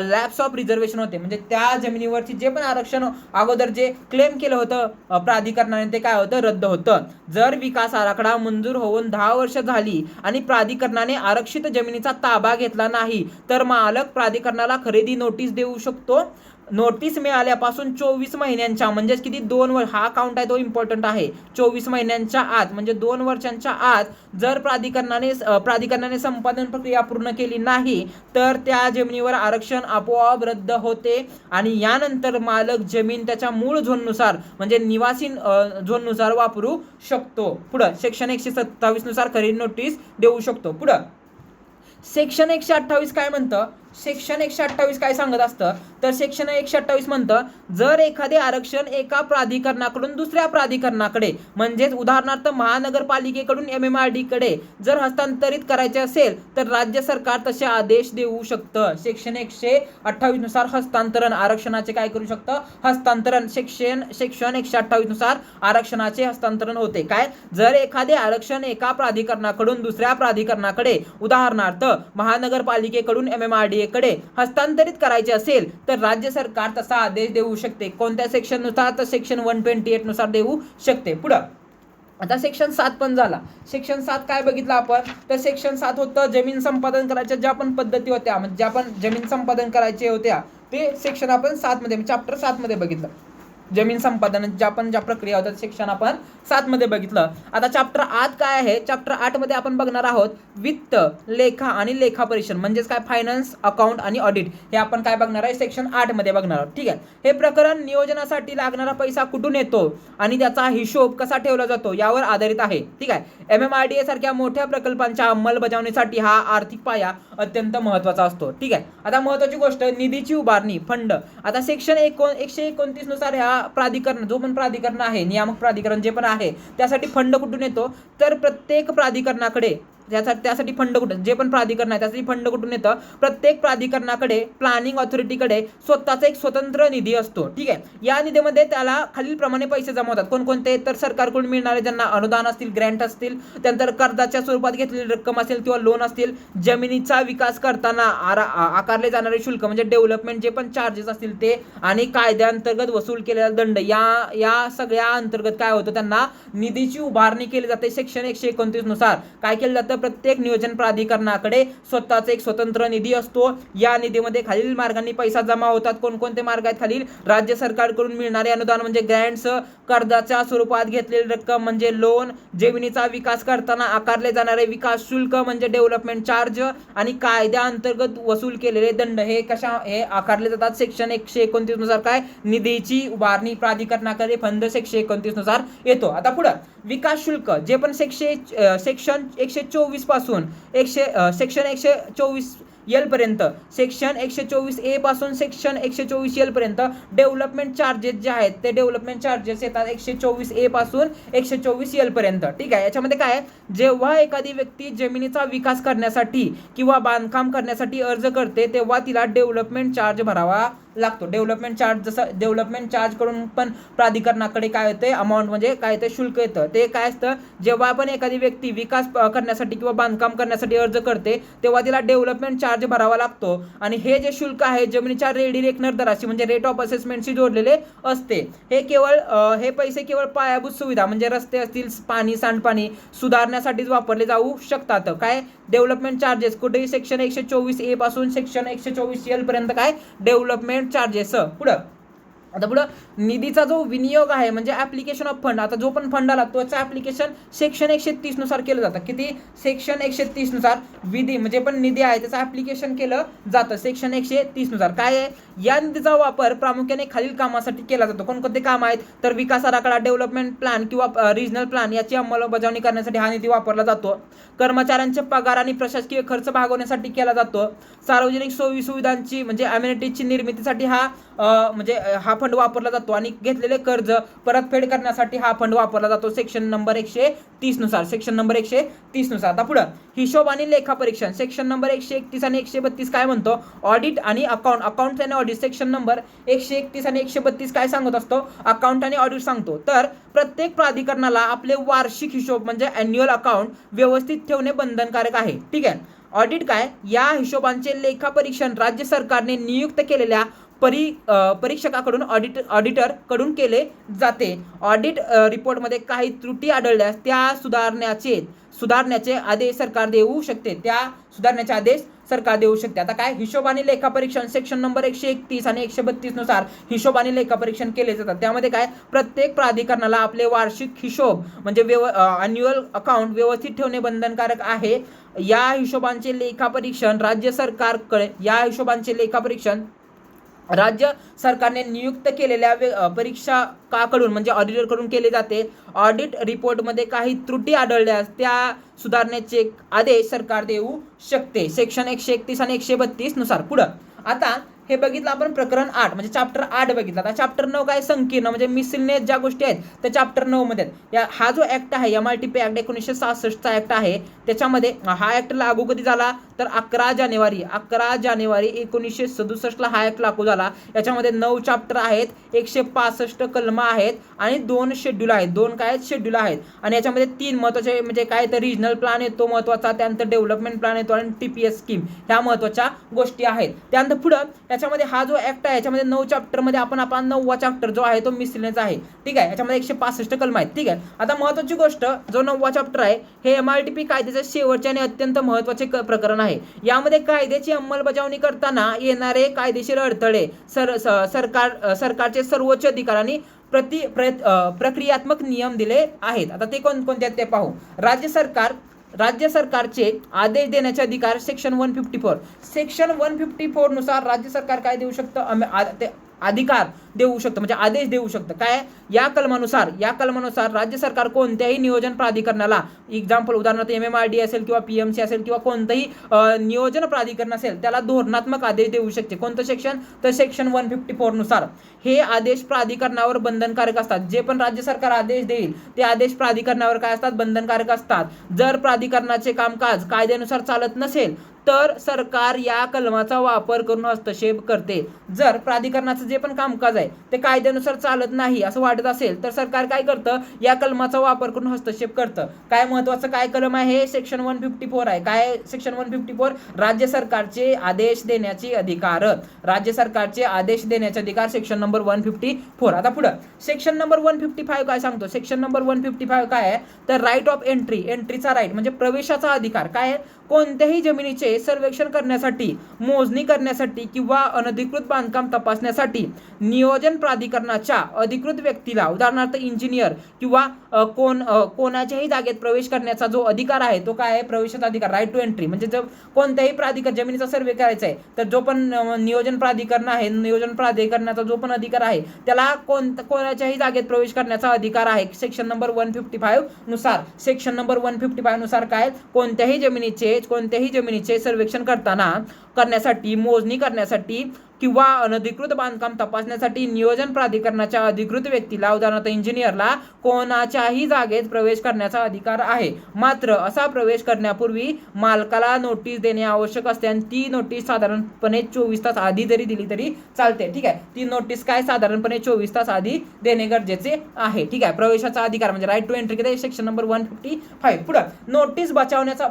S1: लॅप्स ऑफ रिझर्वेशन होते. म्हणजे त्या जमिनीवरची जे पण आरक्षण अगोदर जे क्लेम केलं होतं प्राधिकरणाने ते काय होतं, रद्द होतं. जर विकास आराखडा मंजूर होऊन 10 वर्ष झाली आणि प्राधिकरणाने आरक्षित जमिनीचा ताबा घेतला नाही तर मालक प्राधिकरणाला खरेदी नोटीस देऊ शकतो. नोटीस मिळाल्यापासून 24 महिन्यांच्या म्हणजेच किती 2 वर्ष, हा काउंट आहे तो इम्पॉर्टंट आहे, 24 महिन्यांच्या आत म्हणजे 2 वर्षांच्या आत जर प्राधिकरणाने संपादन प्रक्रिया पूर्ण केली नाही तर त्या जमिनीवर आरक्षण आपोआप रद्द होते. आणि यानंतर मालक जमीन त्याच्या मूळ झोननुसार म्हणजे निवासी झोननुसार वापरू शकतो. पुढं सेक्शन 127 नुसार खरेदी नोटीस देऊ शकतो. पुढं सेक्शन 128 काय म्हणतं, सेक्शन 128 काय सांगत असतं तर सेक्शन 128 म्हणतं जर एखादे आरक्षण एका प्राधिकरणाकडून दुसऱ्या प्राधिकरणाकडे म्हणजेच उदाहरणार्थ महानगरपालिकेकडून MMRD कडे जर हस्तांतरित करायचे असेल तर राज्य सरकार तसे आदेश देऊ शकतं. सेक्शन 128 नुसार हस्तांतरण आरक्षणाचे काय करू शकतं, हस्तांतरण. सेक्शन 128 नुसार आरक्षणाचे हस्तांतरण होते. काय, जर एखादे आरक्षण एका प्राधिकरणाकडून दुसऱ्या प्राधिकरणाकडे उदाहरणार्थ महानगरपालिकेकडून MMRD कडे हस्तांतरित करायचे असेल तर राज्य सरकार तसा आदेश देऊ शकते. कोणत्या सेक्शन नुसार तर सेक्शन 128 नुसार देऊ शकते. पुढं आता सेक्शन 7 पण झाला. सेक्शन 7 काय बघितलं आपण तर सेक्शन 7 होतं जमीन संपादन करायच्या ज्या पण पद्धती होत्या म्हणजे ज्या पण जमीन संपादन करायचे होत्या ते सेक्शन आपण 7 मध्ये चॅप्टर 7 मध्ये बघितलं. जमीन संपादन ज्या प्रक्रिया होतात सेक्शन आपण 7 मध्ये बघितलं. आता चॅप्टर 8 काय आहे, चॅप्टर 8 मध्ये आपण बघणार आहोत वित्त, लेखा आणि लेखा परीक्षण म्हणजेच काय फायनान्स, अकाउंट आणि ऑडिट हे आपण काय बघणार आहे सेक्शन 8 मध्ये बघणार आहोत. ठीक आहे, हे प्रकरण नियोजनासाठी लागणारा पैसा कुठून येतो आणि त्याचा हिशोब कसा ठेवला जातो यावर आधारित आहे. ठीक आहे, MMRDA सारख्या मोठ्या प्रकल्पांच्या अंमलबजावणीसाठी हा आर्थिक पाया अत्यंत महत्त्वाचा असतो. ठीक आहे, आता महत्त्वाची गोष्ट निधीची उभारणी, फंड. आता सेक्शन 129 नुसार ह्या प्राधिकरण जो पण प्राधिकरण आहे नियामक प्राधिकरण जे पण आहे त्यासाठी फंड कुठून येतो तर प्रत्येक प्राधिकरणाकडे त्यासाठी फंड कुठून जे पण प्राधिकरण आहे त्यासाठी फंड कुठून येतं, प्रत्येक प्राधिकरणाकडे प्लॅनिंग ऑथॉरिटीकडे स्वतःचा एक स्वतंत्र निधी असतो. ठीक आहे, या निधीमध्ये त्याला खालील प्रमाणे पैसे जमा होतात. कोणकोणते तर सरकारकडून मिळणारे ज्यांना अनुदान असतील, ग्रँट असतील, त्यानंतर कर्जाच्या स्वरूपात घेतलेली रक्कम असेल किंवा लोन असतील, जमिनीचा विकास करताना आकारले जाणारे शुल्क म्हणजे डेव्हलपमेंट जे पण चार्जेस असतील ते, आणि कायद्याअंतर्गत वसूल केलेला दंड या सगळ्या अंतर्गत काय होतं त्यांना निधीची उभारणी केली जाते. सेक्शन 129 नुसार काय केलं जातं, प्रत्येक नियोजन प्राधिकरणाकडे स्वतःचा एक स्वतंत्र निधी असतो. या निधीमध्ये खालील मार्गांनी पैसा जमा होतात. कोणकोणते मार्ग आहेत खालील, राज्य सरकारकडून मिळणारे अनुदान म्हणजे ग्रँट्स, कर्जाच्या स्वरूपात घेतलेली रक्कम म्हणजे लोन, जमिनीचा विकास करताना आकारले जाणारे विकास शुल्क म्हणजे डेव्हलपमेंट चार्ज, आणि कायद्याअंतर्गत वसूल केलेले दंड हे हे आकारले जातात. सेक्शन 129 नुसार काय निधीची उभारणी प्राधिकरणाकडे फंड सेक्शन 129 नुसार येतो. आता पुढे विकास शुल्क जे पण सेक्शन 124 पासून सेक्शन 124 एल पर्यंत, सेक्शन 124 ए पासून सेक्शन 124 एल पर्यंत डेव्हलपमेंट चार्जेस जे आहेत ते डेव्हलपमेंट चार्जेस येतात 124 ए पासून 124 एल पर्यंत. ठीक आहे, याच्यामध्ये काय, जेव्हा एखादी व्यक्ती जमिनीचा विकास करण्यासाठी किंवा बांधकाम करण्यासाठी अर्ज करते तेव्हा तिला डेव्हलपमेंट चार्ज भरावा लागतो. डेव्हलपमेंट चार्ज जसं डेव्हलपमेंट चार्ज कडून पण प्राधिकरणाकडे काय येते अमाऊंट म्हणजे काय ते शुल्क येतं. ते काय असतं, जेव्हा पण एखादी व्यक्ती विकास करण्यासाठी किंवा बांधकाम करण्यासाठी अर्ज करते तेव्हा तिला डेव्हलपमेंट चार्ज भरावा लागतो. आणि हे जे शुल्क आहे जमिनीच्या रेडी रेकनर दराशी म्हणजे रेट ऑफ असेसमेंटशी जोडलेले असते. हे पैसे केवळ पायाभूत सुविधा म्हणजे रस्ते असतील, पाणी, सांडपाणी सुधारण्यासाठीच वापरले जाऊ शकतात. काय डेव्हलपमेंट चार्जेस कुठेही सेक्शन 124 ए पासून सेक्शन 124 एल पर्यंत काय डेव्हलपमेंट चार्जेस. पुढं आता पुढं निधीचा जो विनियोग आहे म्हणजे ऍप्लिकेशन ऑफ फंड, आता जो पण फंड आला त्याचं ऍप्लिकेशन सेक्शन 130 नुसार केलं जातं. किती? सेक्शन 130 नुसार विधी म्हणजे पण निधी आहे त्याचं ऍप्लिकेशन केलं जातं सेक्शन 130 नुसार. काय आहे? या निधीचा वापर प्रामुख्याने खालील कामासाठी केला जातो. कोणकोणते काम आहेत? तर विकास आराखडा, डेव्हलपमेंट प्लॅन किंवा रिजनल प्लॅन याची अंमलबजावणी करण्यासाठी हा निधी वापरला जातो. कर्मचाऱ्यांचे पगार आणि प्रशासकीय खर्च भागवण्यासाठी केला जातो. सार्वजनिक सोयी सुविधांची म्हणजे अम्युनिटीजची निर्मितीसाठी हा म्हणजे हा फंड वापरला जातो. आणि घेतलेले कर्ज परतफेड करण्यासाठी हा फंड वापरला जातो सेक्शन नंबर 130 नुसार. सेक्शन नंबर 130 नुसार. आता पुढं हिशोब आणि लेखा परीक्षण सेक्शन नंबर 131 आणि 132 काय म्हणतो? ऑडिट आणि अकाउंट आणि ऑडिट. सेक्शन नंबर 131 आणि 132 काय सांगत असतो? अकाउंट आणि ऑडिट सांगतो. तर प्रत्येक प्राधिकरणाला आपले वार्षिक हिशोब म्हणजे अॅन्युअल अकाउंट व्यवस्थित ठेवणे बंधनकारक आहे. ठीक आहे. ऑडिट काय? या हिशोबांचे लेखापरीक्षण राज्य सरकारने नियुक्त केलेल्या परीक्षकाकडून ऑडिटर कडून केले जाते. ऑडिट रिपोर्टमध्ये काही त्रुटी आढळल्यास त्या सुधारण्याचे आदेश सरकार देऊ शकते. त्या सुधारण्याचे आदेश सरकार देऊ शकते. आता काय? हिशोब आणि लेखापरीक्षण सेक्शन नंबर 131 आणि 132 नुसार हिशोब आणि लेखापरीक्षण केले जातात. त्यामध्ये काय? प्रत्येक प्राधिकरणाला आपले वार्षिक हिशोब म्हणजे अॅन्युअल अकाउंट व्यवस्थित ठेवणे बंधनकारक आहे. या हिशोबांचे लेखापरीक्षण राज्य सरकारने नियुक्त केलेल्या परीक्षकाकडून म्हणजे ऑडिटरकडून केले जाते. ऑडिट रिपोर्टमध्ये काही त्रुटी आढळल्यास त्या सुधारण्याचे आदेश सरकार देऊ शकते. सेक्शन 131 आणि 132 नुसार. पुढं आता हे बघितलं आपण प्रकरण 8 म्हणजे चॅप्टर 8 बघितला. आता चॅप्टर 9 काय? संकीर्ण म्हणजे मिसलिनियस ज्या गोष्टी आहेत त्या चॅप्टर 9 मध्ये आहेत. हा जो ऍक्ट आहे MRTP ऍक्ट 1966 चा ऍक्ट आहे त्याच्यामध्ये हा ऍक्ट लागू कधी झाला? तर 11 जानेवारी 1967 ला हा ऍक्ट लागू झाला. याच्यामध्ये 9 चॅप्टर आहेत, 165 कलम आहेत आणि 2 शेड्यूल आहेत. 2 काय शेड्यूल आहेत. आणि याच्यामध्ये 3 महत्त्वाचे म्हणजे काय? तर रिजनल प्लॅन येतो महत्त्वाचा, त्यानंतर डेव्हलपमेंट प्लॅन येतो आणि TPS स्कीम ह्या महत्त्वाच्या गोष्टी आहेत. त्यानंतर पुढं याच्यामध्ये हा जो ऍक्ट आहे याच्यामध्ये 9 चॅप्टर मध्ये आपण 9वा चॅप्टर जो आहे तो मिसलिनियस आहे. ठीक आहे. याच्यामध्ये 165 कलम आहेत. ठीक आहे. आता महत्त्वाची गोष्ट जो 9वा चॅप्टर आहे हे MRTP कायद्याचे शेवटचे आणि अत्यंत महत्त्वाचे प्रकरण आहे. यामध्ये कायद्याची अंमलबजावणी करताना येणारे कायदेशीर अडथळे सरकारचे सर्वोच्च अधिकार आणि प्रक्रियात्मक नियम दिले आहेत. आता ते कोणकोणते आहेत ते पाहू. राज्य सरकारचे आदेश देण्याचे अधिकार सेक्शन 154. सेक्शन 154 नुसार राज्य सरकार काय देऊ शकतं? अधिकार देऊ शकतं म्हणजे आदेश देऊ शकतं. काय? या कलमानुसार राज्य सरकार कोणत्याही नियोजन प्राधिकरणाला उदाहरणार्थ MMRD असेल किंवा PMC असेल किंवा कोणतंही नियोजन प्राधिकरण असेल त्याला धोरणात्मक आदेश देऊ शकते. कोणतं सेक्शन? तर सेक्शन 154 नुसार. हे आदेश प्राधिकरणावर बंधनकारक असतात. जे पण राज्य सरकार आदेश देईल ते आदेश प्राधिकरणावर काय असतात? बंधनकारक असतात. जर प्राधिकरणाचे कामकाज कायद्यानुसार चालत नसेल तर सरकार या कलमाचा वापर करून हस्तक्षेप करते. जर प्राधिकरणाचं जे पण कामकाज आहे ते कायद्यानुसार चालत नाही असं वाटत असेल तर सरकार काय करतं? या कलमाचा वापर करून हस्तक्षेप करतं. काय महत्त्वाचं काय कलम आहे? सेक्शन 154 आहे. काय सेक्शन 154? राज्य सरकारचे आदेश देण्याचे अधिकार. Section number 154. आता पुढं सेक्शन नंबर 155 काय सांगतो? सेक्शन नंबर 155 काय आहे? तर राईट ऑफ एंट्रीचा राईट म्हणजे प्रवेशाचा अधिकार. काय आहे? कोणत्याही जमिनीचे सर्वेक्षण करण्यासाठी, मोजणी करण्यासाठी किंवा अनधिकृत बांधकाम तपासण्यासाठी नियोजन प्राधिकरणाच्या अधिकृत व्यक्तीला उदाहरणार्थ इंजिनियर किंवा कोणाच्याही जागेत प्रवेश करण्याचा जो अधिकार आहे तो काय आहे? प्रवेशाचा अधिकार. राईट टू एंट्री म्हणजे जर कोणत्याही जमिनीचा सर्वे करायचा आहे तर जो पण नियोजन प्राधिकरण आहे, नियोजन प्राधिकरणाचा जो पण अधिकार आहे त्याला कोणाच्याही जागेत प्रवेश करण्याचा अधिकार आहे. सेक्शन नंबर 155 नुसार. सेक्शन नंबर 155 नुसार काय? कोणत्याही जमिनीचे सर्वेक्षण करण्यासाठी, मोजणी करण्यासाठी किंवा अनधिकृत बांधकाम तपासण्यासाठी नियोजन प्राधिकरणाच्या अधिकृत व्यक्तीला उदाहरणार्थ इंजिनियरला कोणाच्याही जागेत प्रवेश करण्याचा अधिकार आहे. मात्र असा प्रवेश करण्यापूर्वी मालकाला नोटीस देणे आवश्यक असते आणि ती नोटीस साधारणपणे 24 तास आधी जरी दिली तरी चालते. ठीक आहे. ती नोटीस काय साधारणपणे 24 तास आधी देणे गरजेचे आहे. ठीक आहे. प्रवेशाचा अधिकार म्हणजे राईट टू एंट्री किती? Section number 155. पुढे नोटीस बजावण्याचा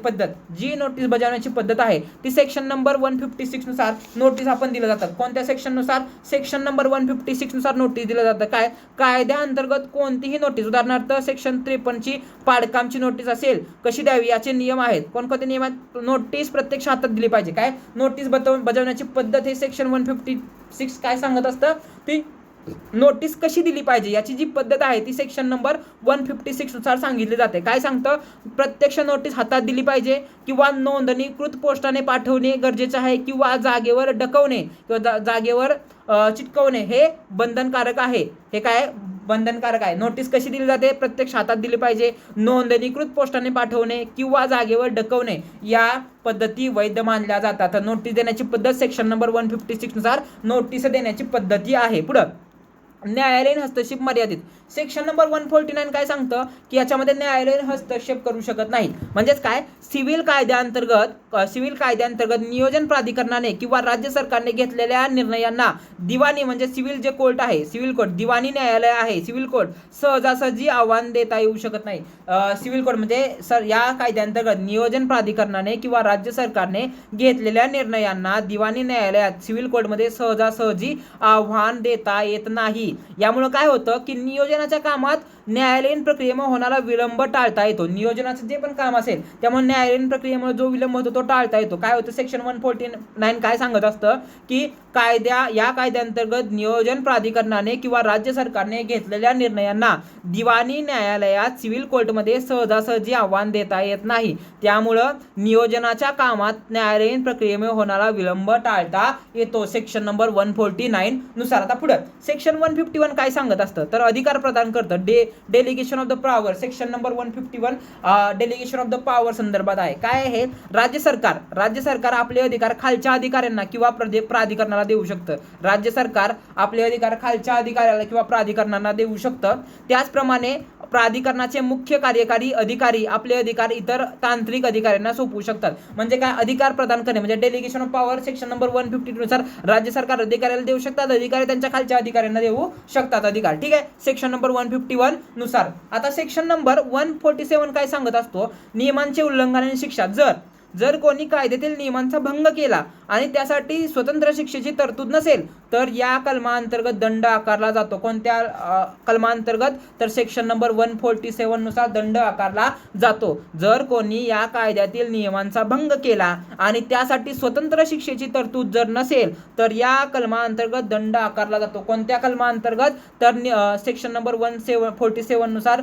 S1: पद्धत. जी नोटीस बजावण्याची पद्धत आहे ती सेक्शन नंबर 156 नुसार नोटीस आपण दिलं जातं. कोणत्या सेक्शननुसार? सेक्शन नंबर 156 नुसार नोटीस दिलं जातं. काय? कायद्याअंतर्गत कोणतीही नोटीस, उदाहरणार्थ सेक्शन 53ची पाडकामची नोटीस असेल, कशी द्यावी याचे नियम आहेत. कोणकोणते नियम आहेत? नोटीस प्रत्यक्ष हातात दिली पाहिजे. काय? नोटीस बजावण्याची पद्धत हे सेक्शन 156 काय सांगत असतं? ती नोटीस कशी दिली पाहिजे याची जी पद्धत आहे ती सेक्शन नंबर 156 नुसार सांगितली जाते. काय सांगतं? प्रत्यक्ष नोटीस हातात दिली पाहिजे किंवा नोंदणीकृत पोस्टाने पाठवणे गरजेचे आहे किंवा जागेवर ढकवणे किंवा जागेवर चिटकवणे हे बंधनकारक आहे. हे काय? बंधनकारक आहे. नोटीस कशी दिली जाते? प्रत्यक्ष हातात दिली पाहिजे, नोंदणीकृत पोस्टाने पाठवणे किंवा जागेवर ढकवणे या पद्धती वैध मानल्या जातात. तर नोटीस देण्याची पद्धत सेक्शन नंबर 156 नुसार नोटीस देण्याची पद्धती आहे. पुढं न्यायालयीन हस्तक्षेप मर्यादित. सेक्शन नंबर 149 काय सांगतं की याच्यामध्ये न्यायालयीन हस्तक्षेप करू शकत नाही. म्हणजेच काय? सिव्हिल कायद्याअंतर्गत नियोजन प्राधिकरणाने किंवा राज्य सरकारने घेतलेल्या निर्णयांना दिवाणी म्हणजे सिव्हिल जे कोर्ट आहे, सिव्हिल कोर्ट, दिवाणी न्यायालय आहे सिव्हिल कोर्ट, सहजासहजी आव्हान देता येऊ शकत नाही. सिव्हिल कोर्ट म्हणजे या कायद्याअंतर्गत नियोजन प्राधिकरणाने किंवा राज्य सरकारने घेतलेल्या निर्णयांना दिवाणी न्यायालयात सिव्हिल कोर्टमध्ये सहजासहजी आव्हान देता येत नाही. यामुळे काय होतं की नियोजनाच्या कामात न्यायालयीन प्रक्रियेमुळे होणारा विलंब टाळता येतो. नियोजनाचं जे पण काम असेल त्यामुळे न्यायालयीन प्रक्रियेमुळे जो विलंब होतो तो टाळता येतो. काय होतं? सेक्शन 149 काय सांगत असतं की या कायद्याअंतर्गत नियोजन प्राधिकरणाने किंवा राज्य सरकारने घेतलेल्या निर्णयांना दिवाणी न्यायालयात सिव्हिल कोर्टमध्ये सहजासहजी आव्हान देता येत नाही. त्यामुळं नियोजनाच्या कामात न्यायालयीन प्रक्रियेमुळे होणारा विलंब टाळता येतो सेक्शन नंबर 149 नुसार. आता पुढे सेक्शन 151 काय सांगत असतं? तर अधिकार प्रदान करतं. Delegation of the power. Section number 151 delegation of the power संदर्भात आहे. काय आहे? राज्य सरकार आपले अधिकार खालच्या अधिकाऱ्यांना किंवा प्राधिकरणाला देऊ शकतं. राज्य सरकार आपले अधिकार खालच्या अधिकाऱ्याला किंवा प्राधिकरणांना देऊ शकतं. त्याचप्रमाणे प्राधिकरणाचे मुख्य कार्यकारी अधिकारी आपले अधिकार इतर तांत्रिक अधिकाऱ्यांना सोपवू शकतात. म्हणजे काय? अधिकार प्रदान करणे म्हणजे delegation of power section number 152 नुसार राज्य सरकार अधिकाऱ्याला देऊ शकतात, अधिकारी त्यांच्या खालच्या अधिकाऱ्यांना देऊ शकतात अधिकार. ठीक आहे? सेक्शन नंबर 151 नुसार. आता सेक्शन नंबर 147 काय सांगत असतो? नियमांचे उल्लंघन आणि शिक्षा. जर कोणी कायद्यातील नियमांचा भंग केला आणि त्यासाठी स्वतंत्र शिक्षेची तरतूद नसेल तर या कलमाअंतर्गत दंड आकारला जातो. कोणत्या कलमाअंतर्गत? तर सेक्शन नंबर 147 नुसार दंड आकारला जातो. जर कोणी या कायद्यातील नियमांचा भंग केला आणि त्यासाठी स्वतंत्र शिक्षेची तरतूद जर नसेल तर या कलमाअंतर्गत दंड आकारला जातो. कोणत्या कलमाअंतर्गत? तर सेक्शन नंबर 147 नुसार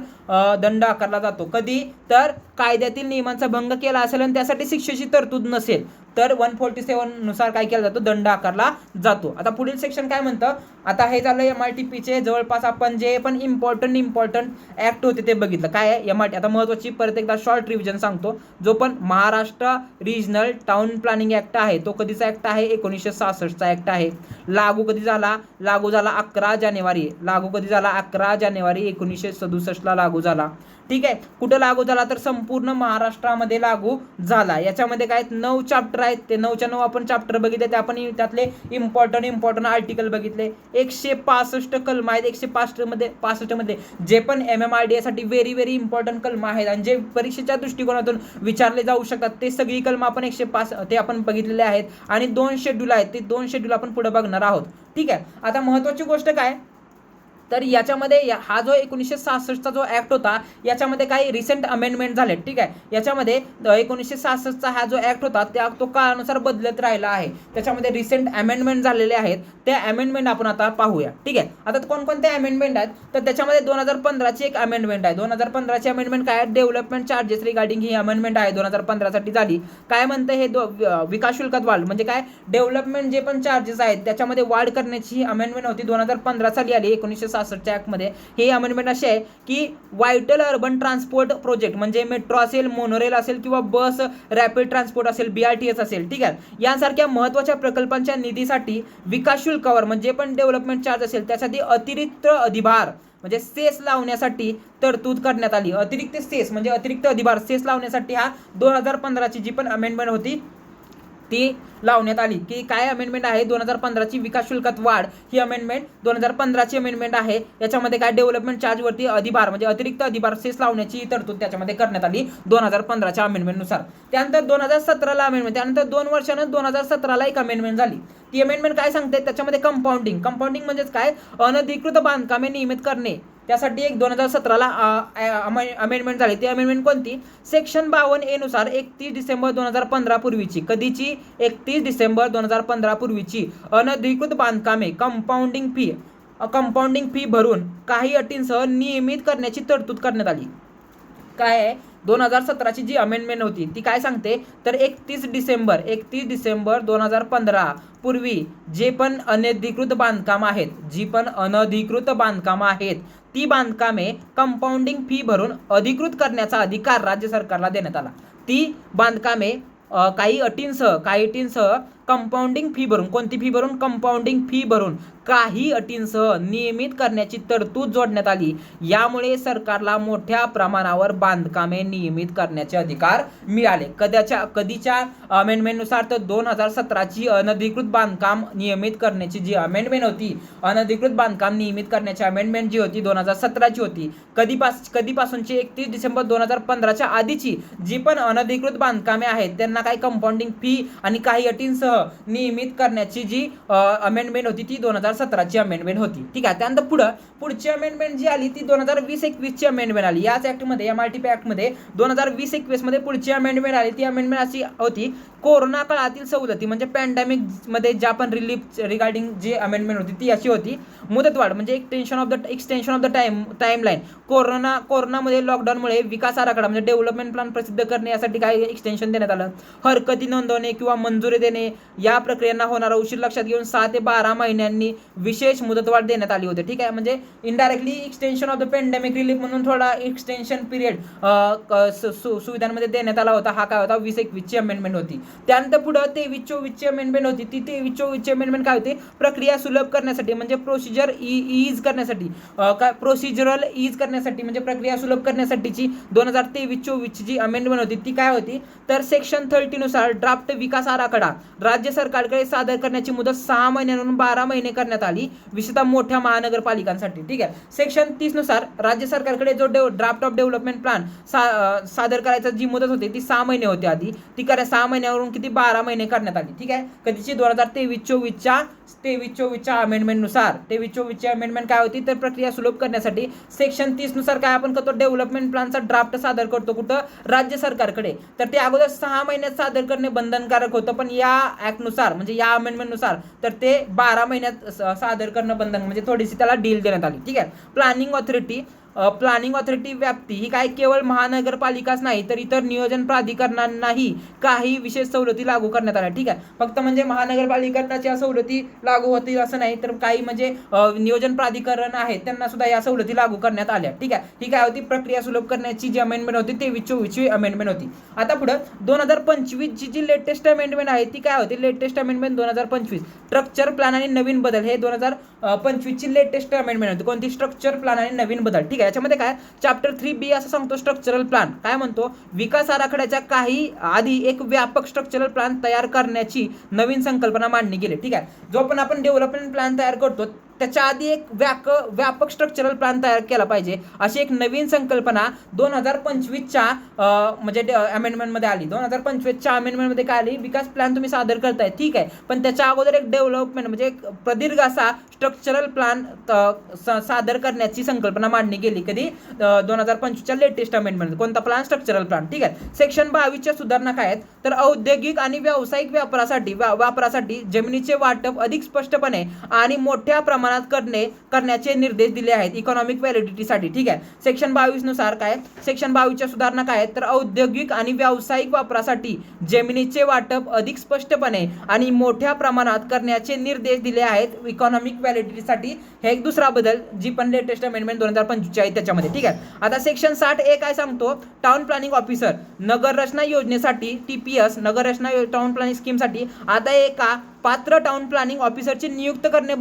S1: दंड आकारला जातो. कधी? तर कायद्यातील नियमांचा भंग केला असेल आणि त्यासाठी शिक्षेची तरतूद नसेल तर 147 नुसार काय केला जातो? दंड आकारला जातो. आता पुढील सेक्शन काय म्हणतं? आता हे झालं MRTPचे जवळपास आपण जे पण इम्पॉर्टंट ऍक्ट होते ते बघितलं. काय आहे MRT? आता महत्त्वाची परत एकदा शॉर्ट रिव्हिजन सांगतो. जो पण Maharashtra regional town planning act आहे तो कधीचा ऍक्ट आहे? 1966चा ऍक्ट आहे. लागू कधी झाला? लागू झाला 11 जानेवारी. लागू कधी झाला? 11 जानेवारी 1967 लागू झाला. ठीक आहे? कुठं लागू झाला? तर संपूर्ण महाराष्ट्रामध्ये लागू झाला. याच्यामध्ये काय 9 चॅप्टर आहेत. ते 9च्या 9 आपण चॅप्टर बघितले. ते आपण त्यातले इम्पॉर्टंट आर्टिकल बघितले. 165 कलम आहेत. 165 मध्ये जे पण MMRDA साठी व्हेरी इम्पॉर्टंट कलम आहेत आणि जे परीक्षेच्या दृष्टिकोनातून विचारले जाऊ शकतात ते सगळी कलम आपण 105 ते आपण बघितलेले आहेत. आणि 2 शेड्यूल आहेत. ते 2 शेड्यूल आपण पुढे बघणार आहोत. ठीक आहे? आता महत्त्वाची गोष्ट काय? तर याच्यामध्ये हा जो 1966चा जो ऍक्ट होता याच्यामध्ये काही रिसेंट अमेंडमेंट झाले. ठीक आहे? याच्यामध्ये 1966चा हा जो ऍक्ट होता तो काळानुसार बदलत राहिला आहे. त्याच्यामध्ये रिसेंट अमेंडमेंट झालेले आहेत. त्या अमेंडमेंट आपण आता पाहूया. ठीक आहे? आता कोणकोणते अमेंडमेंट आहेत? तर त्याच्यामध्ये 2015ची एक अमेंडमेंट आहे. 2015ची अमेंडमेंट काय? डेव्हलपमेंट चार्जेस रिगार्डिंग ही अमेंडमेंट आहे 2015 साठी झाली. काय म्हणतं हे? विकास शुल्कात वाढ म्हणजे काय? डेव्हलपमेंट जे पण चार्जेस आहेत त्याच्यामध्ये वाढ करण्याची ही अमेंडमेंट होती 2015 साली आली. 1966च्या ऍक्टमध्ये ही अमेंडमेंट अशी आहे की व्हायटल अर्बन ट्रान्सपोर्ट प्रोजेक्ट म्हणजे मेट्रो असेल, मोनोरेल असेल किंवा बस रॅपिड ट्रान्सपोर्ट असेल, BRTS असेल. ठीक आहे? यांसारख्या महत्त्वाच्या प्रकल्पांच्या निधीसाठी विकास शुल्कावर म्हणजे पण डेव्हलपमेंट चार्ज असेल त्यासाठी अतिरिक्त अधिभार म्हणजे सेस लावण्यासाठी तरतूद करण्यात आली. अतिरिक्त सेस म्हणजे अतिरिक्त अधिभार सेस लावण्यासाठी हा 2015ची जी पण अमेंडमेंट होती ती लावण्यात आली की काय अमेंडमेंट आहे 2015ची विकास शुल्कात वाढ ही अमेंडमेंट 2015ची अमेंडमेंट आहे. याच्यामध्ये काय डेव्हलपमेंट चार्जवरती अधिभार म्हणजे अतिरिक्त अधिभार सेस लावण्याची तरतूद त्याच्यामध्ये करण्यात आली 2015च्या अमेंडमेंटनुसार. त्यानंतर 2017ला अमेंडमेंट, त्यानंतर 2 वर्षानं 2017ला एक अमेंडमेंट झाली. ती अमेंडमेंट काय सांगते त्याच्यामध्ये कंपाऊंडिंग म्हणजेच काय अनधिकृत बांधकामे नियमित करणे त्यासाठी एक 2017ला अमेंडमेंट झाली. ती अमेंडमेंट कोणती? सेक्शन 52A नुसार 31 डिसेंबर 2015 पूर्वीची कधीची 31 डिसेंबर 2015 पूर्वीची अनधिकृत बांधकामे कंपाऊंडिंग फी भरून काही अटींसह नियमित करण्याची तरतूद करण्यात आली. काय आहे 2017ची जी अमेंडमेंट होती ती काय सांगते तर 31 डिसेंबर 2015 पूर्वी जे पण अनधिकृत बांधकाम आहेत ती बांधकामे कंपाऊंडिंग फी भरून अधिकृत करण्याचा अधिकार राज्य सरकारला देण्यात आला. ती बांधकामे काही अटींसह कंपाऊंडिंग फी भरून, कोणती फी भरून? कंपाऊंडिंग फी भरून काही अटींसह नियमित करण्याची तरतूद जोडण्यात आली. यामुळे सरकारला मोठ्या प्रमाणावर बांधकामे नियमित करण्याचे अधिकार मिळाले. कधीच्या अमेंडमेंटनुसार तर 2017ची अनधिकृत बांधकाम नियमित करण्याची जी अमेंडमेंट होती, अनधिकृत बांधकाम नियमित करण्याची अमेंडमेंट जी होती 2017ची होती. कधीपासूनची 31 डिसेंबर 2015च्या आधीची जी पण अनधिकृत बांधकामे आहेत त्यांना काही कंपाऊंडिंग फी आणि काही अटींसह नियमित करण्याची जी अमेंडमेंट होती ती 2017ची अमेंडमेंट होती. ठीक आहे. त्यानंतर पुढची अमेंडमेंट जी आली ती 2020-21ची अमेंडमेंट आली. याच ऍक्टमध्ये MRTP ऍक्टमध्ये 2020-21 मध्ये पुढची अमेंडमेंट आली. ती अमेंडमेंट अशी होती कोरोना काळातील सवलती म्हणजे पॅन्डेमिक मध्ये ज्या पण रिलीफ रिगार्डिंग जी अमेंडमेंट होती ती अशी होती. मुदतवाढ म्हणजे एक्सटेन्शन ऑफ द टाइमलाईन. कोरोनामध्ये लॉकडाऊनमुळे विकास आराखडा म्हणजे डेव्हलपमेंट प्लॅन प्रसिद्ध करणे यासाठी काय एक्सटेन्शन देण्यात आलं. हरकती नोंदवणे किंवा मंजुरी देणे या प्रक्रियांना होणारा उशीर लक्षात घेऊन 6 ते 12 महिन्यांनी विशेष मुदतवाढ देण्यात आली होती. ठीक आहे. म्हणजे indirectly extension of the pandemic relief म्हणून थोडा एक्सटेन्शन पिरियड सुविधांमध्ये देण्यात आला होता. हा काय होता 20-21ची अमेंडमेंट होती. त्यानंतर पुढे 23-24ची अमेंडमेंट होती. ती 23-24ची अमेंडमेंट काय होती? प्रक्रिया सुलभ करण्यासाठी म्हणजे प्रोसिजरल ईज करण्यासाठी म्हणजे प्रक्रिया सुलभ करण्यासाठीची 2023-24ची जी अमेंडमेंट होती ती काय होती तर सेक्शन 30 नुसार ड्राफ्ट विकास आराखडा राज्य सरकारकडे सादर करण्याची मुदत 6 महिन्यांवरून 12 महिने करण्यात आली, विशेषतः मोठ्या महानगरपालिकांसाठी. ठीक आहे. सेक्शन 30 नुसार राज्य सरकारकडे जो ड्राफ्ट ऑफ डेव्हलपमेंट प्लॅन सादर करायचा जी मुदत होती ती 6 महिने होती आधी. ती 6 महिन्यावरून किती 12 महिने करण्यात आली. ठीक आहे. कधीची 2023-24च्या अमेंडमेंटनुसार 23-24ची अमेंडमेंट काय होती तर प्रक्रिया सुलभ करण्यासाठी सेक्शन 30 नुसार काय आपण करतो डेव्हलपमेंट प्लॅनचा ड्राफ्ट सादर करतो कुठं राज्य सरकारकडे. तर ते अगोदर 6 महिन्यात सादर करणे बंधनकारक होतं पण या ऍक्टनुसार म्हणजे या अमेंडमेंटनुसार तर ते 12 महिन्यात सादर करणं बंधन म्हणजे थोडीशी त्याला डील देण्यात आली. ठीक आहे. प्लॅनिंग ऑथॉरिटी व्याप्ती ही काय केवळ महानगरपालिकाच नाही तर इतर नियोजन प्राधिकरणांनाही काही विशेष सवलती लागू करण्यात आल्या. ठीक आहे. फक्त म्हणजे महानगरपालिकांच्या सवलती लागू होतील असं नाही तर काही म्हणजे नियोजन प्राधिकरण आहेत त्यांना सुद्धा या सवलती लागू करण्यात आल्या. ठीक आहे. ही काय होती प्रक्रिया सुलभ करण्याची जी अमेंडमेंट होती 23-24ची अमेंडमेंट होती. आता पुढे 2025ची जी लेटेस्ट अमेंडमेंट आहे ती काय होती लेटेस्ट अमेंडमेंट 2025 स्ट्रक्चर प्लॅन आणि नवीन बदल हे 2025ची लेटेस्ट अमेंडमेंट होती. कोणती? स्ट्रक्चर प्लॅन आणि नवीन बदल. ठीक आहे. याच्यामध्ये काय चॅप्टर 3B असं सांगतो स्ट्रक्चरल प्लॅन काय म्हणतो विकास आराखड्याच्या काही आधी एक व्यापक स्ट्रक्चरल प्लॅन तयार करण्याची नवीन संकल्पना मांडणी केली. ठीक आहे. जो पण आपण डेव्हलपमेंट प्लॅन तयार करतो त्याच्या आधी एक व्यापक स्ट्रक्चरल प्लॅन तयार केला पाहिजे अशी एक नवीन संकल्पना 2025च्या म्हणजे अमेंडमेंटमध्ये आली. 2025च्या अमेंडमेंटमध्ये काय आली विकास प्लॅन तुम्ही सादर करताय ठीक आहे पण त्याच्या अगोदर एक डेव्हलपमेंट म्हणजे एक प्रदीर्घ असा स्ट्रक्चरल प्लॅन सादर करण्याची संकल्पना मांडणी केली. कधी 2025च्या लेटेस्ट अमेंडमेंट. कोणता प्लॅन? Structural plan. ठीक आहे. सेक्शन 22च्या सुधारणा काय आहेत तर औद्योगिक आणि व्यावसायिक वापरासाठी जमिनीचे वाटप अधिक स्पष्टपणे आणि मोठ्या प्रमाणात करण्याचे निर्देश दिले आहेत इकॉनॉमिक व्हॅलिडिटीसाठी. ठीक आहे. सेक्शन 22 नुसार काय सेक्शन 22च्या सुधारणा काय आहेत तर औद्योगिक आणि व्यावसायिक वापरासाठी जमिनीचे वाटप अधिक स्पष्टपणे आणि मोठ्या प्रमाणात करण्याचे निर्देश दिले आहेत इकॉनॉमिक व्हॅलिडिटीसाठी. हे एक दुसरा बदल जी पण लेटेस्ट अमेंडमेंट 2025 आहे त्याच्यामध्ये. ठीक आहे. आता सेक्शन 60A काय सांगतो टाउन प्लॅनिंग ऑफिसर नगर रचना योजनेसाठी TPS नगर रचना टाउन प्लॅनिंग स्कीमसाठी आता एका पात्र टाउन प्लॅनिंग ऑफिसरची नियुक्ती करणे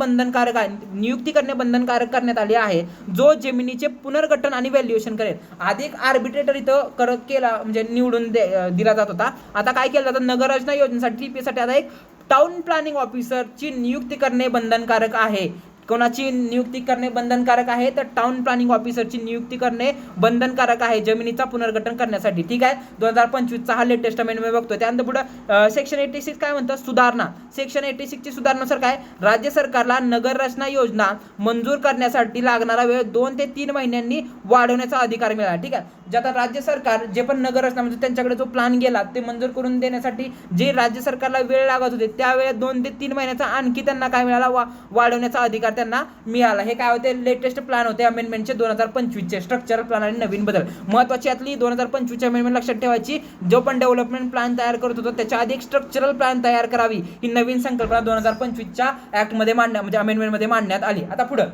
S1: बंधनकारक करण्यात आले आहे, जो जमिनीचे पुनर्गठन आणि व्हॅल्युएशन करेल. आधी एक आर्बिट्रेटर इथं केला म्हणजे निवडून दिला जात होता. आता काय केलं जातं, नगररचना योजनेसाठी टीपीसाठी आता एक टाउन प्लॅनिंग ऑफिसरची नियुक्ती करणे बंधनकारक आहे. कोणाची नियुक्ती करणे बंधनकारक आहे, तर टाउन प्लॅनिंग ऑफिसरची नियुक्ती करणे बंधनकारक आहे जमिनीचा पुनर्गठन करण्यासाठी. ठीक आहे, 2025चा हा लेटेस्ट अमेंडमेंट बघतोय. त्यानंतर पुढे सेक्शन 86 काय म्हणतं, सुधारणा. सेक्शन 86 ची सुधारणानुसार काय, राज्य सरकारला नगर रचना योजना मंजूर करण्यासाठी लागणारा वेळ 2 ते 3 महिन्यांनी वाढवण्याचा अधिकार मिळाला. ठीक आहे, जे आता राज्य सरकार जे पण नगर रचना म्हणजे त्यांच्याकडे जो प्लॅन गेला ते मंजूर करून देण्यासाठी जे राज्य सरकारला वेळ लागत होते त्या वेळेत 2 ते 3 महिन्याचा आणखी त्यांना काय मिळाला, वाढवण्याचा अधिकार त्यांना मिळाला. हे काय होते, लेटेस्ट प्लॅन होते अमेंडमेंटचे 2025चे स्ट्रक्चरल प्लॅन आणि नवीन बदल. महत्वाची यातली 2025ची अमेंडमेंट लक्षात ठेवायची, जो पण डेव्हलपमेंट प्लॅन तयार करत होतो त्याच्या आधी एक स्ट्रक्चरल प्लॅन तयार करावी, ही नवीन संकल्पना 2025च्या ऍक्टमध्ये म्हणजे अमेंडमेंटमध्ये मांडण्यात आली. आता पुढं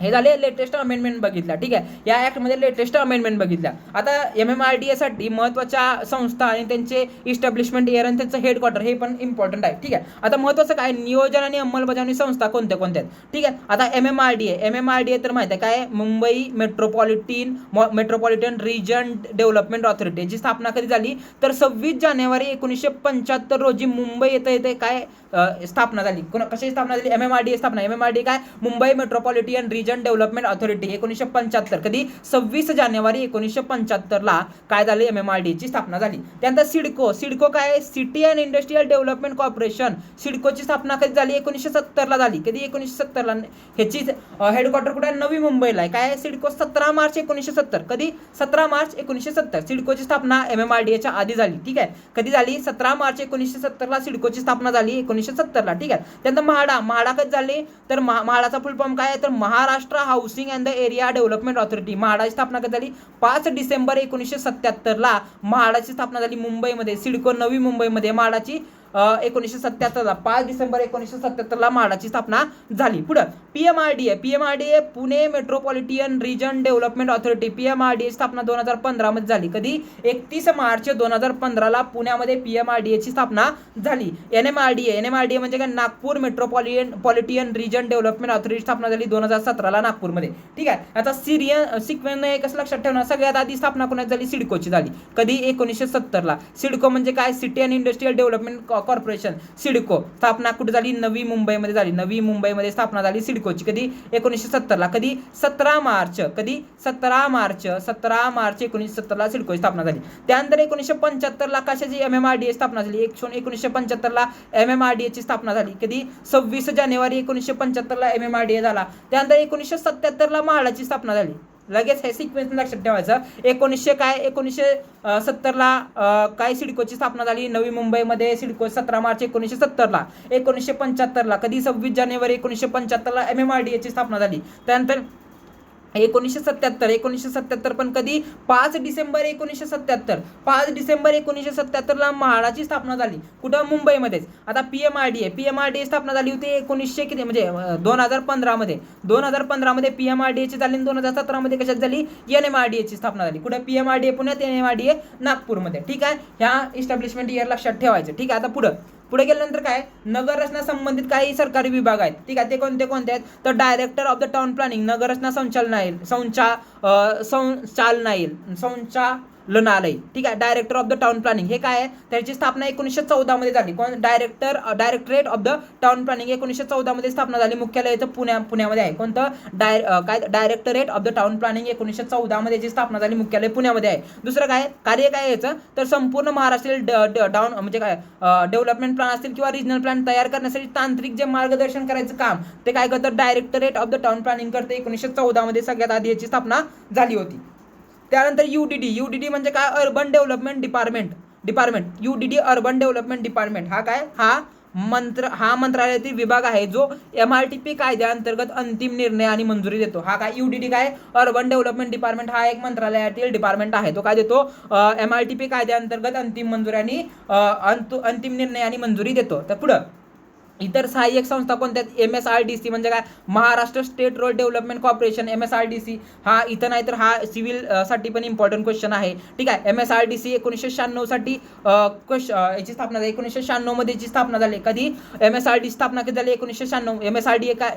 S1: हे झाले लेटेस्ट अमेंडमेंट बघितल्या. ठीक आहे, या ऍक्टमध्ये लेटेस्ट अमेंडमेंट बघितल्या. आता MMRDA साठी महत्त्वाच्या संस्था आणि त्यांचे इस्टॅब्लिशमेंट एअर आणि त्यांचं हेडक्वार्टर हे पण इम्पॉर्टंट आहे. ठीक आहे, आता महत्त्वाचं काय, नियोजन आणि अंमलबजावणी संस्था कोणत्या कोणत्या आहेत. ठीक आहे, आता MMRDA तर माहिती आहे काय, Mumbai metropolitan region development authority, जी स्थापना कधी झाली, तर 26 जानेवारी 1975 रोजी मुंबई येथे काय स्थापना झाली. कशी स्थापना झाली, MMRDA स्थापना. MMRDA काय, Mumbai metropolitan region development Authority 1975, कधी 26 जानेवारी 1975 काय झाले, MMRDA ची स्थापना झाली. त्यानंतर सिडको काय, city and industrial development corporation. सिडकोची स्थापना कधी झाली, 1970 झाली. कधी 1970 ह्याची हेडक्वार्टर कुठे आहे, नवी मुंबईला आहे. काय, सिडको 17 मार्च 1970. कधी, 17 मार्च 1970. सिडकोची स्थापना MMRDAच्या आधी झाली. ठीक आहे, कधी झाली, 17 मार्च 1970 सिडकोची स्थापना झाली 1970. ठीक आहे, त्यानंतर म्हाडा कधी झाली, तर म्हाडाचा फुल फॉर्म काय आहे, तर Maharashtra housing and the area development authority. म्हाडाची स्थापना कधी झाली, 5 डिसेंबर 1977 म्हाडाची स्थापना झाली मुंबईमध्ये. सिडको नवी मुंबईमध्ये, म्हाडाची 1977 5 डिसेंबर 1977 म्हाडाची स्थापना झाली. पुढं PMRDA Pune Metropolitan region development Authority. PMRDA स्थापना 2015 मध्ये झाली. कधी, 31 मार्च 2015 पुण्यामध्ये PMRDA ची स्थापना झाली. NMRDA म्हणजे काय, Nagpur Metropolitan region development Authority स्थापना झाली 2017 नागपूरमध्ये. ठीक आहे, आता सिक्वेन्स कसं लक्षात ठेवणार, सगळ्यात आधी स्थापना कोणाची झाली, सिडकोची झाली. कधी, 1970 सिडको म्हणजे काय, city and industrial development corporation. CIDCO स्थापना कुठे झाली, नवी मुंबईमध्ये झाली. नवी मुंबईमध्ये स्थापना झाली सिडकोची. कधी, 1970 कधी, 17 मार्च 1970 सिडकोची स्थापना झाली. त्यानंतर 1975 कशाची MMRDA स्थापना झाली, 1975 MMRDA ची स्थापना झाली. कधी, 26 जानेवारी 1975 MMRDA झाला. त्यानंतर 1977 म्हाडाची स्थापना झाली. लगेच हे सिक्वेन्स लक्षात ठेवायचं. 1970 काय, सिडकोची स्थापना झाली नवी मुंबईमध्ये. सिडको 17 मार्च 1970. 1975 कधी, 26 जानेवारी 1975 MMRDA ची स्थापना झाली. त्यानंतर 1977 पण कधी, 5 डिसेंबर 1977 म्हाडाची स्थापना झाली. कुठं, मुंबईमध्येच. आता PMRDA स्थापना झाली होती 1900 किती म्हणजे 2015 मध्ये. 2015 मध्ये PMRDA ची झाली. 2017 मध्ये कशात झाली, NMRDA ची स्थापना झाली. कुठं, PMRDA पुण्यात, NMRDA नागपूरमध्ये. ठीक आहे, ह्या इस्टॅब्लिशमेंट इयर लक्षात ठेवायचं. ठीक आहे, आता पुढे गेल्यानंतर काय, नगर रचना संबंधित काही सरकारी विभाग आहेत. ठीक आहे, ते कोणते आहेत, तर director of the town planning, नगर रचना संचालनालय. ठीक आहे, director of the town planning हे काय आहे, त्याची स्थापना 1914 मध्ये झाली. कोण, directorate of the town planning 1914 मध्ये स्थापना झाली. मुख्यालय पुण्यामध्ये आहे. कोणतं, directorate of the town planning 1914 मध्ये जी स्थापना झाली, मुख्यालय पुण्यामध्ये आहे. दुसरं काय, कार्य काय याचं, तर संपूर्ण महाराष्ट्रातील डाउन म्हणजे काय, डेव्हलपमेंट प्लॅन असतील किंवा रिजनल प्लॅन तयार करण्यासाठी तांत्रिक जे मार्गदर्शन करायचं काम ते काय करतं, directorate of the town planning करते. 1914 मध्ये सगळ्यात आधी याची स्थापना झाली होती. त्यानंतर UDD म्हणजे काय, urban development department. UDD urban development department हा काय, हा मंत्रालयातील विभाग आहे जो MRTP कायद्याअंतर्गत अंतिम निर्णय आणि मंजुरी देतो. हा काय, UDD काय, अर्बन डेव्हलपमेंट डिपार्टमेंट हा एक मंत्रालयातील डिपार्टमेंट आहे. तो काय देतो, MRTP कायद्याअंतर्गत अंतिम मंजुरी आणि अंतिम निर्णय आणि मंजुरी देतो. तर पुढं इतर सहाय्यक संस्था कोणत्या? MSRDC म्हणजे काय? Maharashtra state road development corporation, MSRDC. हा इथं नाही तर हा सिव्हिल साठी पण इम्पॉर्टंट क्वेश्चन आहे. ठीक आहे. MSRDC 1996 साठी याची स्थापना झाली. 1996 मध्ये याची स्थापना झाली. कधी? MSRDC स्थापना कधी झाली? 1996.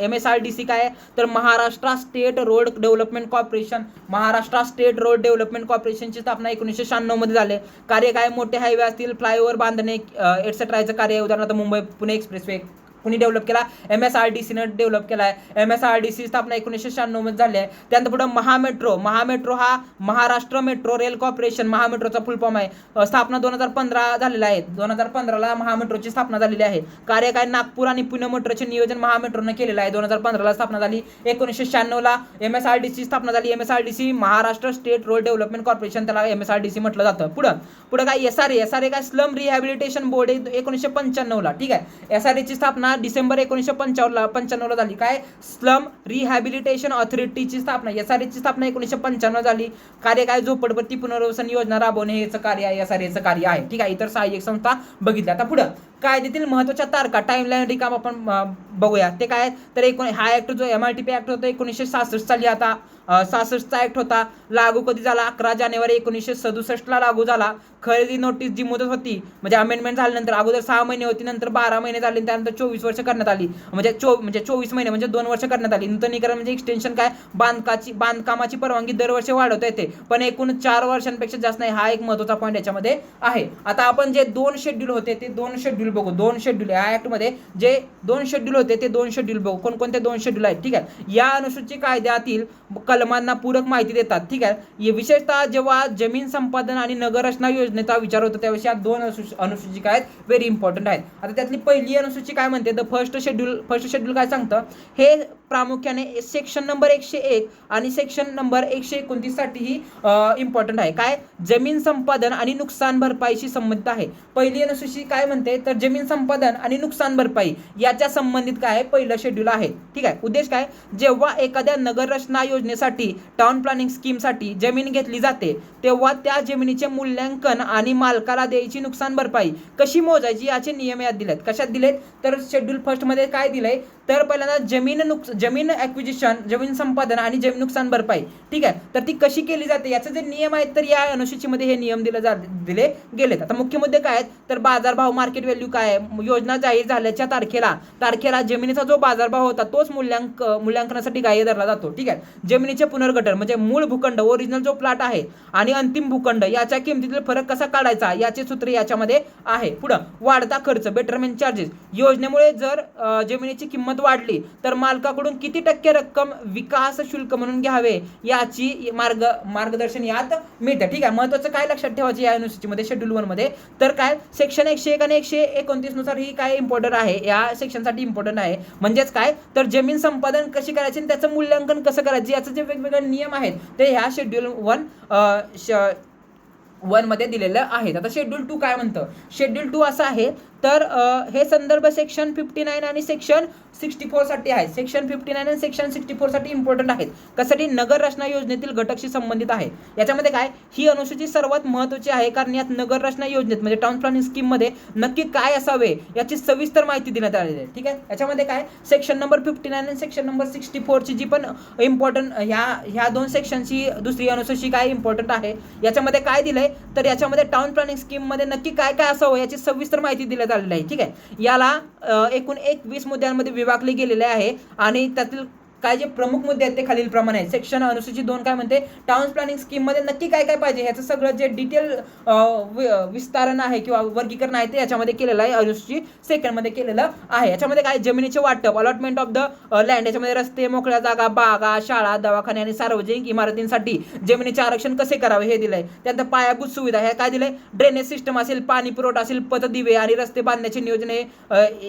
S1: MSRDC काय आहे? तर Maharashtra state road development corporation. Maharashtra state road development कॉर्पोरेशनची स्थापना 1996 मध्ये झाली. कार्य काय? मोठे हायवे असतील, फ्लायओव्हर बांधणे एटसेट्रा याचं कार्य. उदाहरणार्थ मुंबई पुणे एक्सप्रेसवे कुणी डेव्हलप केला? MSRDCनं डेव्हलप केला आहे. MSRDC स्थापना 1996 मध्ये झाली आहे. त्यानंतर पुढे महामेट्रो. महामेट्रो हा महाराष्ट्र मेट्रो रेल कॉर्पोरेशन, महामेट्रोचा फुल फॉर्म आहे. स्थापना 2015 झालेला आहे. 2015ला महामेट्रोची स्थापना झालेली आहे. कार्य काय? नागपूर आणि पुणे मेट्रोचे नियोजन महामेट्रोनं केलेलं आहे. 2015ला स्थापना झाली. 1996ला MSRDC स्थापना झाली. MSRDC Maharashtra state road development corporation, त्याला MSRDC म्हटलं जातं. पुढे काय? SRA काय? स्लम रिहॅबिलिटेशन बोर्ड 1995ला. ठीक आहे. SRAची स्थापना डिसेंबर 1995ला झाली. काय? स्लम रिहॅबिलिटेशन ऑथॉरिटीची स्थापना, SRAची स्थापना 1995 झाली. कार्य काय? झोपडपट्टी पुनर्वसन योजना राबवणे हेच कार्य आहे, SRAचं कार्य आहे. ठीक आहे. इतर सहाय्यक संस्था बघितल्या. आता पुढे कायद्यातील महत्त्वाच्या तारखा, टाइमलाईन रिकाम आपण बघूया. ते काय? तर हा ऍक्ट जो MRTP ऍक्ट होता 1966 साली, आता 66चा ऍक्ट होता. लागू कधी झाला? 11 जानेवारी 1967ला लागू झाला. खरेदी नोटीस जी मुदत होती म्हणजे अमेंडमेंट झाल्यानंतर अगोदर 6 महिने होती, नंतर 12 महिने झाले, त्यानंतर 24 वर्ष करण्यात आली. म्हणजे 24 महिने म्हणजे 2 वर्ष करण्यात आली. नूतनीकरण म्हणजे एक्सटेन्शन काय? बांधकामाची परवानगी दरवर्षी वाढवता येते, पण एकूण 4 वर्षांपेक्षा जास्त नाही. हा एक महत्त्वाचा पॉईंट याच्यामध्ये आहे. आता आपण जे 2 शेड्यूल होते ते 2 शेड्यूल बघू. 2 शेड्यूल या ऍक्टमध्ये जे 2 शेड्यूल होते ते 2 शेड्यूल बघू. कोणकोणते 2 शेड्यूल आहेत? ठीक आहे. या अनुसूचित कायद्यातील कलमांना पूरक माहिती देतात. ठीक आहे. विशेषतः जेव्हा जमीन संपादन आणि नगररचना योजनेचा विचार होतो त्यावेळी या 2 अनुसूचिका काय आहेत? व्हेरी इम्पॉर्टंट आहेत. आता त्यातली पहिली अनुसूची काय म्हणते? द फर्स्ट शेड्यूल काय सांगतं? हे प्रामुख्याने सेक्शन नंबर 101 आणि सेक्शन नंबर 129 साठी ही इम्पॉर्टंट आहे. काय? जमीन संपादन आणि नुकसान भरपाईशी संबंधित आहे. पहिली अनुसूची काय म्हणते? तर जमीन संपादन आणि नुकसान भरपाई याच्या संबंधित काय आहे? पहिलं शेड्यूल आहे. ठीक आहे. उद्देश काय? जेव्हा एखाद्या नगररचना योजनेसाठी टाउन प्लॅनिंग स्कीमसाठी जमीन घेतली जाते तेव्हा त्या जमिनीचे मूल्यांकन आणि मालकाला द्यायची नुकसान भरपाई कशी मोजायची याचे नियम यात दिलेत. कशात दिलेत? तर शेड्यूल फर्स्ट मध्ये काय दिलंय? तर पहिल्यांदा जमीन ॲक्विजिशन, जमीन संपादन आणि जमीन नुकसान भरपाई. ठीक आहे. तर ती कशी केली जाते याचे जे नियम आहेत तर या अनुसूचीमध्ये हे नियम दिले गेलेत. आता मुख्य मुद्दे काय आहेत? तर बाजारभाव, मार्केट व्हॅल्यू काय आहे? योजना जाहीर झाल्याच्या तारखेला जमिनीचा जो बाजारभाव होता तोच मूल्यांकनासाठी ग्राह्य धरला जातो. ठीक आहे. जमिनीचे पुनर्गठन म्हणजे मूळ भूखंड, ओरिजिनल जो प्लॉट आहे आणि अंतिम भूखंड याच्या किमतीतील फरक कसा काढायचा याचे सूत्र याच्यामध्ये आहे. पुढे वाढता खर्च, बेटरमेंट चार्जेस. योजनेमुळे जर जमिनीची किंमत वाढली तर मालकाकडून किती टक्के रक्कम विकास शुल्क म्हणून घ्यावे याची मार्गदर्शन यात मिळते. ठीक आहे. महत्त्वाचं काय लक्षात ठेवायचं या अनुसूचीमध्ये शेड्यूल 1 मध्ये? तर काय? सेक्शन 101 आणि 129 नुसार ही काय इम्पॉर्टंट आहे? या सेक्शनसाठी इम्पॉर्टंट आहे. म्हणजेच काय? तर जमीन संपादन कशी करायची आणि त्याचं मूल्यांकन कसं करायचं याचे जे वेगवेगळे नियम आहेत ते ह्या शेड्यूल 1 मध्ये दिलेलं आहेत. आता शेड्यूल 2 काय म्हणतं? शेड्यूल 2 असं आहे तर हे संदर्भ सेक्शन 59 आणि सेक्शन 64 साठी आहे. सेक्शन 59 आणि सेक्शन 64 साठी इम्पॉर्टंट आहेत. कशासाठी? नगर रचना योजनेतील घटकशी संबंधित आहे. याच्यामध्ये काय? ही अनुसूची सर्वात महत्त्वाची आहे कारण यात नगर रचना योजनेत म्हणजे टाउन प्लॅनिंग स्कीम मध्ये नक्की काय असावे याची सविस्तर माहिती देण्यात आलेली आहे. ठीक आहे. याच्यामध्ये काय? सेक्शन नंबर 59 आणि सेक्शन नंबर 64 ची जी पण इम्पॉर्टंट ह्या 2 सेक्शनची दुसरी अनुसूची काय इम्पॉर्टंट आहे. याच्यामध्ये काय दिलंय? तर याच्यामध्ये टाउन प्लॅनिंग स्कीम मध्ये नक्की काय काय असावं याची सविस्तर माहिती दिली आहे. ठीक आहे. याला एकूण 21 मुद्द्यांमध्ये विभागले गेलेले आहे आणि त्यातील काय जे प्रमुख मुद्दे आहेत ते खालील प्रमाणे आहेत. सेक्शन अनुसूची 2 काय म्हणते? टाउन प्लॅनिंग स्कीम मध्ये नक्की काय काय पाहिजे ह्याचं सगळं जे डिटेल विस्तारण आहे किंवा वर्गीकरण आहे ते याच्यामध्ये केलेलं आहे. अनुसूची 2 मध्ये केलेलं आहे. याच्यामध्ये काय? जमिनीचे वाटप, अलॉटमेंट ऑफ द लँड. याच्यामध्ये रस्ते, मोकळ्या जागा, बागा, शाळा, दवाखाने आणि सार्वजनिक इमारतींसाठी जमिनीचे आरक्षण कसे करावे हे दिलंय. त्यानंतर पायाभूत सुविधा हे काय दिलंय? ड्रेनेज सिस्टम असेल, पाणी पुरवठा असेल, पथदिवे आणि रस्ते बांधण्याचे नियोजन हे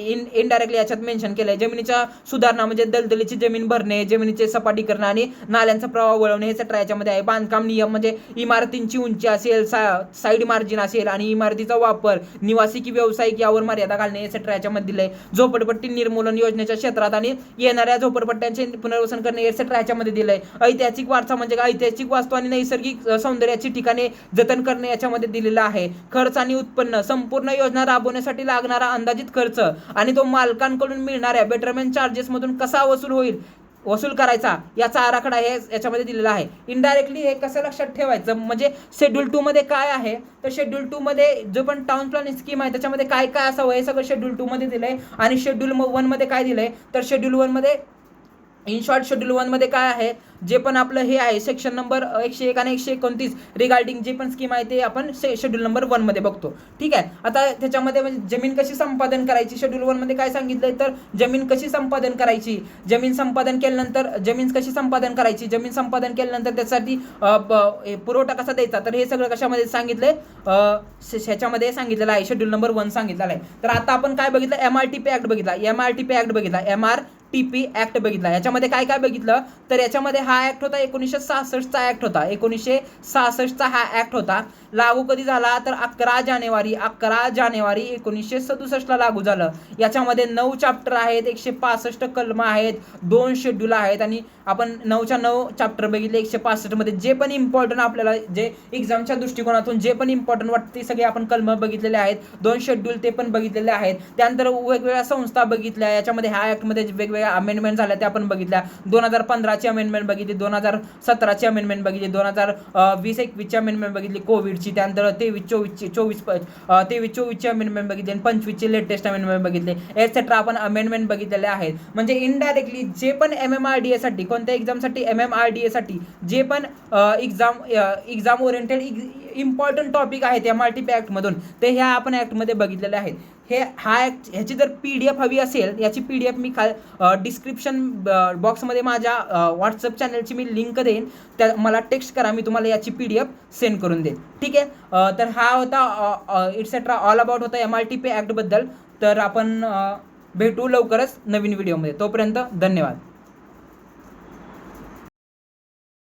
S1: इनडायरेक्टली याच्यात मेन्शन केलंय. जमिनीच्या सुधारणा म्हणजे दलदलीची जमीन भरणे, जमिनीचे सपाटीकरण आणि नाल्यांचा प्रवाह वळवणे एक्सेट्रा याच्यामध्ये आहे. बांधकाम नियम म्हणजे इमारतींची उंची असेल, साईड मार्जिन असेल आणि इमारतीचा वापर निवासी की व्यावसायिक यावर मर्यादा घालणे एक्सेट्रा याच्यामध्ये दिले. झोपडपट्टी निर्मूलन योजनेच्या क्षेत्रात आणि येणाऱ्या झोपडपट्ट्यांचे पुनर्वसन करणे एक्सेट्रा याच्यामध्ये दिलंय. ऐतिहासिक वारसा म्हणजे ऐतिहासिक वास्तू आणि नैसर्गिक सौंदर्याची ठिकाणे जतन करणे याच्यामध्ये दिलेलं आहे. खर्च आणि उत्पन्न, संपूर्ण योजना राबवण्यासाठी लागणारा अंदाजित खर्च आणि तो मालकांकडून मिळणाऱ्या बेटरमेंट चार्जेस मधून कसा वसूल करायचा याचा आराखडा हे याच्यामध्ये दिलेला आहे. इनडायरेक्टली हे कसं लक्षात ठेवायचं म्हणजे शेड्यूल 2 मध्ये काय आहे तर शेड्यूल 2 मध्ये जो पण टाउन प्लॅनिंग स्कीम आहे त्याच्यामध्ये काय काय असावं हे सगळं शेड्यूल 2 मध्ये दिलंय. आणि शेड्यूल 1 मध्ये काय दिलंय तर शेड्यूल 1 मध्ये इन शॉर्ट शेड्यूल 1 मध्ये काय आहे जे पण आपलं हे आहे सेक्शन नंबर 101 आणि 129 रिगार्डिंग जे पण स्कीम आहे ते आपण शेड्यूल नंबर 1 मध्ये बघतो. ठीक आहे. आता त्याच्यामध्ये म्हणजे जमीन कशी संपादन करायची शेड्यूल 1 मध्ये काय सांगितलंय तर जमीन कशी संपादन करायची, जमीन संपादन केल्यानंतर जमीन कशी संपादन करायची, जमीन संपादन केल्यानंतर त्यासाठी पुरवठा कसा द्यायचा तर हे सगळं कशामध्ये सांगितलंय ह्याच्यामध्ये सांगितलेलं आहे शेड्यूल नंबर 1 सांगितलेलं आहे. तर आता आपण काय बघितलं MRTP ऍक्ट बघितला, MRTP ऍक्ट बघितला, MRTP ऍक्ट बघितला. याच्यामध्ये काय काय बघितलं तर याच्यामध्ये हा ऍक्ट होता 1966 चा ऍक्ट होता. 1966 चा हा ऍक्ट होता. लागू कधी झाला तर 11 जानेवारी 1967 ला लागू झालं. याच्यामध्ये 9 चॅप्टर आहेत, 165 कलम आहेत, 2 शेड्यूल आहेत आणि आपण 9च्या 9 चॅप्टर बघितले. 165 मध्ये जे पण इम्पॉर्टंट आपल्याला जे एक्झामच्या दृष्टिकोनातून जे पण इम्पॉर्टंट वाटते सगळे आपण कलम बघितलेले आहेत. 2 शेड्यूल ते पण बघितलेले आहेत. त्यानंतर वेगवेगळ्या संस्था बघितल्या. याच्यामध्ये ह्या ऍक्टमध्ये वेगवेगळ्या अमेंडमेंट झाल्या त्या आपण बघितल्या. 2015 ची अमेंडमेंट बघितली, 2017 ची अमेंडमेंट बघितली, 2020-21 ची अमेंडमेंट बघितली कोविडची, त्यानंतर 23-24 ची अमेंडमेंट बघितली आणि 25 ची लेटेस्ट अमेंडमेंट बघितले एक्सेट्रा आपण अमेंडमेंट बघितलेले आहेत. म्हणजे इनडायरेक्टली जे पण MMRDA साठी कोणत्या एक्झामसाठी MMRDA साठी जे पण एक्झाम ओरिएंटेड इम्पॉर्टंट टॉपिक आहेत MRTP ऍक्ट मधून ते ह्या आपण ऍक्ट मध्ये बघितलेले आहेत. ह्याची जर PDF हवी असेल याची PDF मी डिस्क्रिप्शन बॉक्समध्ये माझ्या व्हॉट्सअप चॅनलची मी लिंक देईन, त्या मला टेक्स्ट करा, मी तुम्हाला याची PDF सेंड करून देईन. ठीक आहे. तर हा होता इट्सेट्रा ऑल अबाउट होता MRTP ऍक्ट बद्दल. तर आपण भेटू लवकरच नवीन व्हिडिओमध्ये. तोपर्यंत धन्यवाद.